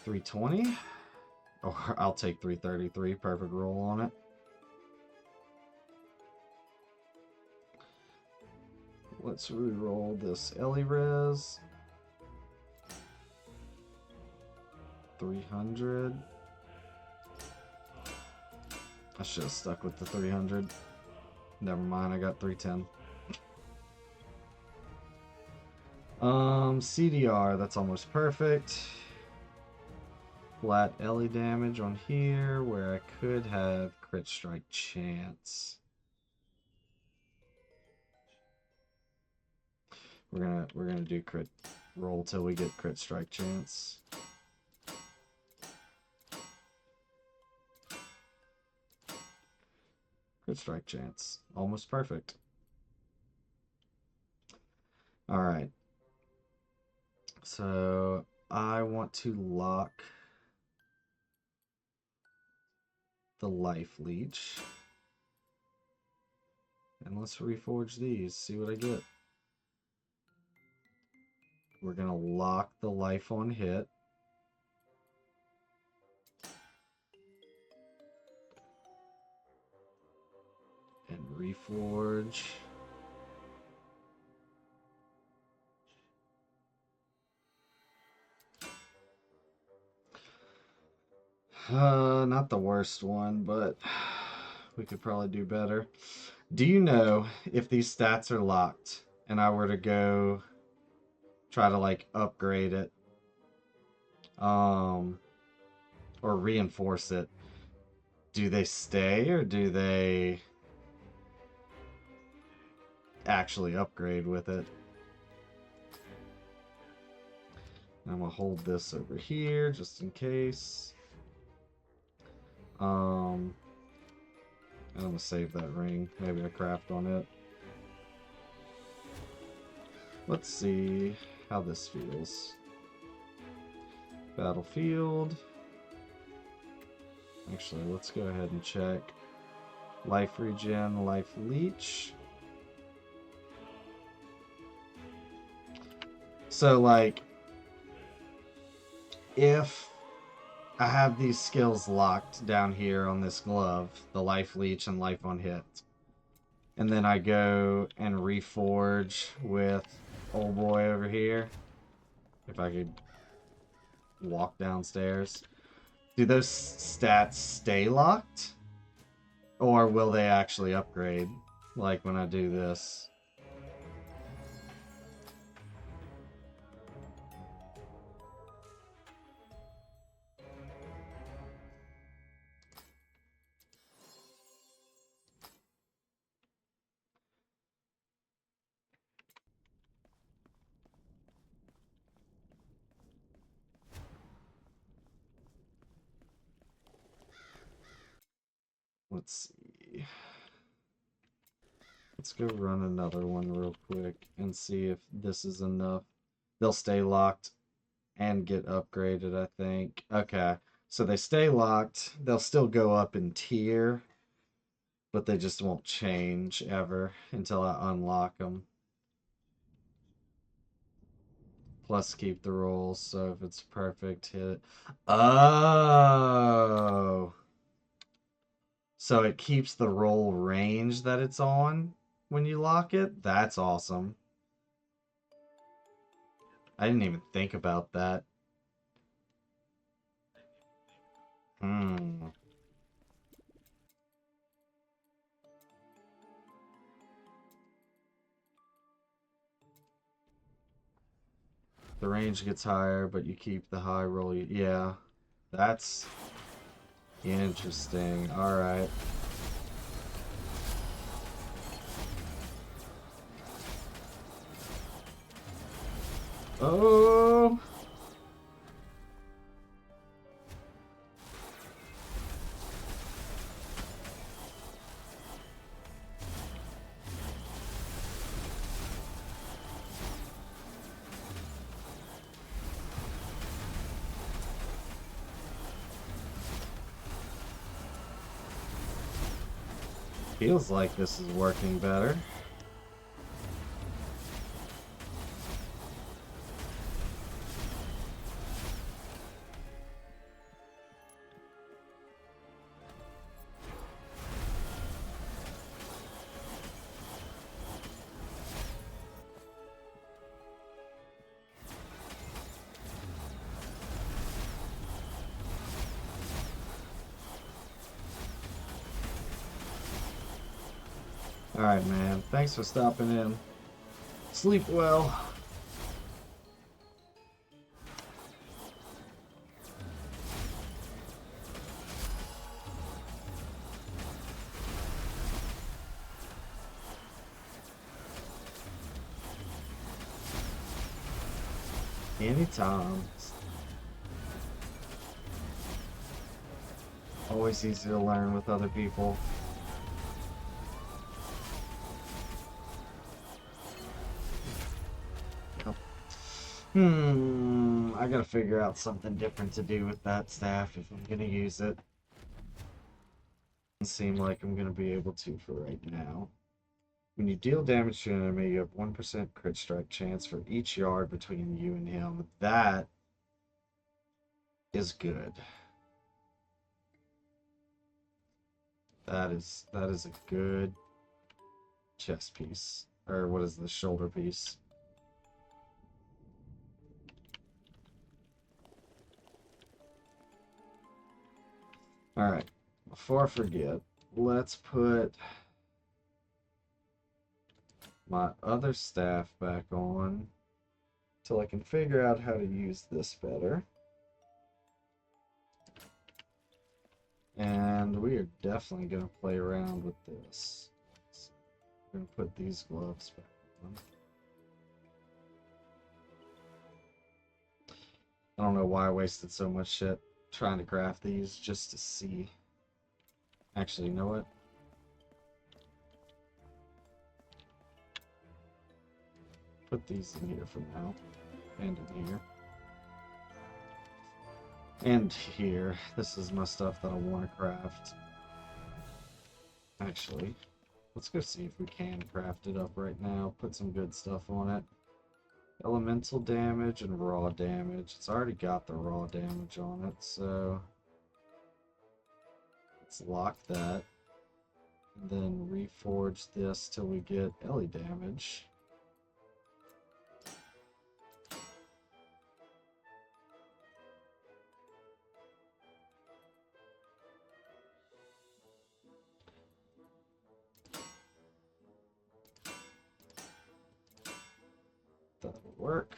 $320, or I'll take 333. Perfect roll on it. Let's re-roll this Ellie res. 300. I should have stuck with the 300. Never mind, I got 310. CDR, that's almost perfect. Flat Ellie damage on here, where I could have crit strike chance. We're gonna do crit roll till we get crit strike chance. Crit strike chance. Almost perfect. Alright. So I want to lock the life leech. And let's reforge these, see what I get. We're gonna lock the life on hit. And reforge. Not the worst one, but we could probably do better. Do you know if these stats are locked and I were to go try to like upgrade it or reinforce it, do they stay or do they actually upgrade with it? I'm gonna hold this over here just in case. And I'm gonna save that ring. Maybe I craft on it. Let's see how this feels. Battlefield. Actually, let's go ahead and check. Life regen, life leech. So, like, if I have these skills locked down here on this glove, the life leech and life on hit, and then I go and reforge with old boy over here, if I could walk downstairs, do those stats stay locked? Or will they actually upgrade, like when I do this? Let's see. Let's go run another one real quick and see if this is enough. They'll stay locked and get upgraded, I think. Okay, so they stay locked. They'll still go up in tier, but they just won't change ever until I unlock them. Plus keep the rolls, so if it's perfect, hit it. Oh! So it keeps the roll range that it's on when you lock it? That's awesome. I didn't even think about that. Hmm. The range gets higher, but you keep the high roll. Yeah, that's interesting. Alright. Oh! Feels like this is working better. Alright, man. Thanks for stopping in. Sleep well. Anytime. Always easy to learn with other people. I gotta figure out something different to do with that staff if I'm gonna use it. Doesn't seem like I'm gonna be able to for right now. When you deal damage to an enemy, you have 1% crit strike chance for each yard between you and him. That is good. That is a good chest piece. Or what is the shoulder piece? Alright, before I forget, let's put my other staff back on till I can figure out how to use this better. And we are definitely going to play around with this. So we're going to put these gloves back on. I don't know why I wasted so much shit trying to craft these just to see. Actually, you know what? Put these in here for now. And in here. And here. This is my stuff that I want to craft. Actually, let's go see if we can craft it up right now. Put some good stuff on it. Elemental damage and raw damage. It's already got the raw damage on it, so let's lock that. And then reforge this till we get Ellie damage. That'll work.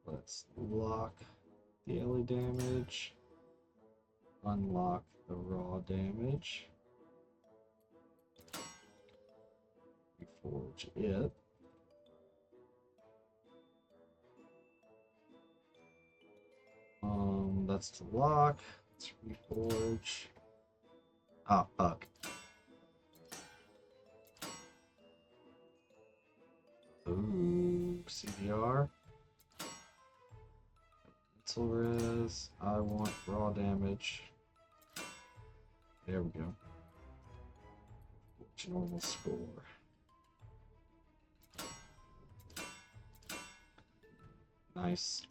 Let's lock the Ellie damage. Unlock the raw damage. Reforge it. That's to lock. Let's reforge. Ah, fuck. Ooh, CDR. Mental res. I want raw damage. There we go. Normal score. Nice.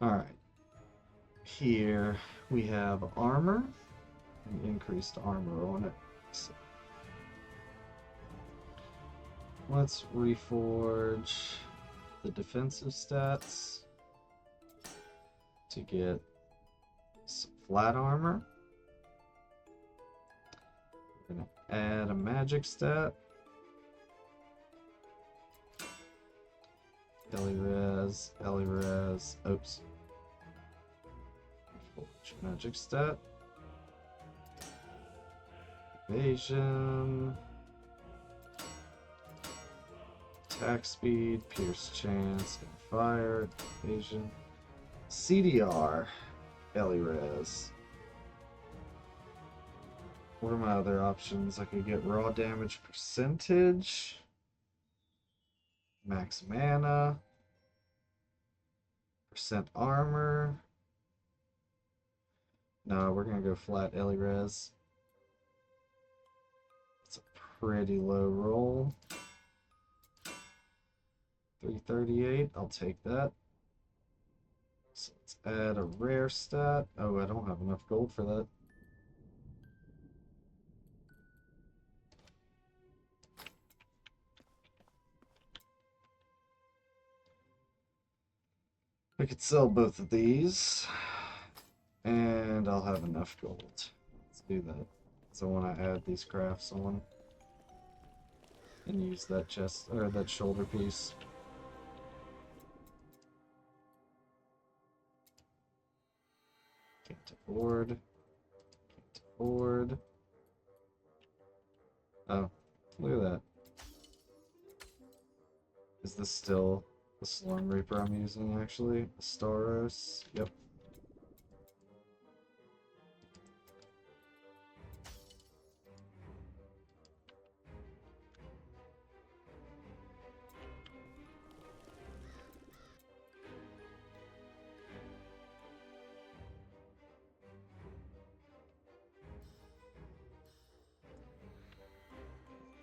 Alright. Here we have armor. And increased armor on it. So let's reforge the defensive stats to get some flat armor. We're going to add a magic stat. Ellie res, oops. Forge magic stat. Evasion. Attack speed, pierce chance, and fire, evasion. CDR, Ellie res. What are my other options? I could get raw damage percentage. Max mana. Percent armor. No, we're gonna go flat Ellie res. It's a pretty low roll. 338, I'll take that. So let's add a rare stat. Oh, I don't have enough gold for that. I could sell both of these, and I'll have enough gold. Let's do that. So when I add these crafts on, and use that chest or that shoulder piece. Can't afford. board. Oh, look at that. Is this still the Storm Reaper I'm using, actually? Staros? Yep.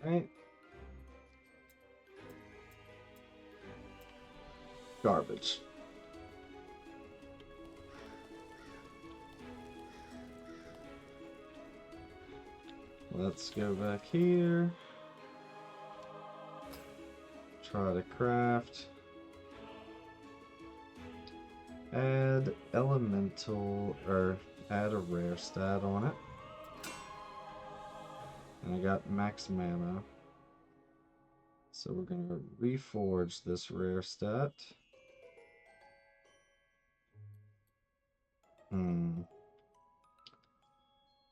Right. Garbage. Let's go back here. Try to craft. Add elemental, or add a rare stat on it. And I got max mana. So we're going to reforge this rare stat.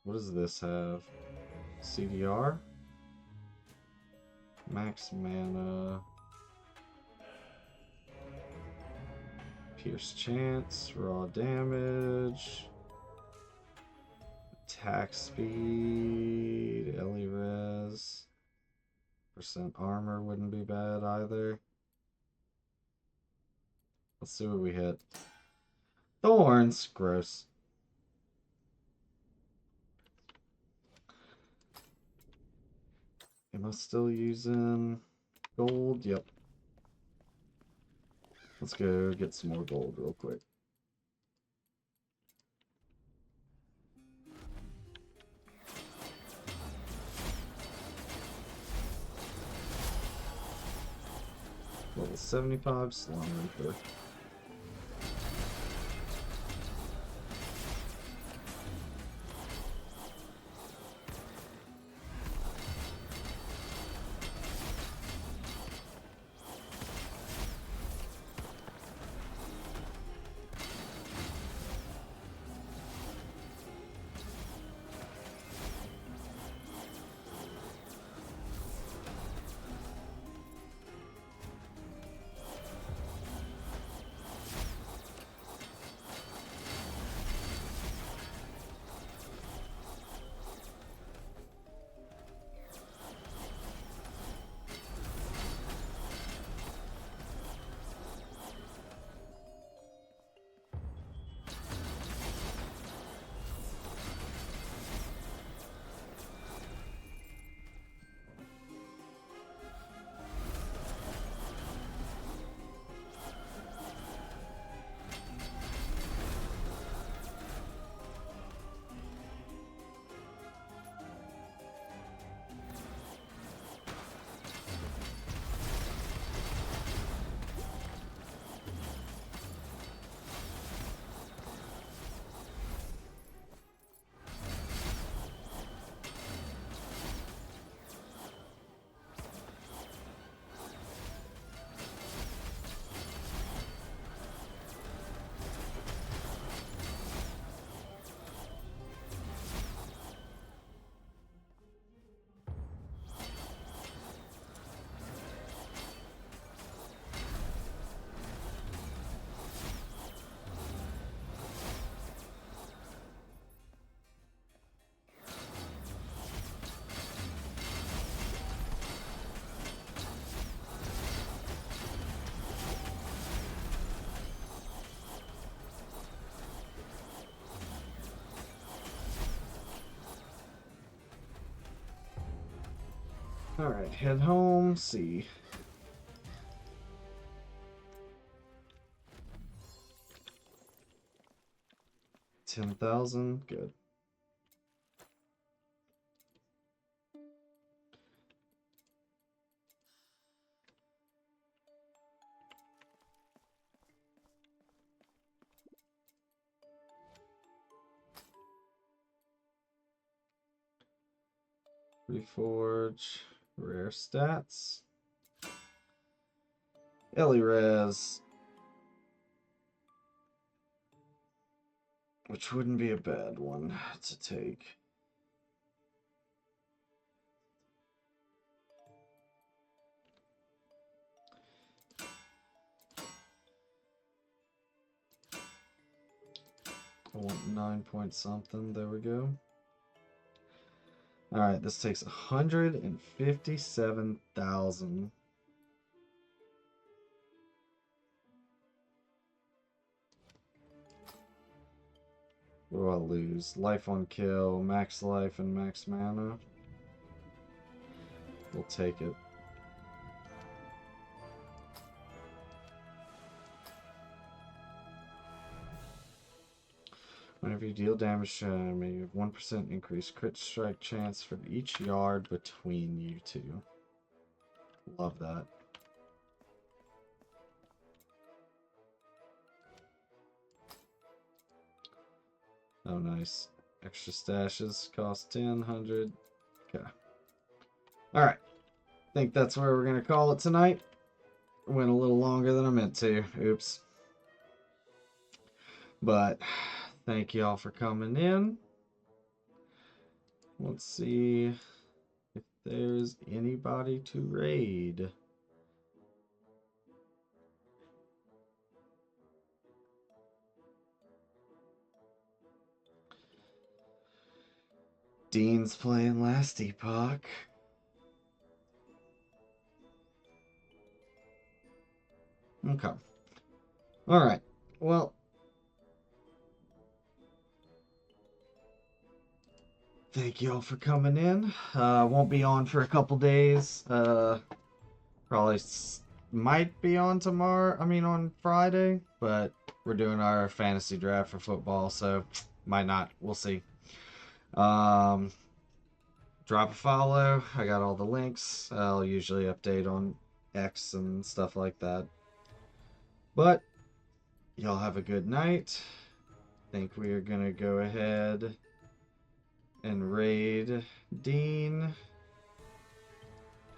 What does this have? CDR? Max mana. Pierce chance, raw damage. Attack speed, Ellie res. Percent armor wouldn't be bad either. Let's see what we hit. Thorns, gross. Am I still using gold? Yep. Let's go get some more gold real quick. Level 75 Slormancer. Alright, head home, see. $10,000, good. Reforge, rare stats. Ellie res, which wouldn't be a bad one to take. I want 9 point something. There we go. Alright, this takes 157,000. What do I lose? Life on kill, max life, and max mana. We'll take it. Whenever you deal damage to an enemy, you have 1% increased crit strike chance for each yard between you two. Love that. Oh, nice. Extra stashes cost 10, 100. Okay. Alright. Think that's where we're going to call it tonight. Went a little longer than I meant to. Oops. But thank you all for coming in. Let's see if there's anybody to raid. Dean's playing Last Epoch. Okay. Alright. Well, thank you all for coming in. Won't be on for a couple days. Probably might be on tomorrow. I mean, on Friday. But we're doing our fantasy draft for football, so might not. We'll see. Drop a follow. I got all the links. I'll usually update on X and stuff like that. But y'all have a good night. Think we are gonna go ahead and raid Dean,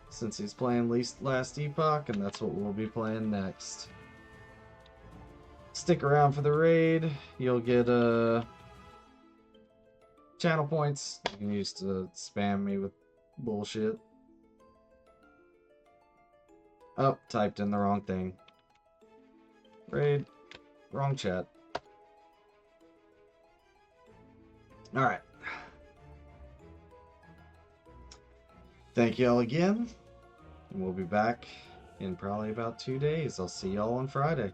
since he's playing Last Epoch, and that's what we'll be playing next. Stick around for the raid. You'll get channel points you can use to spam me with bullshit. Oh, typed in the wrong thing. Raid. Wrong chat. Alright. Thank y'all again. And we'll be back in probably about 2 days. I'll see y'all on Friday.